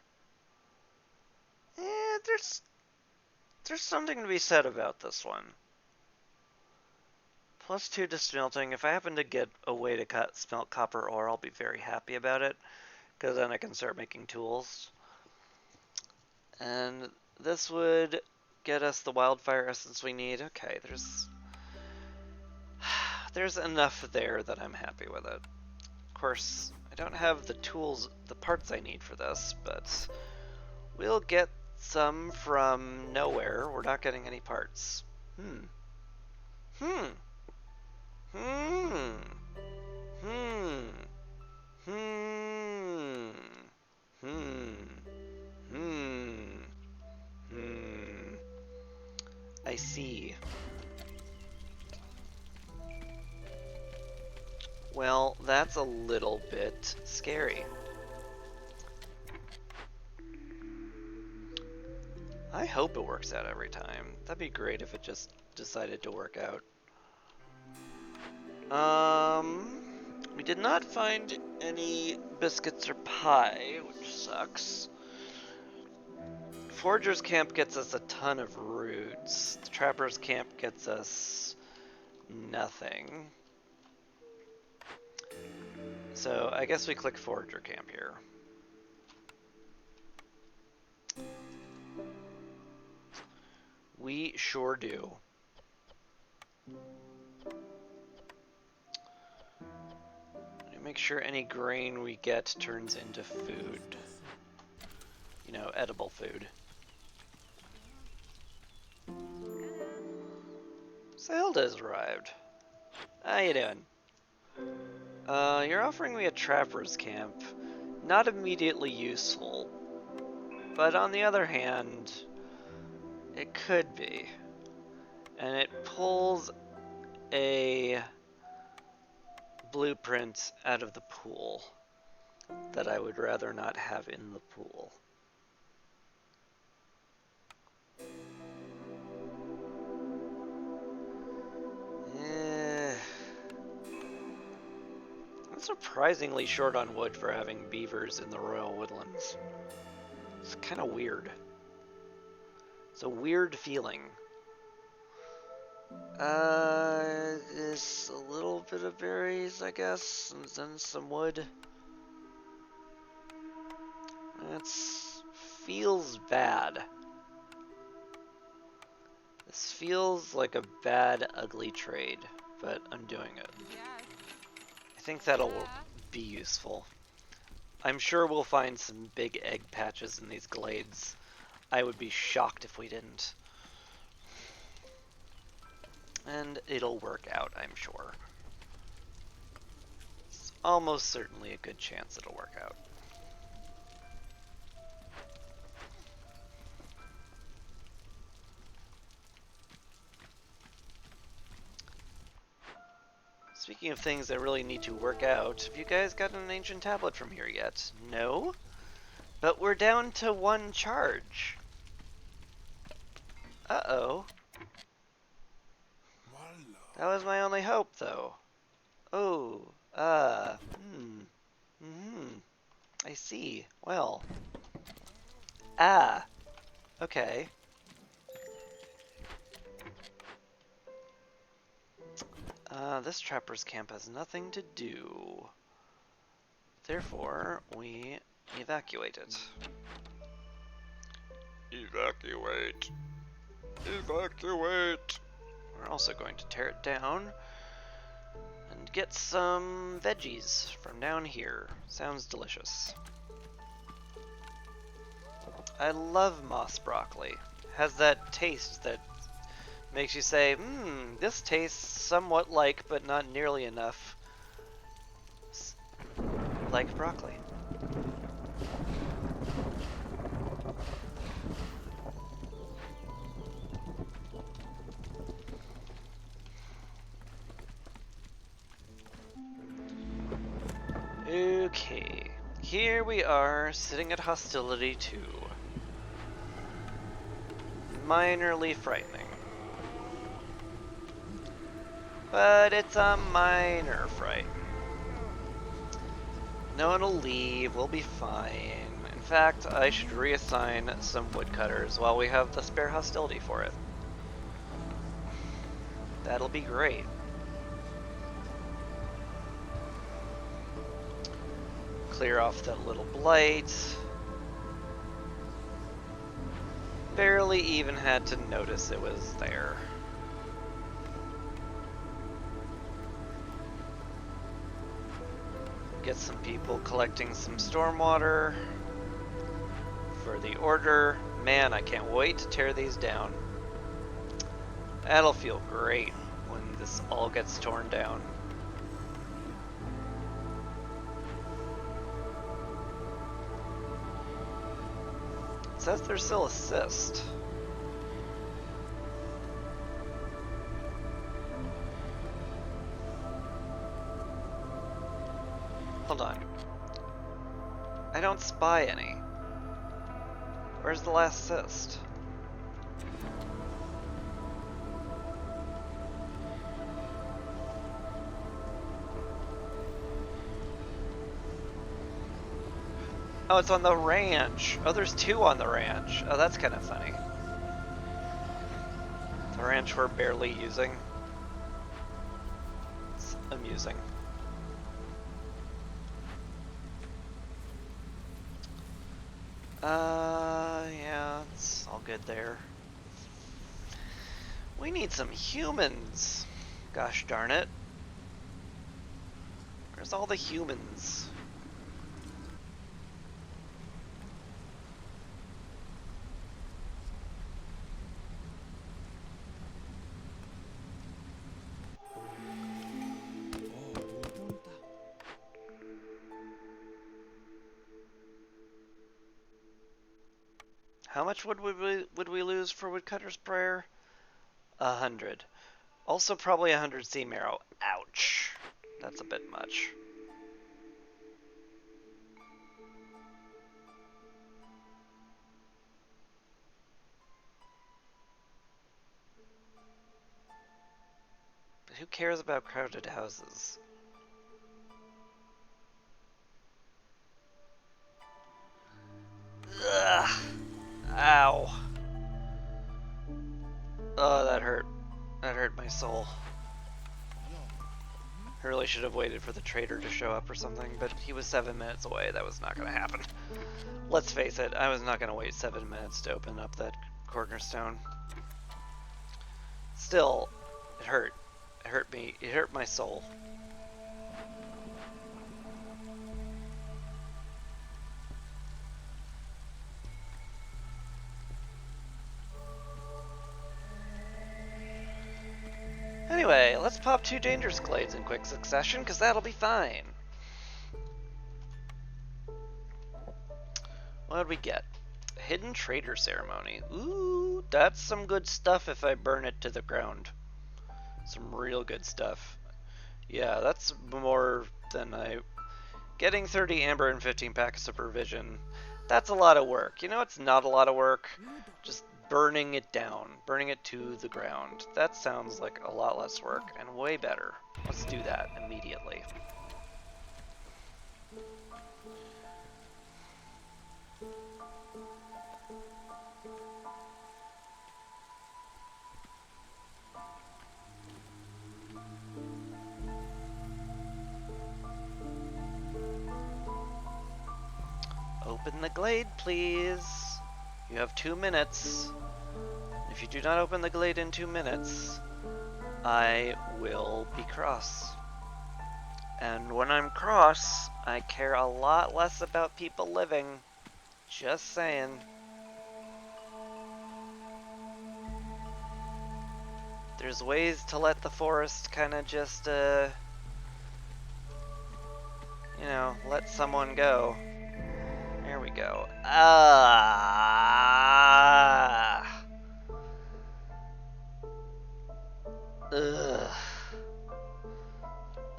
There's something to be said about this one. +2 to smelting. If I happen to get a way to smelt copper ore, I'll be very happy about it, because then I can start making tools. And this would get us the wildfire essence we need. Okay, there's enough there that I'm happy with it. course, I don't have the tools, the parts I need for this, but we'll get some from nowhere. We're not getting any parts. Hmm. Hmm. Hmm. Hmm. Hmm. Hmm. Hmm. Hmm. I see. Well, that's a little bit scary. I hope it works out every time. That'd be great if it just decided to work out. We did not find any biscuits or pie, which sucks. Forger's Camp gets us a ton of roots. The Trapper's Camp gets us nothing. So I guess we click Forager Camp here. We sure do. Make sure any grain we get turns into food. You know, edible food. Zelda's arrived. How you doing? You're offering me a trapper's camp. Not immediately useful. But on the other hand, it could be. And it pulls a blueprint out of the pool that I would rather not have in the pool. I'm surprisingly short on wood for having beavers in the Royal Woodlands. It's kind of weird. It's a weird feeling. Just a little bit of berries, I guess, and then some wood. It feels bad. This feels like a bad, ugly trade, but I'm doing it. I think that'll be useful. I'm sure we'll find some big egg patches in these glades. I would be shocked if we didn't. And it'll work out, I'm sure. It's almost certainly a good chance it'll work out. Speaking of things that really need to work out, have you guys gotten an ancient tablet from here yet? No? But we're down to 1 charge. Uh-oh. That was my only hope, though. Oh, I see. Well. Okay. This trapper's camp has nothing to do. Therefore, we evacuate it. Evacuate. Evacuate. We're also going to tear it down and get some veggies from down here. Sounds delicious. I love moss broccoli. Has that taste that makes you say, this tastes somewhat like, but not nearly enough, like broccoli. Okay, here we are, sitting at hostility 2. Minorly frightening. But it's a minor fright. No one will leave, we'll be fine. In fact, I should reassign some woodcutters while we have the spare hostility for it. That'll be great. Clear off that little blight. Barely even had to notice it was there. Get some people collecting some stormwater for the order. Man, I can't wait to tear these down. That'll feel great when this all gets torn down. It says there's still assist. Hold on. I don't spy any. Where's the last assist? Oh, it's on the ranch. Oh, there's 2 on the ranch. Oh, that's kind of funny. The ranch we're barely using. It's amusing. Yeah, it's all good there. We need some humans. Gosh darn it. Where's all the humans? How much would we lose for Woodcutter's Prayer? 100. Also probably 100 sea marrow. Ouch. That's a bit much. But who cares about crowded houses? Ugh. Ow. Oh, that hurt. That hurt my soul. I really should have waited for the trader to show up or something, but he was 7 minutes away. That was not going to happen. Let's face it, I was not going to wait 7 minutes to open up that cornerstone. Still, it hurt. It hurt me. It hurt my soul. Anyway, let's pop 2 dangerous glades in quick succession, because that'll be fine. What did we get? A hidden trader ceremony. Ooh, that's some good stuff if I burn it to the ground. Some real good stuff. Yeah, that's more than I... Getting 30 amber and 15 pack of supervision. That's a lot of work. You know it's not a lot of work? Just burning it down. Burning it to the ground. That sounds like a lot less work and way better. Let's do that immediately. Open the glade, please. You have 2 minutes. If you do not open the glade in 2 minutes, I will be cross. And when I'm cross, I care a lot less about people living. Just saying. There's ways to let the forest kind of just, you know, let someone go. There we go. Ugh.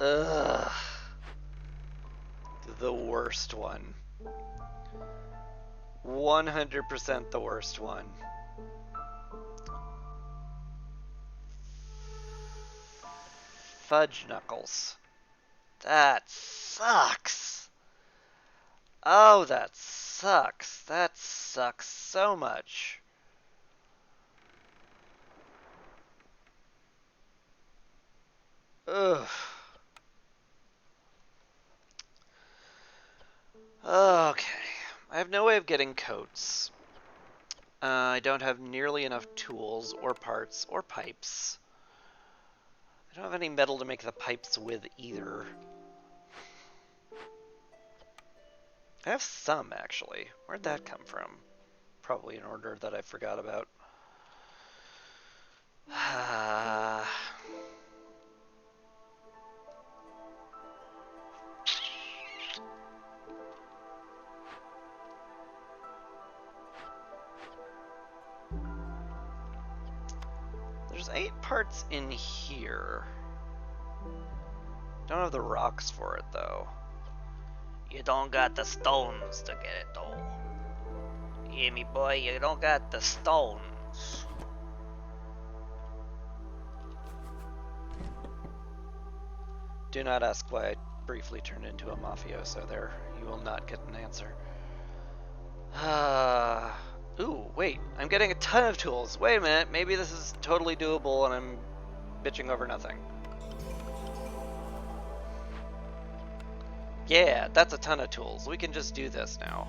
Ugh. The worst one. 100% the worst one. Fudge knuckles. That sucks. Oh, that sucks. That sucks so much. Ugh. Okay. I have no way of getting coats. I don't have nearly enough tools or parts or pipes. I don't have any metal to make the pipes with either. I have some, actually. Where'd that come from? Probably an order that I forgot about. There's 8 parts in here. Don't have the rocks for it, though. You don't got the stones to get it, though. You hear me, boy? You don't got the stones. Do not ask why I briefly turned into a mafioso there. You will not get an answer. Ooh, wait. I'm getting a ton of tools. Wait a minute. Maybe this is totally doable and I'm bitching over nothing. Yeah, that's a ton of tools. We can just do this now.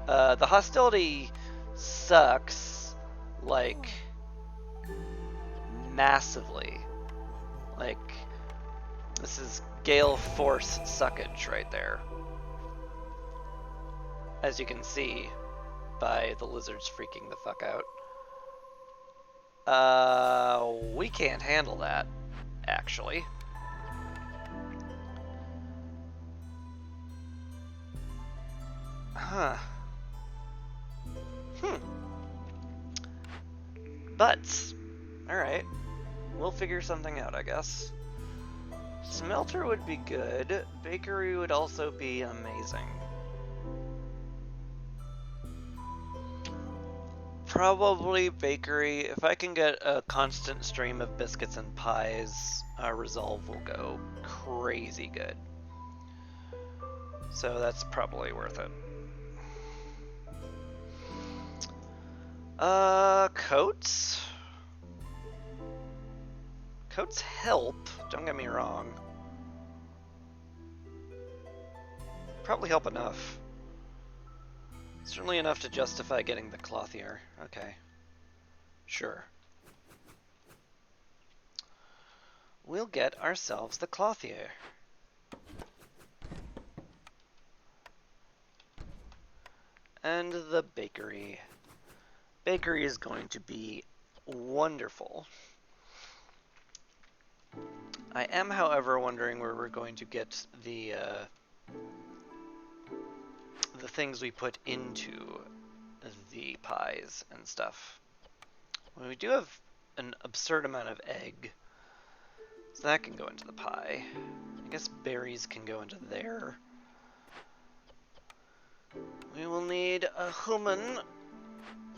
The hostility sucks, like, massively. Like, this is Gale Force suckage right there. As you can see by the lizards freaking the fuck out. We can't handle that, actually. Huh. But, alright. We'll figure something out, I guess. Smelter would be good. Bakery would also be amazing. Probably bakery. If I can get a constant stream of biscuits and pies, Resolve will go crazy good. So that's probably worth it. Coats? Coats help, don't get me wrong. Probably help enough. Certainly enough to justify getting the clothier. Okay. Sure. We'll get ourselves the clothier. And the bakery. Bakery is going to be wonderful. I am, however, wondering where we're going to get the things we put into the pies and stuff. Well, we do have an absurd amount of egg, so that can go into the pie. I guess berries can go into there. We will need a human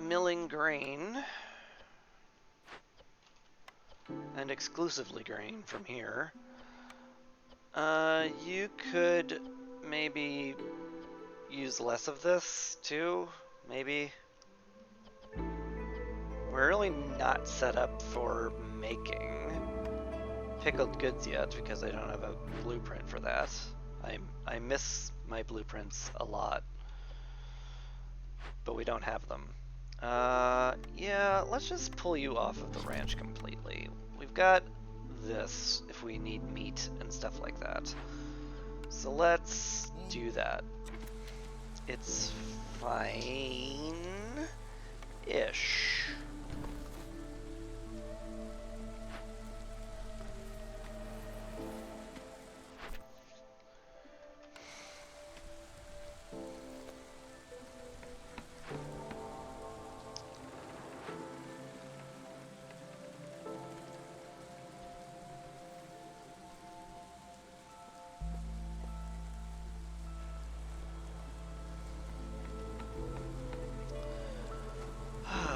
milling grain, and exclusively grain from here. You could maybe use less of this too, maybe. We're really not set up for making pickled goods yet because I don't have a blueprint for that. I miss my blueprints a lot, but we don't have them. Yeah, let's just pull you off of the ranch completely. We've got this if we need meat and stuff like that. So let's do that. It's fine-ish.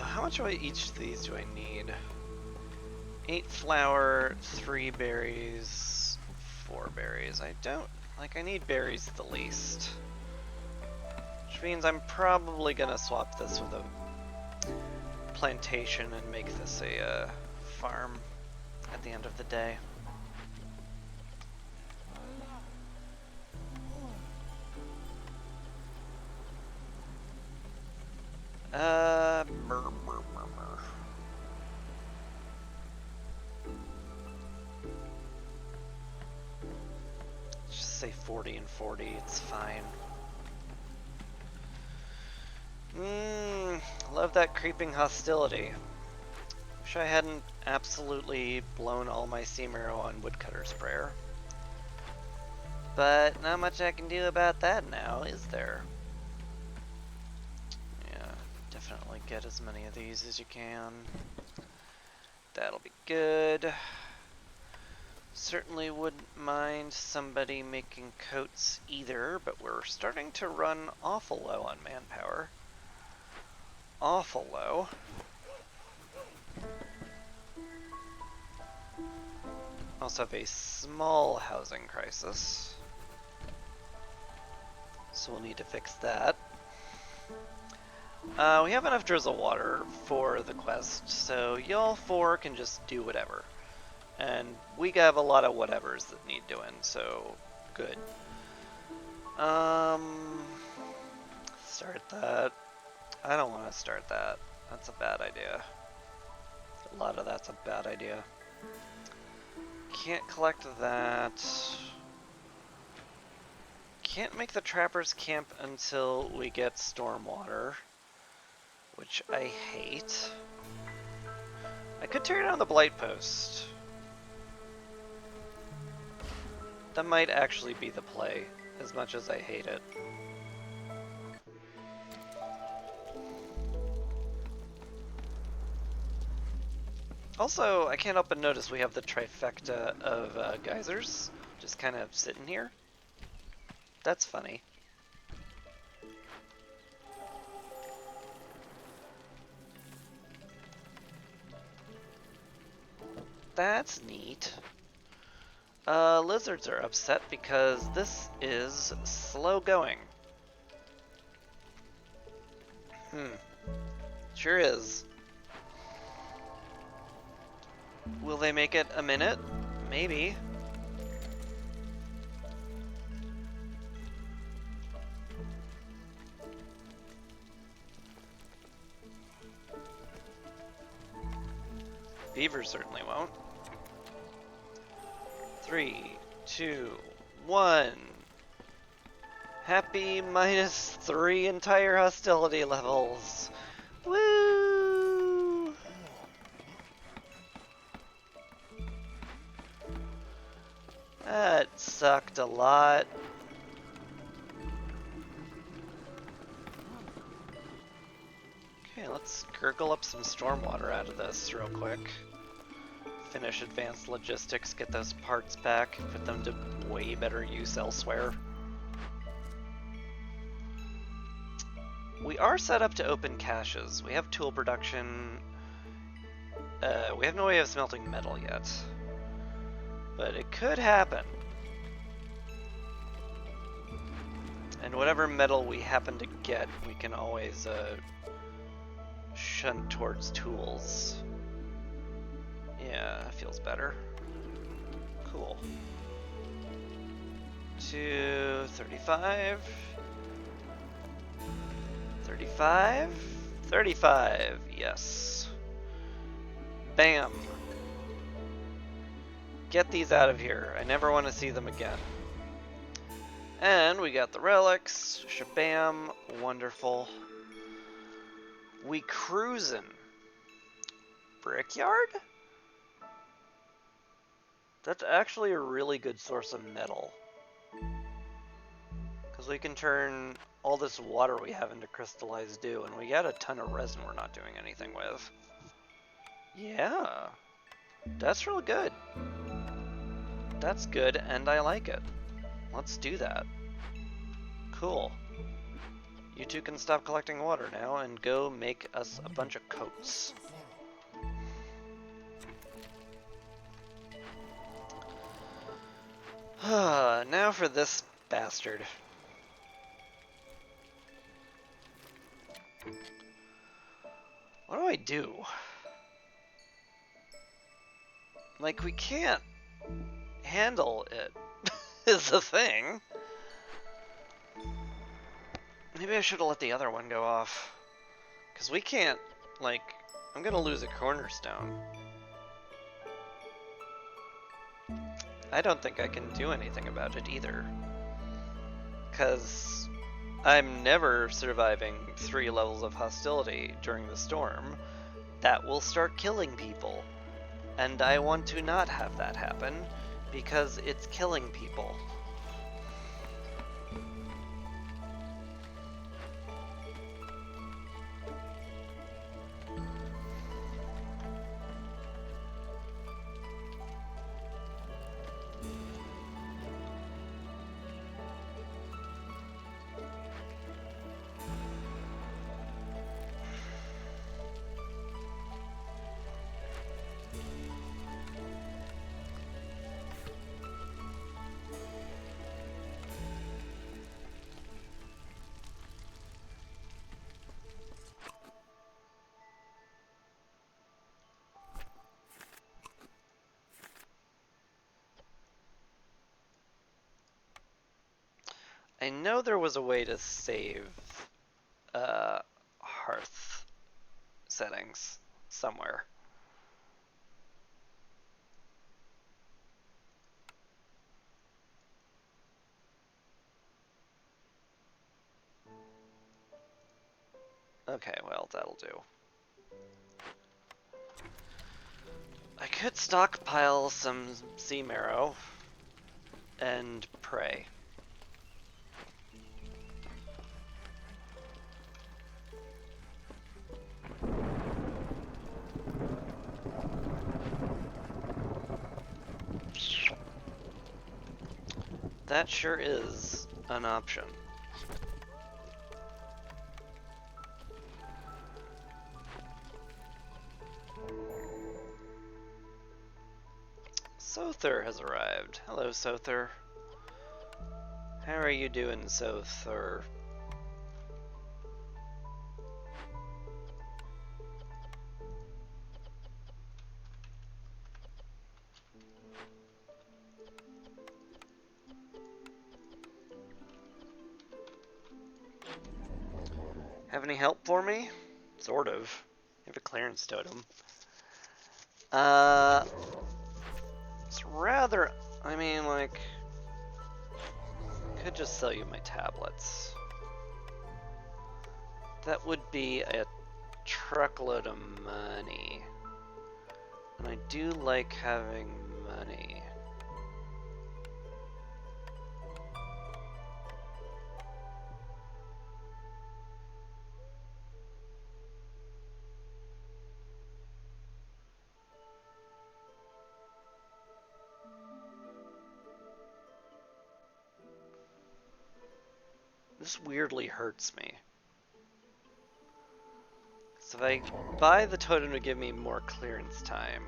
How much of each of these do I need? 8 flour, 3 berries, 4 berries. I don't, like, I need berries the least. Which means I'm probably gonna swap this with a plantation and make this a farm at the end of the day. Just say 40 and 40, it's fine. Love that creeping hostility. Wish I hadn't absolutely blown all my Steam Arrow on Woodcutter's Prayer. But not much I can do about that now, is there? Yeah, definitely get as many of these as you can. That'll be good. Certainly wouldn't mind somebody making coats either, but we're starting to run awful low on manpower. Awful low. Also have a small housing crisis, so we'll need to fix that. We have enough drizzle water for the quest, so y'all four can just do whatever. And we have a lot of whatevers that need doing, so good. Start that. I don't want to start that. That's a bad idea. A lot of that's a bad idea. Can't collect that. Can't make the trappers camp until we get stormwater, which I hate. I could tear down the blight post. That might actually be the play, as much as I hate it. Also, I can't help but notice we have the trifecta of geysers just kind of sitting here. That's funny. That's neat. Lizards are upset because this is slow going. Sure is. Will they make it a minute? Maybe. Beavers certainly won't. 3, 2, 1. Happy -3 entire hostility levels. Woo! That sucked a lot. Okay, let's gurgle up some stormwater out of this real quick. Finish advanced logistics, get those parts back, put them to way better use elsewhere. We are set up to open caches. We have tool production. We have no way of smelting metal yet. But it could happen. And whatever metal we happen to get, we can always shunt towards tools. Yeah, that feels better. Cool. 235. 35? 35, yes. Bam. Get these out of here. I never want to see them again. And we got the relics. Shabam. Wonderful. We cruisin'. Brickyard? That's actually a really good source of metal. Because we can turn all this water we have into crystallized dew, and we got a ton of resin we're not doing anything with. Yeah. That's real good. That's good, and I like it. Let's do that. Cool. You two can stop collecting water now and go make us a bunch of coats. Now for this bastard. What do I do? Like, we can't handle it, is the thing. Maybe I should have let the other one go off. Because we can't, like, I'm gonna lose a cornerstone. I don't think I can do anything about it either. Because I'm never surviving 3 levels of hostility during the storm. That will start killing people. And I want to not have that happen, because it's killing people. I know there was a way to save hearth settings somewhere. Okay, well, that'll do. I could stockpile some sea marrow and pray. That sure is an option. Sother has arrived. Hello, Sother. How are you doing, Sother? Have any help for me? Sort of. I have a clearance totem. It's rather, I mean, like, could just sell you my tablets. That would be a truckload of money. And I do like having money. This weirdly hurts me. So if I buy the totem to give me more clearance time,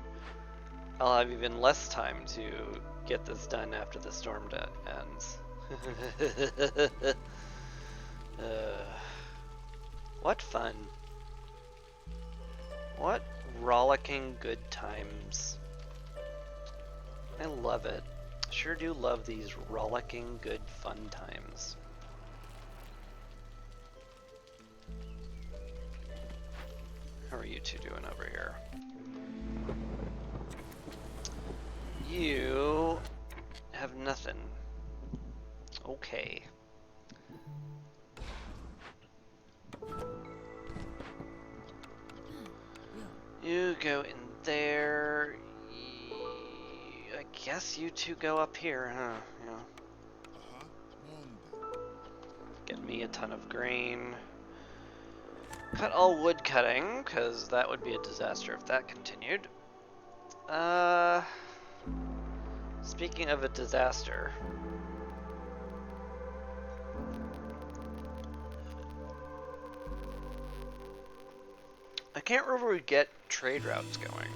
I'll have even less time to get this done after the storm ends. What fun. What rollicking good times. I love it. Sure do love these rollicking good fun times. How are you two doing over here? You have nothing. Okay. You go in there. I guess you two go up here, huh? Yeah. Get me a ton of grain. Cut all wood cutting, because that would be a disaster if that continued. Speaking of a disaster. I can't remember we get trade routes going.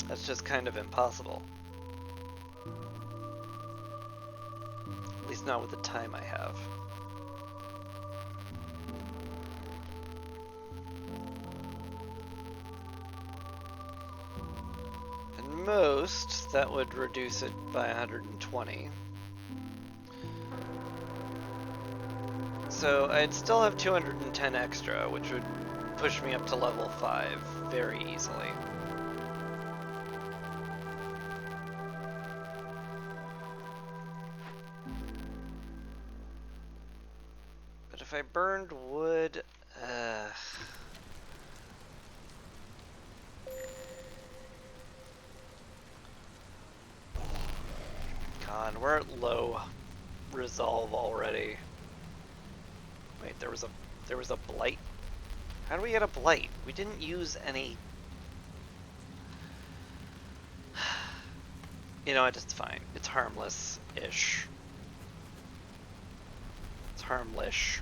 That's just kind of impossible. At least not with the time I have. At most, that would reduce it by 120. So I'd still have 210 extra, which would push me up to level 5 very easily. if I burned wood... God, we're at low resolve already. Wait, there was a blight? How do we get a blight? We didn't use any... You know what, it's fine. It's harmless-ish. It's harmless.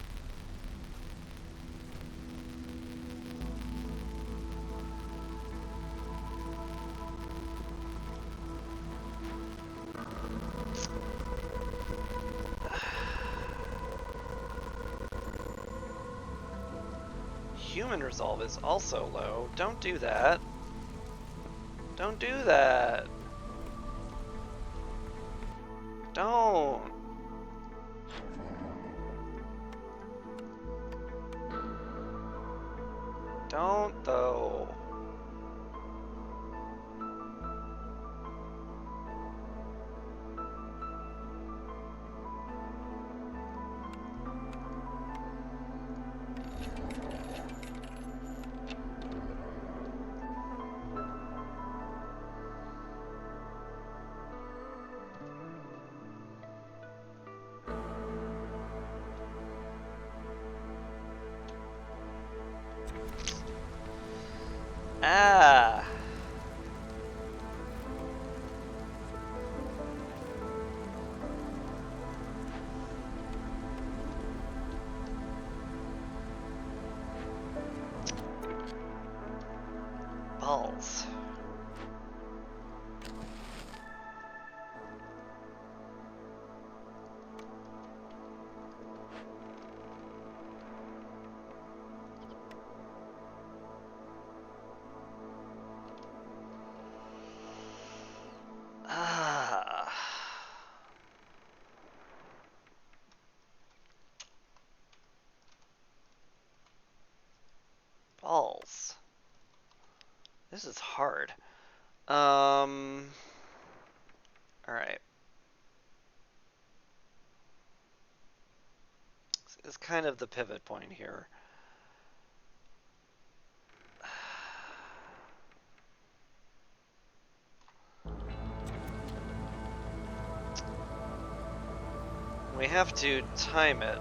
Human resolve is also low. Don't do that. Don't do that. Don't. Don't, though. Ah. Balls. Ah. Balls. This is hard. Alright. This is kind of the pivot point here. We have to time it.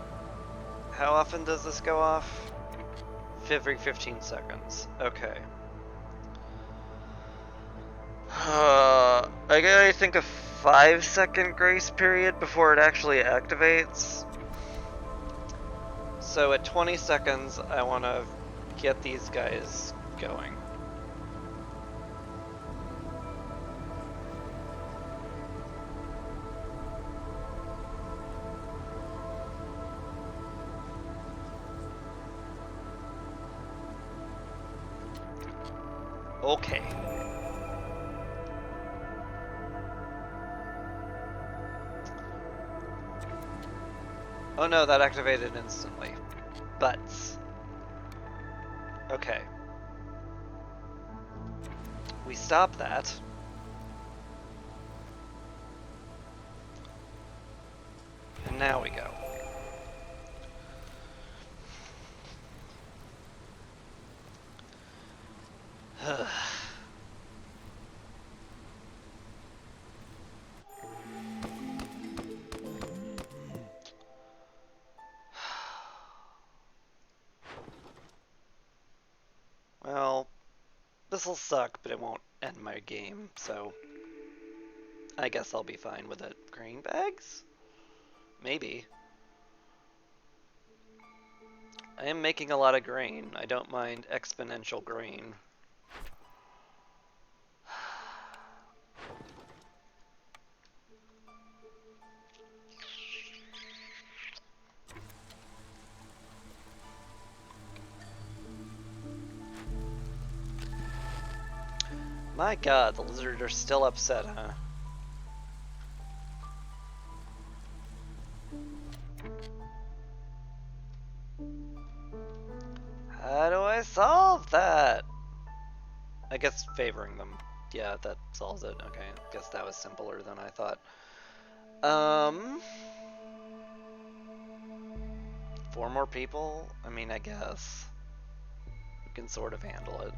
How often does this go off? Every 15 seconds. Okay. I get, I think, a 5-second grace period before it actually activates. So at 20 seconds, I want to get these guys going. Okay. Oh no, that activated instantly. Butts. Okay. We stop that. And now we go. Well, this'll suck, but it won't end my game, so I guess I'll be fine with it. Grain bags? Maybe. I am making a lot of grain. I don't mind exponential grain. My god, the lizards are still upset, huh? How do I solve that? I guess favoring them. Yeah, that solves it. Okay, I guess that was simpler than I thought. 4 more people? I mean, I guess. We can sort of handle it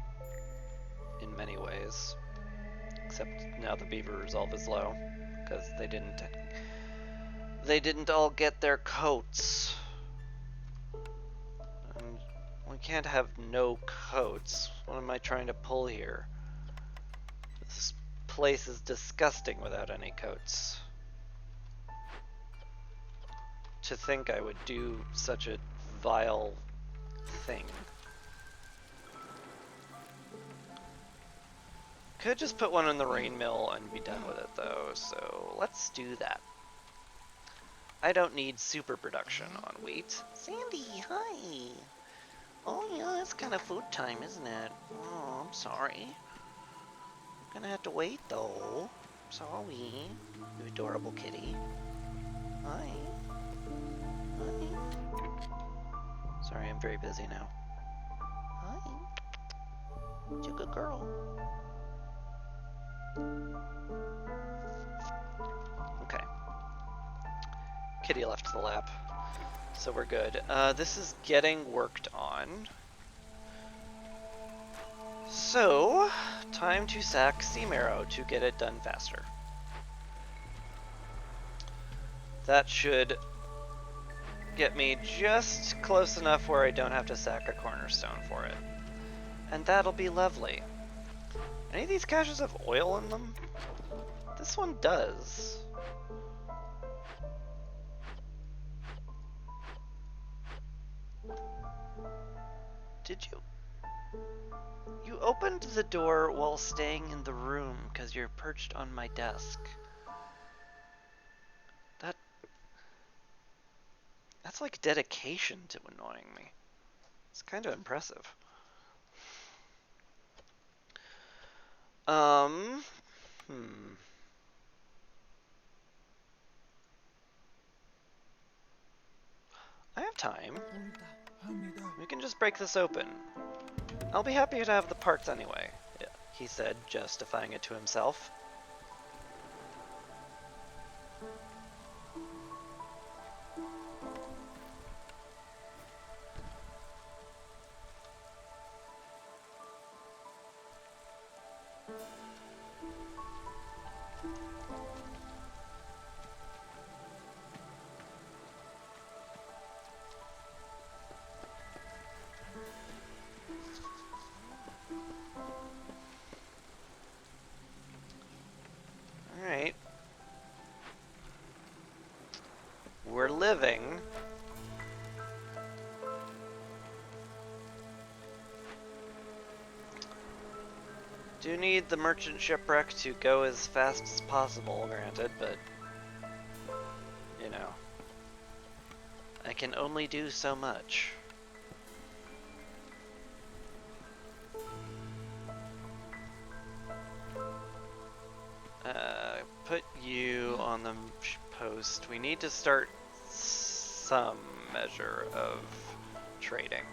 in many ways. Except now the beaver resolve is low, because they didn't all get their coats. And we can't have no coats. What am I trying to pull here? This place is disgusting without any coats. To think I would do such a vile thing. Could just put one in the rain mill and be done with it though, so let's do that. I don't need super production on wheat. Sandy, hi! Oh yeah, it's kind of food time, isn't it? Oh, I'm sorry. I'm gonna have to wait though. Sorry, you adorable kitty. Hi. Hi. Sorry, I'm very busy now. Hi. You're a good girl. Okay. Kitty left the lab, so we're good. This is getting worked on. So, time to sack Seamarrow to get it done faster. That should get me just close enough where I don't have to sack a cornerstone for it. And that'll be lovely. Any of these caches have oil in them? This one does. Did you? You opened the door while staying in the room because you're perched on my desk. That's like dedication to annoying me. It's kind of impressive. I have time. We can just break this open. I'll be happy to have the parts anyway, he said, justifying it to himself. Alright. We're living. Do need the merchant shipwreck to go as fast as possible, granted, but you know, I can only do so much. Put you on the post. We need to start some measure of trading.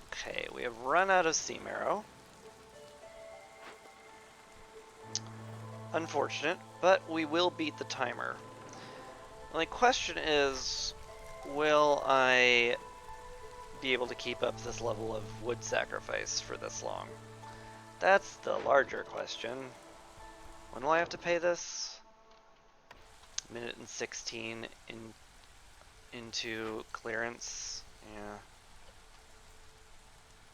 Okay, we have run out of Seamarrow. Unfortunate, but we will beat the timer. The only question is, will I be able to keep up this level of wood sacrifice for this long? That's the larger question. When will I have to pay this? Minute and 16 into clearance. Yeah.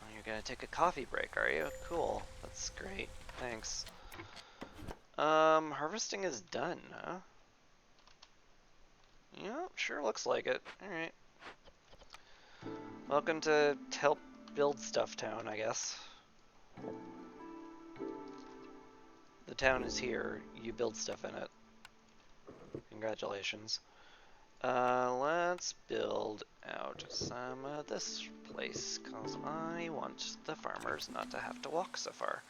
Well, you're gonna take a coffee break, are you? Cool. That's great. Thanks. Harvesting is done, huh? Yeah, sure looks like it. Alright. Welcome to help build stuff town, I guess. The town is here. You build stuff in it. Congratulations. Let's build out some of this place, because I want the farmers not to have to walk so far.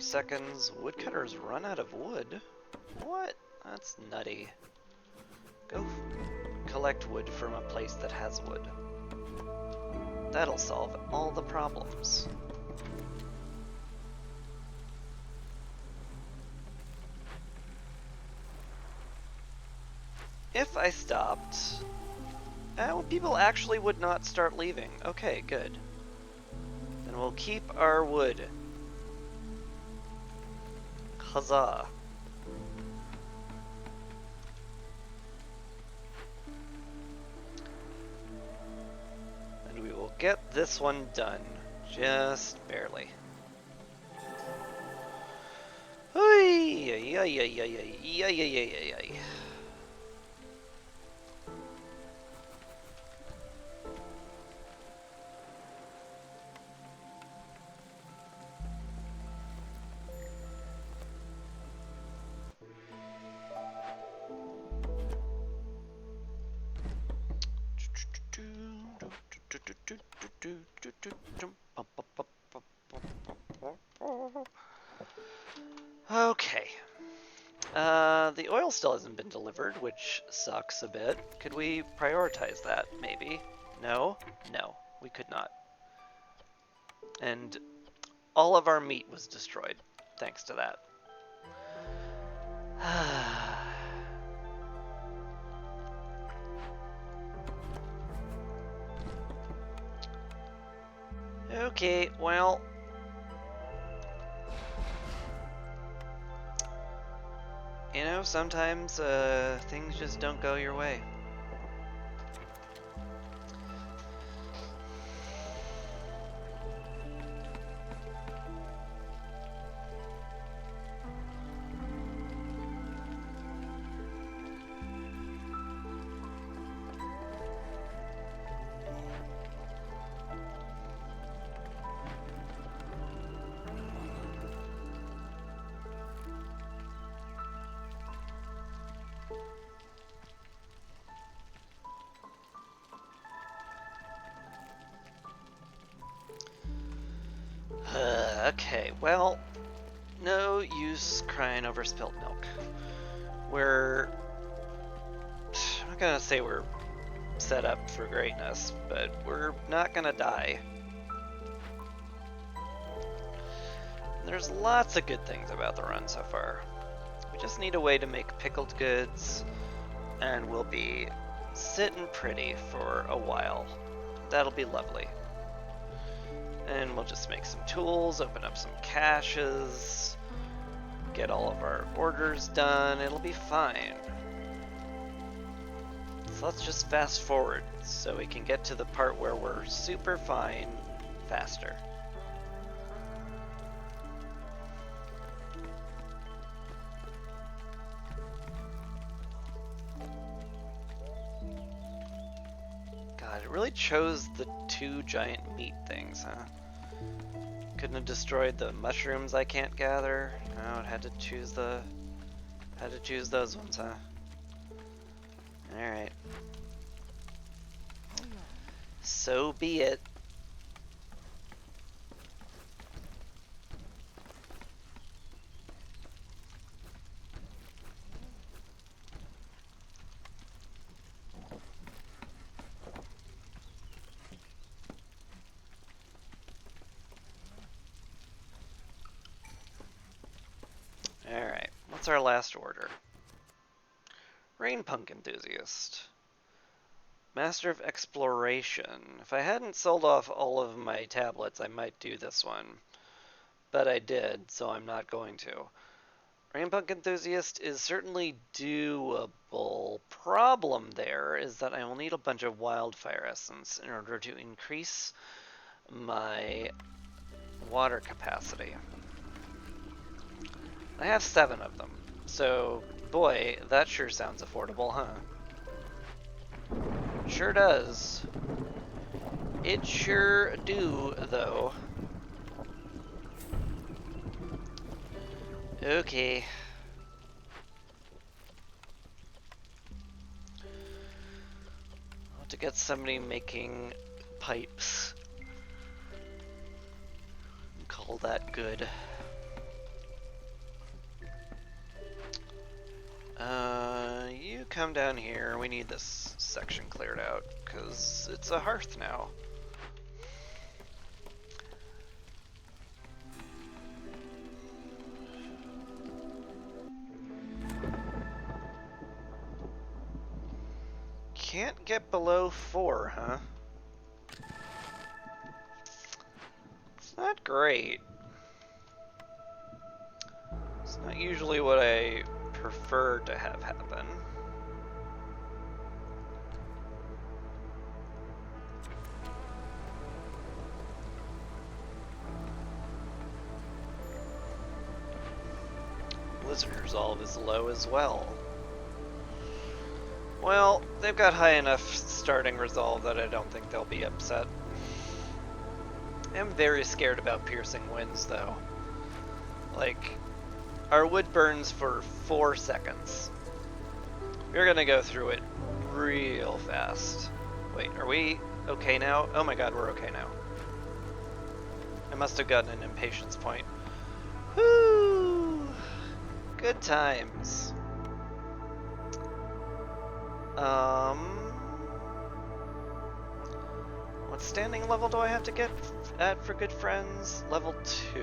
Seconds. Woodcutters run out of wood? What? That's nutty. Go collect wood from a place that has wood. That'll solve all the problems. If I stopped, people actually would not start leaving. Okay, good. Then we'll keep our wood. Huzzah. And we will get this one done. Just barely. Okay. The oil still hasn't been delivered, which sucks a bit. Could we prioritize that, maybe? No? No, we could not. And all of our meat was destroyed, thanks to that. Okay, well... You know, sometimes things just don't go your way. Okay, well, no use crying over spilt milk. I'm not gonna say we're set up for greatness, but we're not gonna die. There's lots of good things about the run so far. We just need a way to make pickled goods, and we'll be sitting pretty for a while. That'll be lovely. And we'll just make some tools, open up some caches, get all of our orders done. It'll be fine. So let's just fast forward so we can get to the part where we're super fine faster. God, it really chose the two giant meat things, huh? Couldn't have destroyed the mushrooms I can't gather. No, it had to choose those ones, huh? Alright. So be it. Alright, what's our last order? Rain Punk Enthusiast. Master of Exploration. If I hadn't sold off all of my tablets, I might do this one. But I did, so I'm not going to. Rain Punk Enthusiast is certainly doable. Problem there is that I will need a bunch of wildfire essence in order to increase my water capacity. I have 7 of them, so boy, that sure sounds affordable, huh? Sure does. It sure do, though. Okay. I'll have to get somebody making pipes. Call that good. You come down here. We need this section cleared out, because it's a hearth now. Can't get below 4, huh? It's not great. It's not usually what I prefer to have happen. Blizzard Resolve is low as well. Well, they've got high enough starting resolve that I don't think they'll be upset. I'm very scared about Piercing Winds, though. Like, our wood burns for 4 seconds. We're gonna go through it real fast. Wait, are we okay now? Oh my god, we're okay now. I must have gotten an impatience point. Whoo! Good times. What standing level do I have to get at for good friends? Level 2.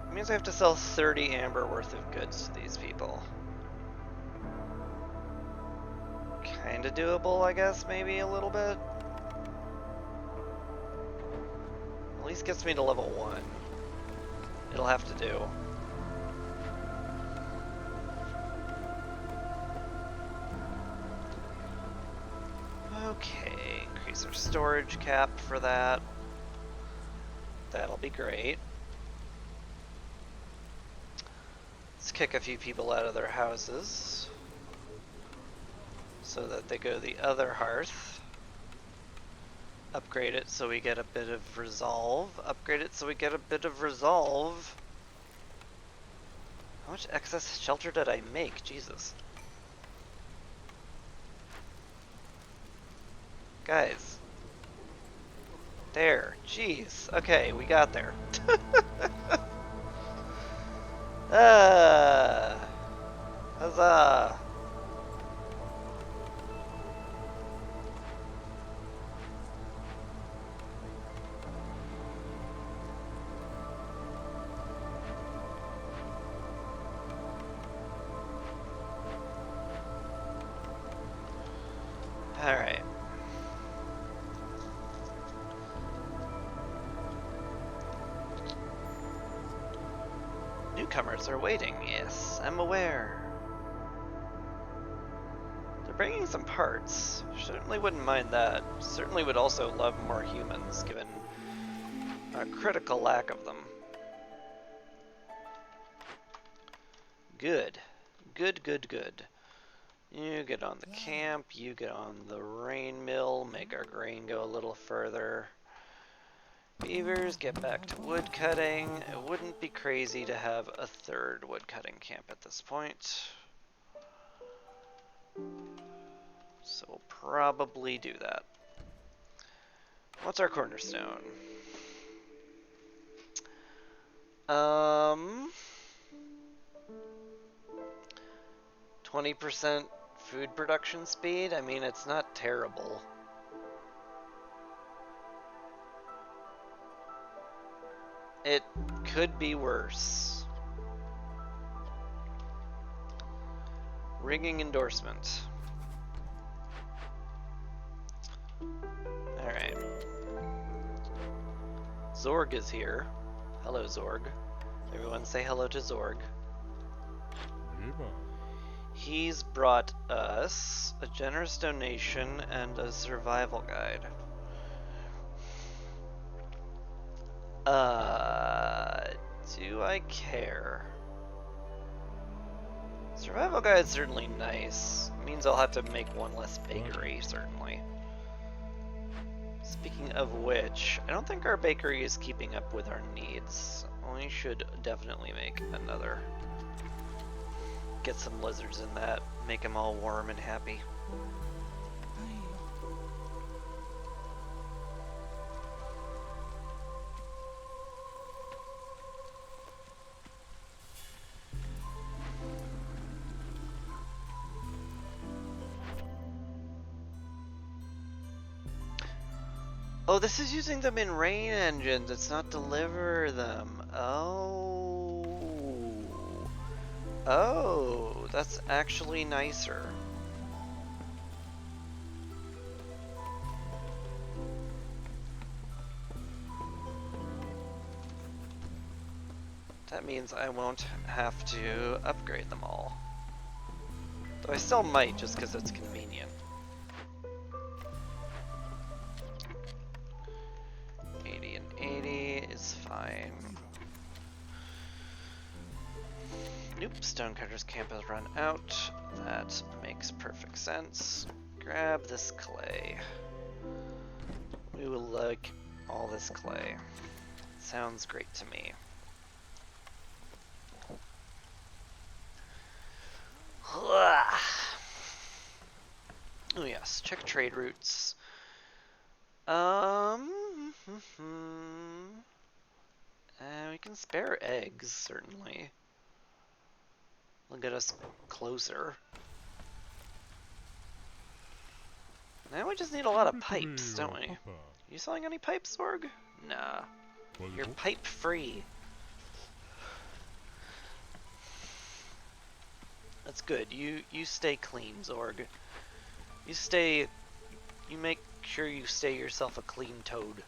It means I have to sell 30 amber worth of goods to these people. Kinda doable, I guess, maybe a little bit. At least gets me to level 1. It'll have to do. Okay, increase our storage cap for that. That'll be great. Let's kick a few people out of their houses so that they go to the other hearth. Upgrade it so we get a bit of resolve. Upgrade it so we get a bit of resolve. How much excess shelter did I make? Jesus. Guys. There. Jeez. Okay, we got there. Huzzah. Alright. Newcomers are waiting, yes, I'm aware. They're bringing some parts. Certainly wouldn't mind that. Certainly would also love more humans, given a critical lack of them. Good. Good, good, good. You get on the camp, you get on the rain mill, make our grain go a little further. Beavers, get back to wood cutting. It wouldn't be crazy to have a 3rd wood cutting camp at this point. So we'll probably do that. What's our cornerstone? 20% food production speed? I mean, it's not terrible. It could be worse. Rigging endorsement. Alright. Zorg is here. Hello, Zorg. Everyone say hello to Zorg. He's brought us a generous donation and a survival guide. Do I care? Survival guide's certainly nice. It means I'll have to make one less bakery, certainly. Speaking of which, I don't think our bakery is keeping up with our needs. We should definitely make another. Get some lizards in that, make them all warm and happy. Oh, this is using them in rain engines. It's not deliver them. Oh. Oh, that's actually nicer. That means I won't have to upgrade them all. Though I still might, just because it's convenient. 80 and 80 is fine. Nope, Stonecutter's camp has run out. That makes perfect sense. Grab this clay. We will like all this clay. Sounds great to me. Oh yes, check trade routes. We can spare eggs, certainly. Will get us closer. Now we just need a lot of pipes, don't we? You selling any pipes, Zorg? Nah. You're pipe free. That's good. You stay clean, Zorg. You make sure you stay yourself a clean toad.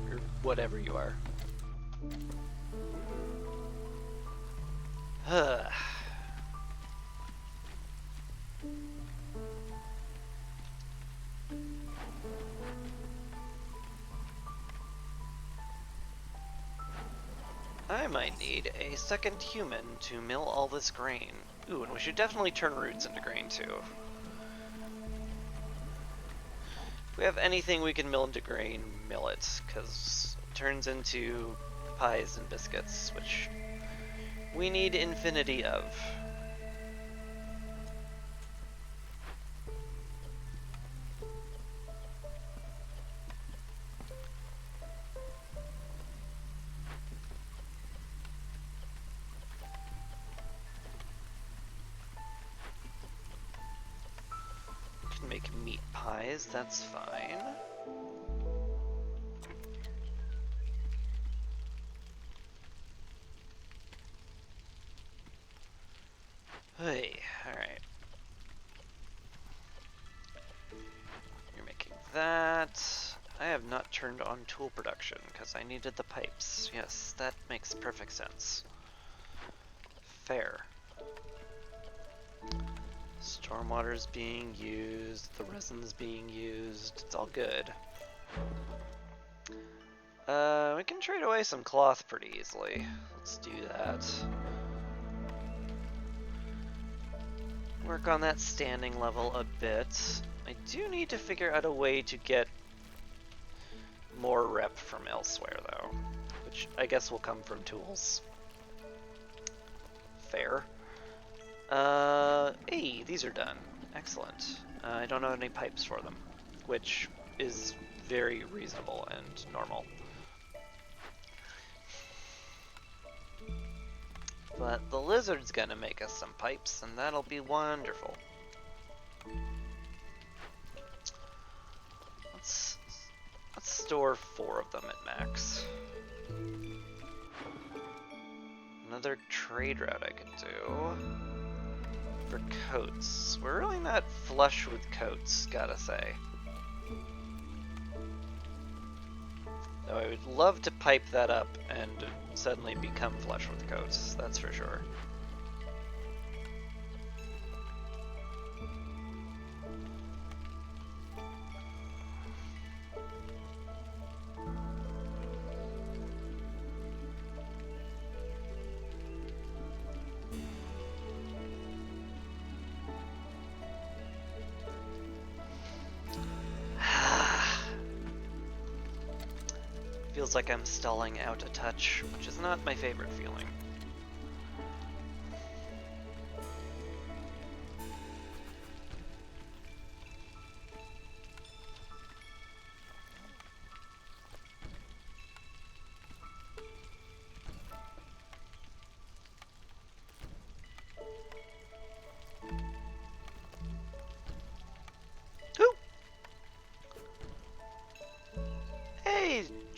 Or whatever you are. I might need a second human to mill all this grain. Ooh, and we should definitely turn roots into grain too. If we have anything we can mill into grain, mill it, because it turns into pies and biscuits, which we need infinity of. Can make meat pies, that's fine. Hey, alright. You're making that. I have not turned on tool production because I needed the pipes. Yes, that makes perfect sense. Fair. Stormwater's being used, the resin's being used, it's all good. We can trade away some cloth pretty easily. Let's do that. Work on that standing level a bit. I do need to figure out a way to get more rep from elsewhere though, which I guess will come from tools. Fair. Hey, these are done. Excellent. I don't have any pipes for them, which is very reasonable and normal. But the lizard's gonna make us some pipes, and that'll be wonderful. Let's store 4 of them at max. Another trade route I could do. For coats. We're really not flush with coats, gotta say. Though I would love to pipe that up and suddenly become flush with coats, that's for sure. Feels like I'm stalling out a touch, which is not my favorite feeling.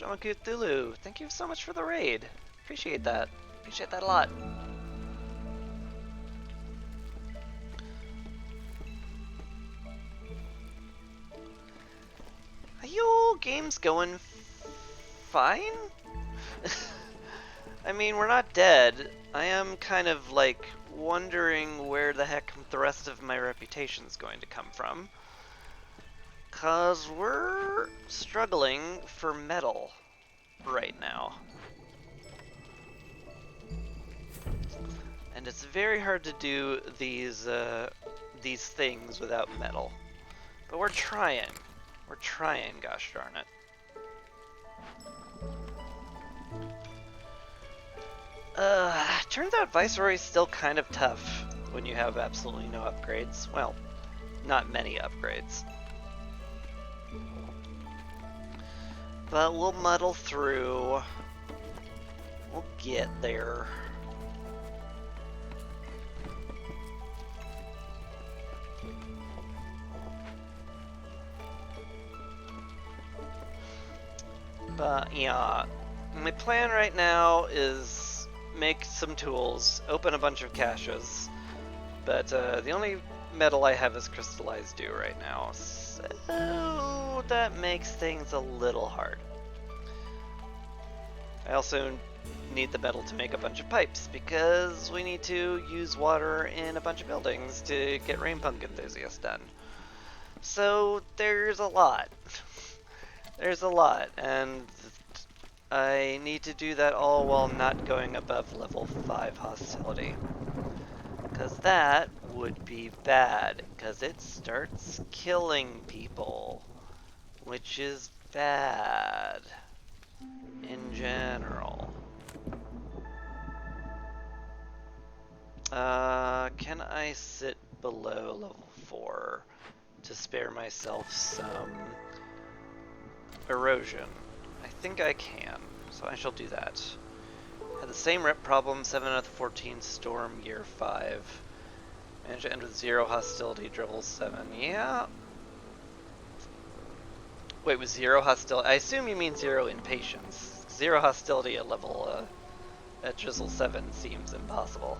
Shama Cthulhu, thank you so much for the raid. Appreciate that. Appreciate that a lot. Are your games going fine? I mean, we're not dead. I am kind of like wondering where the heck the rest of my reputation's going to come from. 'Cause we're struggling for metal right now. And it's very hard to do these things without metal. But we're trying. We're trying, gosh darn it. Turns out Viceroy's still kind of tough when you have absolutely no upgrades. Well, not many upgrades. But we'll muddle through. We'll get there. But yeah, my plan right now is make some tools, open a bunch of caches, but the only metal I have is crystallized dew right now, so that makes things a little hard. I also need the metal to make a bunch of pipes, because we need to use water in a bunch of buildings to get Rainpunk Enthusiast done. So there's a lot. There's a lot, and I need to do that all while not going above level 5 hostility. Because that would be bad, because it starts killing people, which is bad in general. Can I sit below level 4 to spare myself some erosion? I think I can, so I shall do that. Had the same rep problem, 7 out of 14 storm, gear 5. Managed to end with 0 hostility, dribble 7. Yeah. Wait, with 0 hostility? I assume you mean 0 impatience. 0 hostility at level, at drizzle 7 seems impossible.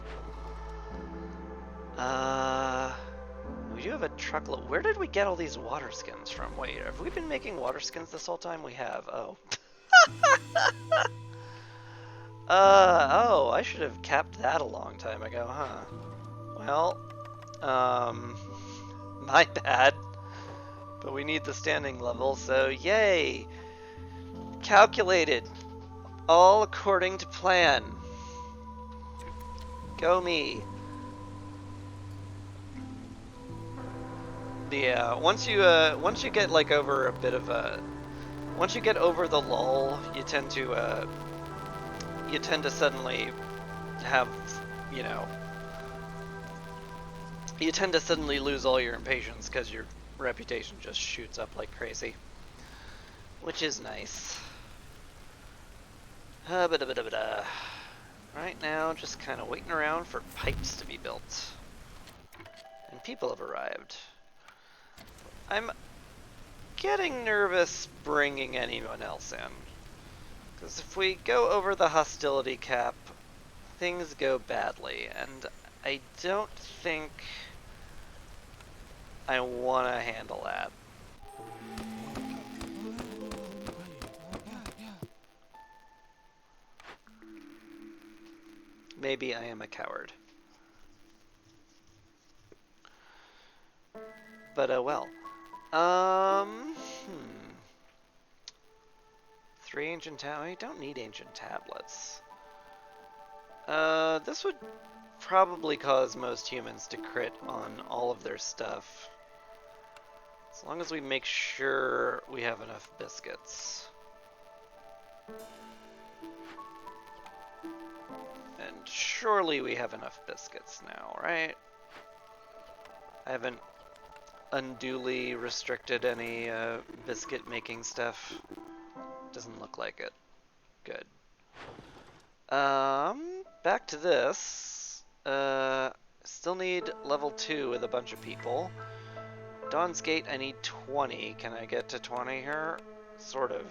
We do have a truckload. Where did we get all these water skins from? Wait, have we been making water skins this whole time? We have. Oh. Oh, I should have capped that a long time ago, huh? Well, my bad. But we need the standing level, so yay! Calculated. All according to plan. Go me. Yeah, once you get like over a bit of a, once you get over the lull, you tend to suddenly have, you know, you tend to suddenly lose all your impatience because your reputation just shoots up like crazy, which is nice. Right now, just kind of waiting around for pipes to be built, and people have arrived. I'm getting nervous bringing anyone else in, because if we go over the hostility cap, things go badly, and I don't think I want to handle that. Maybe I am a coward. But oh well. 3 ancient tablets. I don't need ancient tablets. This would probably cause most humans to crit on all of their stuff. As long as we make sure we have enough biscuits. And surely we have enough biscuits now, right? I haven't unduly restricted any biscuit making stuff. Doesn't look like it. Good. Back to this. Still need level 2 with a bunch of people. Dawn's Gate, I need 20. Can I get to 20 here? Sort of.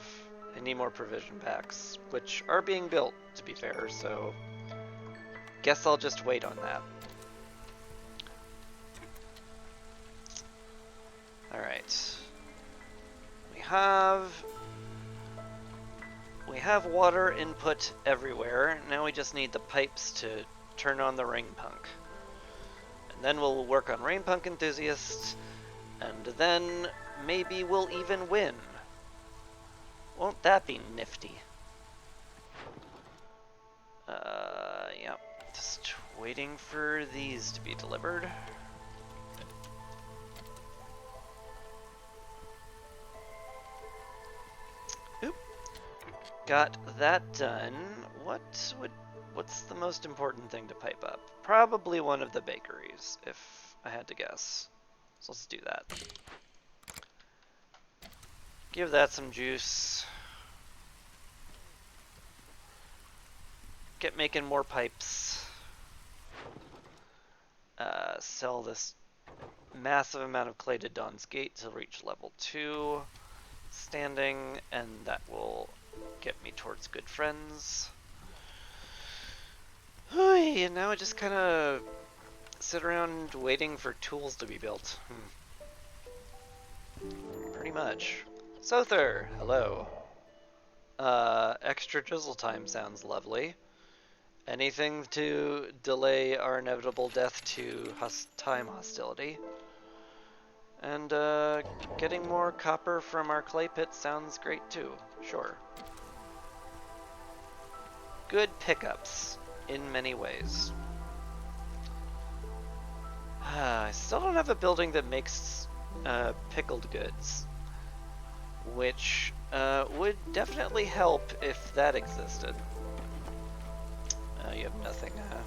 I need more provision packs, which are being built, to be fair, so guess I'll just wait on that. Alright. We have water input everywhere. Now we just need the pipes to turn on the ring punk. And then we'll work on Rain Punk Enthusiast, and then maybe we'll even win. Won't that be nifty? Yep. Just waiting for these to be delivered. Oop. Got that done. What's the most important thing to pipe up? Probably one of the bakeries, if I had to guess. So let's do that. Give that some juice. Get making more pipes. Sell this massive amount of clay to Dawn's Gate to reach level 2 standing, and that will get me towards good friends. And now I just kind of sit around waiting for tools to be built. Pretty much. Sother, hello. Extra drizzle time sounds lovely. Anything to delay our inevitable death to time hostility. And getting more copper from our clay pit sounds great too. Sure. Good pickups in many ways. I still don't have a building that makes pickled goods, which would definitely help if that existed. You have nothing, huh?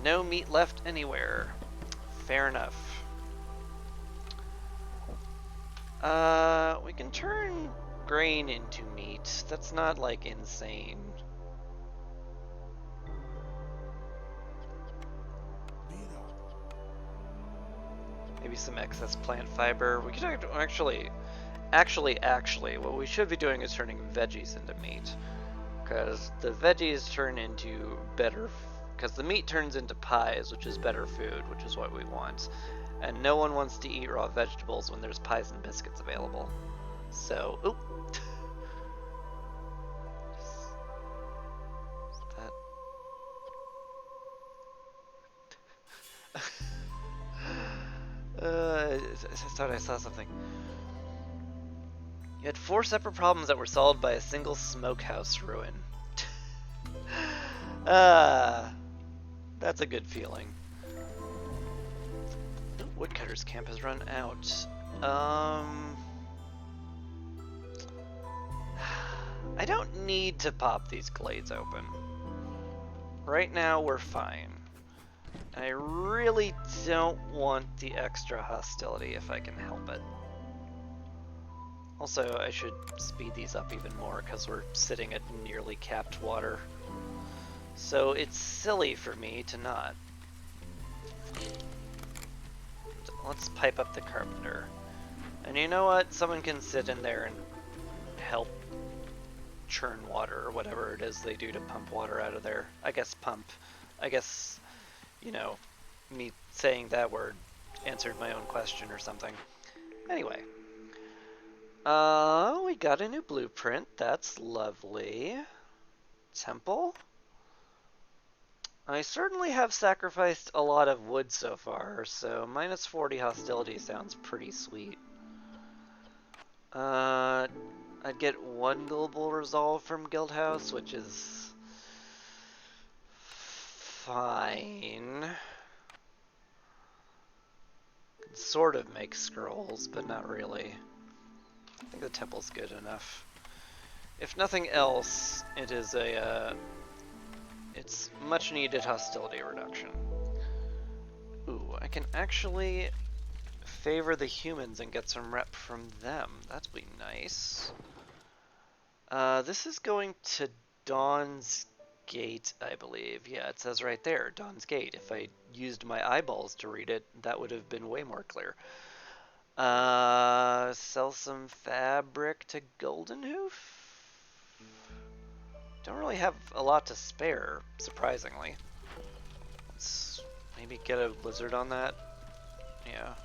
No meat left anywhere. Fair enough. We can turn grain into meat. That's not, like, insane. Maybe some excess plant fiber. We could actually, what we should be doing is turning veggies into meat. Because the veggies turn into better, because the meat turns into pies, which is better food, which is what we want. And no one wants to eat raw vegetables when there's pies and biscuits available. So, oop. I thought I saw something. You had 4 separate problems that were solved by a single smokehouse ruin. That's a good feeling. Woodcutter's camp has run out. I don't need to pop these glades open. Right now we're fine. And I really don't want the extra hostility if I can help it. Also, I should speed these up even more because we're sitting at nearly capped water. So it's silly for me to not. Let's pipe up the carpenter. And you know what? Someone can sit in there and help churn water or whatever it is they do to pump water out of there. I guess pump. I guess, you know, me saying that word answered my own question or something. Anyway. We got a new blueprint. That's lovely. Temple? I certainly have sacrificed a lot of wood so far, so minus 40 hostility sounds pretty sweet. I'd get 1 global resolve from Guildhouse, which is fine. Can sort of make scrolls, but not really. I think the temple's good enough. If nothing else, it is it's much needed hostility reduction. Ooh, I can actually favor the humans and get some rep from them. That'd be nice. This is going to Dawn's Gate, I believe. Yeah, it says right there, Dawn's Gate. If I used my eyeballs to read it, that would have been way more clear. Sell some fabric to Golden Hoof? don't really have a lot to spare, surprisingly. Let's maybe get a lizard on that. Yeah.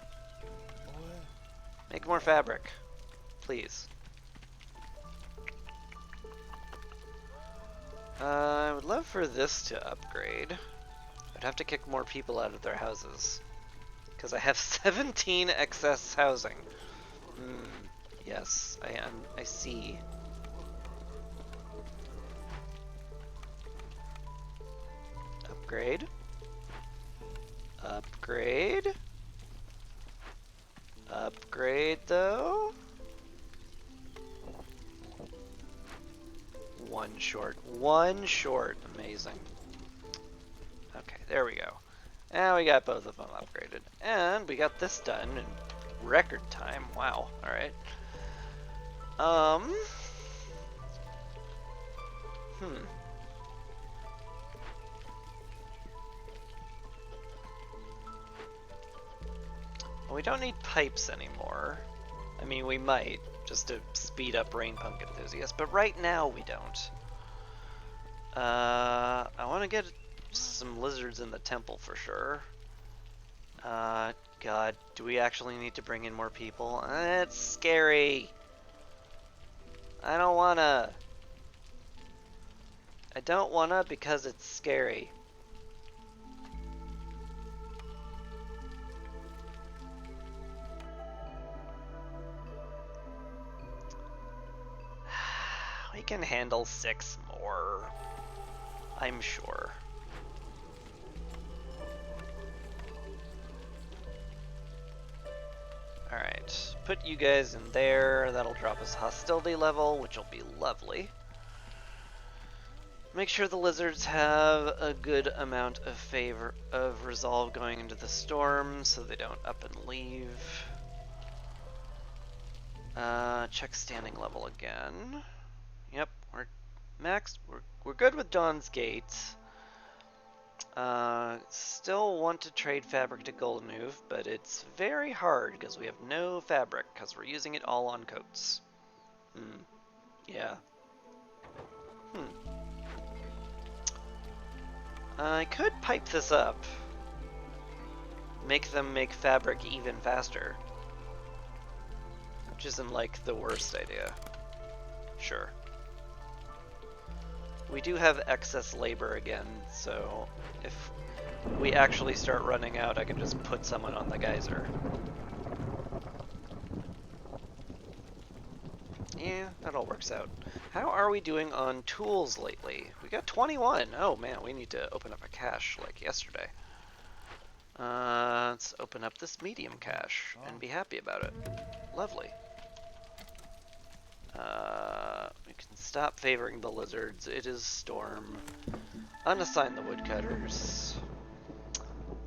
Make more fabric, please. I would love for this to upgrade. I'd have to kick more people out of their houses. Because I have 17 excess housing. Yes, I see. Upgrade. Upgrade. Upgrade, though. One short. One short. Amazing. Okay, there we go. And we got both of them upgraded. And we got this done in record time. Wow. Alright. Well, we don't need pipes anymore. I mean, we might, just to speed up Rain Punk Enthusiast, but right now we don't. I want to get some lizards in the temple for sure. God, do we actually need to bring in more people? It's scary. I don't wanna. I don't wanna because it's scary. We can handle 6 more, I'm sure. Alright, put you guys in there. That'll drop us hostility level, which will be lovely. Make sure the lizards have a good amount of resolve going into the storm so they don't up and leave. Check standing level again. Yep, we're maxed. We're good with Dawn's Gate. Still want to trade fabric to Golden Hoof, but it's very hard because we have no fabric because we're using it all on coats. Yeah. I could pipe this up. Make them make fabric even faster. Which isn't like the worst idea. Sure. We do have excess labor again, so if we actually start running out, I can just put someone on the geyser. Yeah, that all works out. How are we doing on tools lately? We got 21. Oh man, we need to open up a cache like yesterday. Let's open up this medium cache and be happy about it. Lovely. We can stop favoring the lizards. It is storm. Unassign the woodcutters.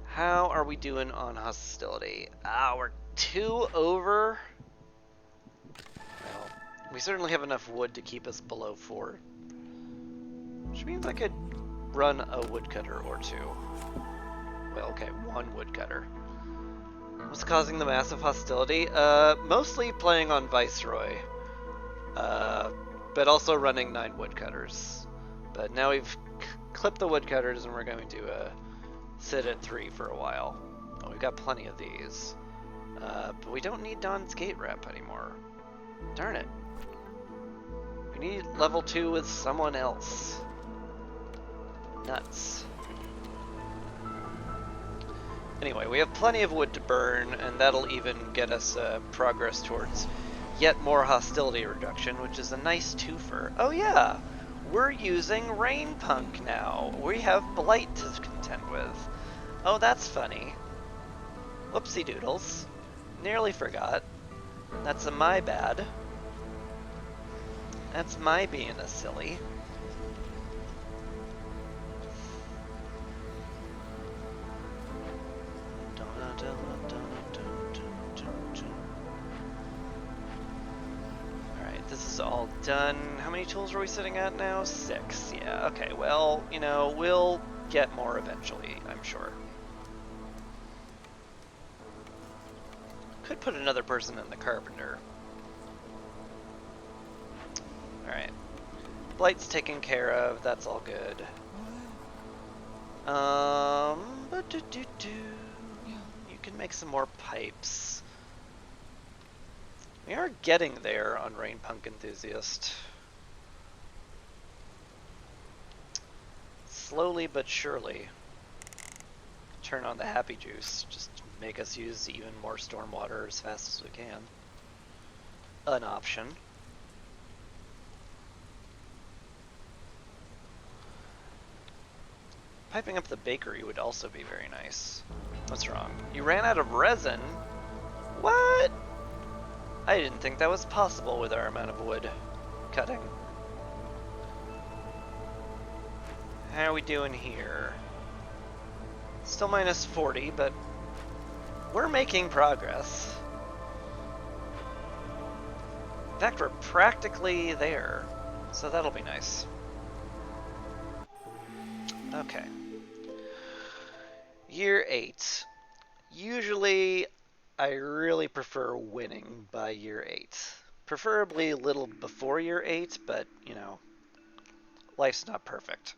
How are we doing on hostility? We're 2 over. Well, we certainly have enough wood to keep us below 4. Which means I could run a woodcutter or 2. Well, okay, 1 woodcutter. What's causing the massive hostility? Mostly playing on Viceroy. But also running 9 woodcutters. But now we've clipped the woodcutters and we're going to sit at 3 for a while. Oh, we've got plenty of these. But we don't need Dawn's Gate rep anymore. Darn it. We need level 2 with someone else. Nuts. Anyway, we have plenty of wood to burn, and that'll even get us progress towards yet more hostility reduction, which is a nice twofer. Oh yeah, we're using Rain Punk now. We have Blight to contend with. Oh, that's funny. Whoopsie doodles. Nearly forgot. That's my bad. That's my being a silly. This is all done. How many tools are we sitting at now? 6. Yeah, okay. Well, you know, we'll get more eventually, I'm sure. Could put another person in the carpenter. Alright. Blight's taken care of, that's all good. You can make some more pipes. We are getting there on Rainpunk Enthusiast. Slowly but surely. Turn on the Happy Juice, just to make us use even more stormwater as fast as we can. An option. Piping up the bakery would also be very nice. What's wrong? You ran out of resin? What? I didn't think that was possible with our amount of wood cutting. How are we doing here? Still minus 40, but we're making progress. In fact, we're practically there, so that'll be nice. Okay. Year 8. Usually, I really prefer winning by year 8. Preferably a little before year 8, but, you know, life's not perfect.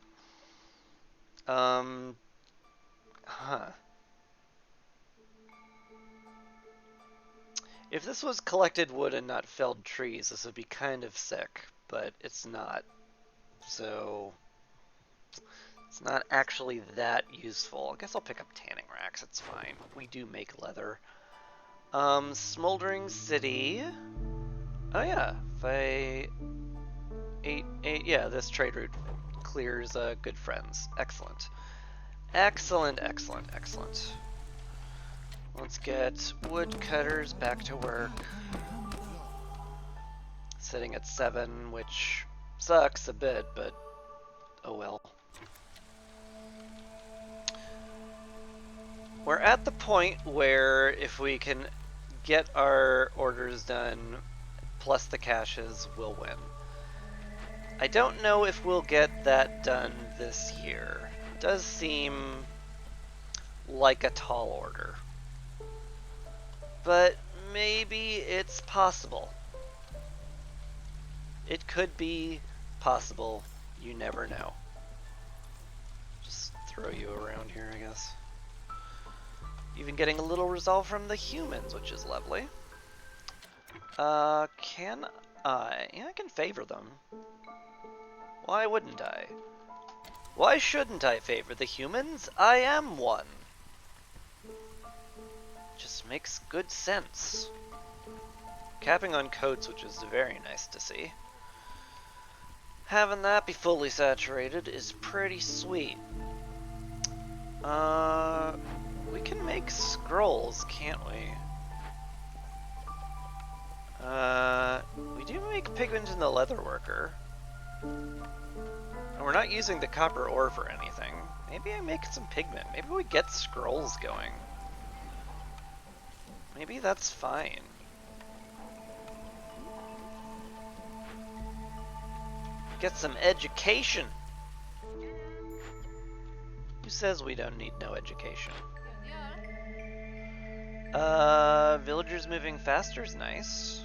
If this was collected wood and not felled trees, this would be kind of sick, but it's not. So, it's not actually that useful. I guess I'll pick up tanning racks, it's fine. We do make leather. Smoldering City. Oh yeah, if I... yeah, this trade route clears good friends. Excellent. Excellent, excellent, excellent. Let's get woodcutters back to work. Sitting at 7, which sucks a bit, but oh well. We're at the point where if we can get our orders done plus the caches, we'll win. I don't know if we'll get that done this year. It does seem like a tall order. But maybe it's possible. It could be possible. You never know. Just throw you around here, I guess. Even getting a little resolve from the humans, which is lovely. Can I? Yeah, I can favor them. Why wouldn't I? Why shouldn't I favor the humans? I am one. Just makes good sense. Capping on coats, which is very nice to see. Having that be fully saturated is pretty sweet. We can make scrolls, can't we? We do make pigment in the leatherworker. And we're not using the copper ore for anything. Maybe I make some pigment. Maybe we get scrolls going. Maybe that's fine. Get some education. Who says we don't need no education? Villagers moving faster is nice.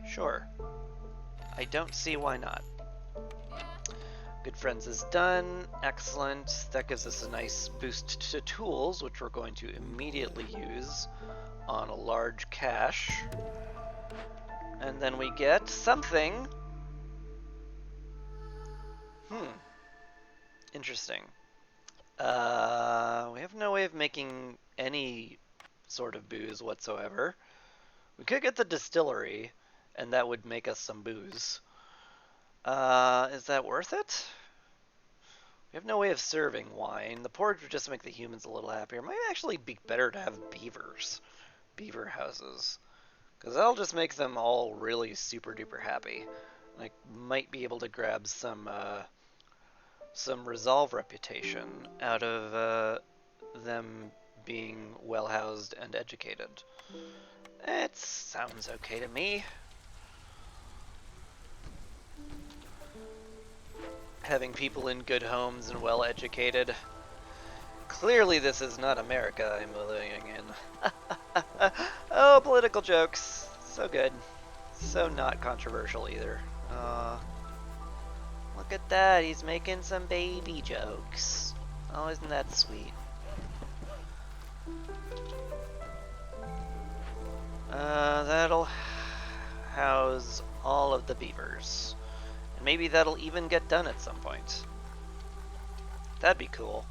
Sure. I don't see why not. Good Friends is done. Excellent. That gives us a nice boost to tools, which we're going to immediately use on a large cache. And then we get something. Interesting. We have no way of making any sort of booze whatsoever. We could get the distillery, and that would make us some booze. Is that worth it? We have no way of serving wine. The porridge would just make the humans a little happier. It might actually be better to have beavers. Beaver houses. Because that'll just make them all really super duper happy. I might be able to grab some resolve reputation out of them being well housed and educated. It sounds okay to me. Having people in good homes and well educated. Clearly this is not America I'm living in. Oh, political jokes. So good. So not controversial either. Look at that, he's making some baby jokes. Oh, isn't that sweet? That'll house all of the beavers. And maybe that'll even get done at some point. That'd be cool.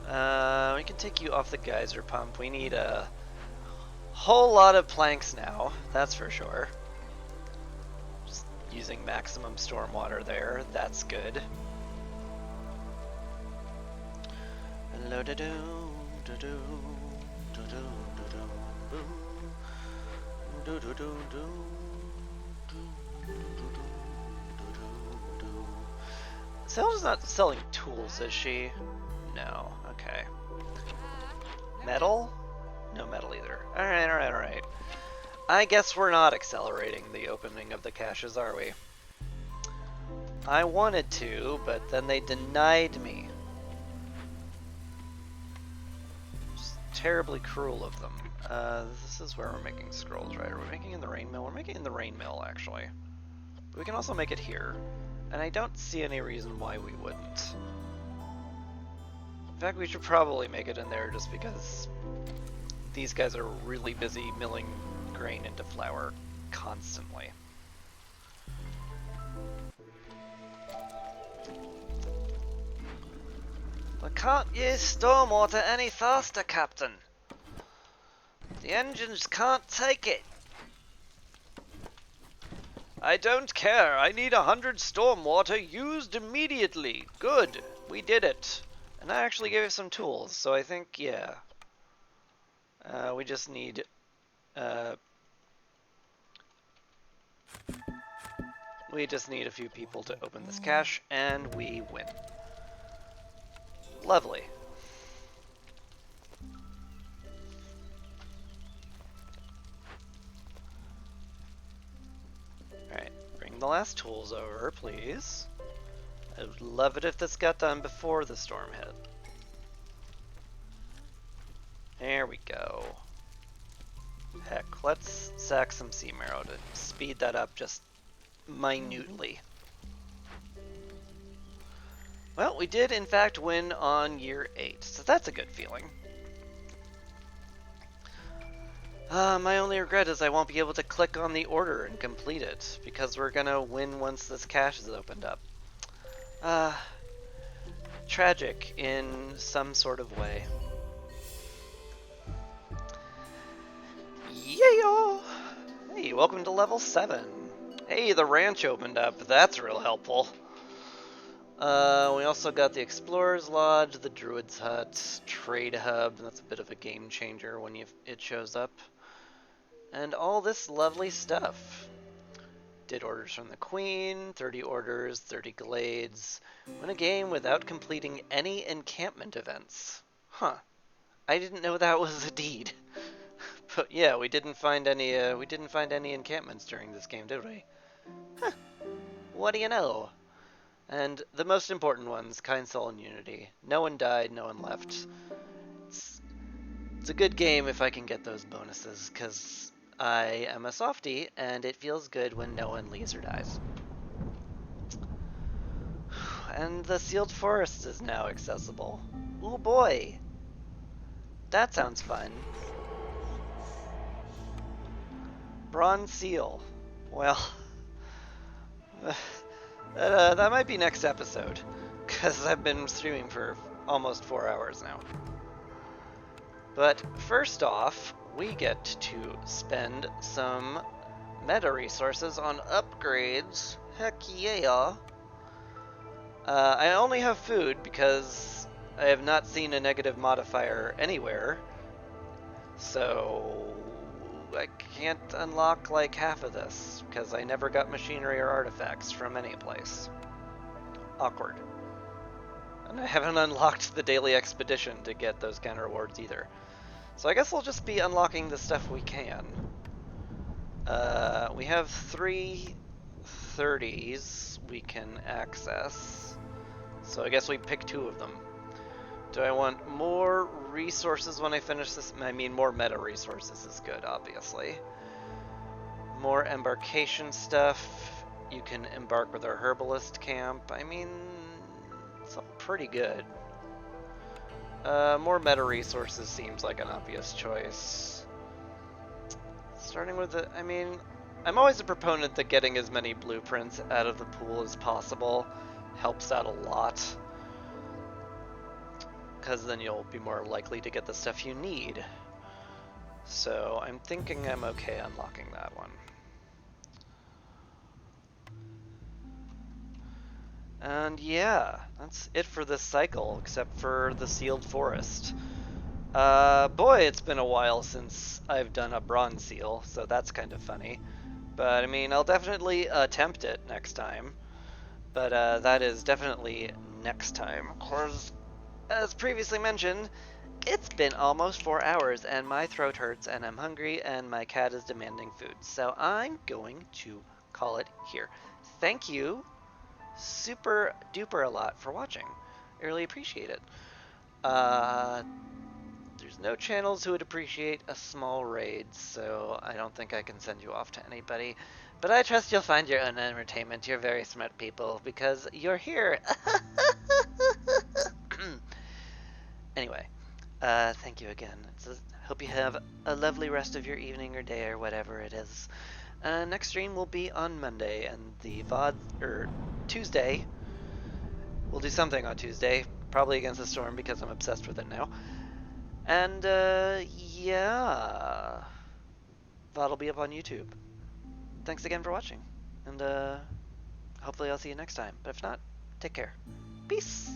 We can take you off the geyser pump. We need a whole lot of planks now, that's for sure. Just using maximum stormwater there, that's good. Zelda's not selling tools, is she? No. Okay. Metal? No metal either. Alright, alright, alright. I guess we're not accelerating the opening of the caches, are we? I wanted to, but then they denied me. Just terribly cruel of them. This is where we're making scrolls, right? Are we making in the rain mill? We're making in the rain mill, actually. But we can also make it here. And I don't see any reason why we wouldn't. In fact, we should probably make it in there just because these guys are really busy milling grain into flour constantly. We can't use stormwater any faster, Captain. The engines can't take it. I don't care. I need 100 stormwater used immediately. Good. We did it. And I actually gave it some tools, so I think, yeah. We just need... we just need a few people to open this cache, and we win. Lovely. Alright, bring the last tools over, please. I would love it if this got done before the storm hit. There we go. Heck, let's sack some sea marrow to speed that up just minutely. Well, we did in fact win on year 8, so that's a good feeling. My only regret is I won't be able to click on the order and complete it, because we're gonna win once this cache is opened up. Tragic in some sort of way. Yeah! Hey, welcome to level 7. Hey, the ranch opened up. That's real helpful. We also got the Explorer's Lodge, the Druid's Hut, Trade Hub. That's a bit of a game changer when it shows up. And all this lovely stuff. Did orders from the Queen, 30 orders, 30 glades. Win a game without completing any encampment events. Huh. I didn't know that was a deed. But yeah, we didn't find any encampments during this game, did we? Huh. What do you know? And the most important ones, Kind Soul and Unity. No one died, no one left. It's a good game if I can get those bonuses, because I am a softie, and it feels good when no one leaves or dies. And the Sealed Forest is now accessible. Ooh boy! That sounds fun. Bronze Seal. Well, that might be next episode, because I've been streaming for almost 4 hours now. But first off, we get to spend some meta resources on upgrades. Heck yeah! I only have food because I have not seen a negative modifier anywhere, so I can't unlock like half of this because I never got machinery or artifacts from any place. Awkward. And I haven't unlocked the daily expedition to get those kind of rewards either. So I guess we'll just be unlocking the stuff we can. We have 3 30s we can access. So I guess we pick 2 of them. Do I want more resources when I finish this? I mean, more meta resources is good, obviously. More embarkation stuff. You can embark with our herbalist camp. I mean, it's all pretty good. More meta resources seems like an obvious choice. Starting with the, I mean, I'm always a proponent that getting as many blueprints out of the pool as possible helps out a lot. Because then you'll be more likely to get the stuff you need. So I'm thinking I'm okay unlocking that one. And yeah, that's it for this cycle, except for the sealed forest. Boy, it's been a while since I've done a bronze seal, so that's kind of funny. But I mean, I'll definitely attempt it next time. But that is definitely next time. Because, as previously mentioned, it's been almost 4 hours and my throat hurts and I'm hungry and my cat is demanding food. So I'm going to call it here. Thank you super duper a lot for watching. I really appreciate it. There's no channels who would appreciate a small raid, so I don't think I can send you off to anybody. But I trust you'll find your own entertainment. You're very smart people because you're here. Anyway, thank you again. Hope you have a lovely rest of your evening or day or whatever it is. Next stream will be on Monday, and the VOD, or Tuesday. We'll do something on Tuesday, probably Against the Storm because I'm obsessed with it now. And, yeah. VOD will be up on YouTube. Thanks again for watching, and hopefully I'll see you next time. But if not, take care. Peace!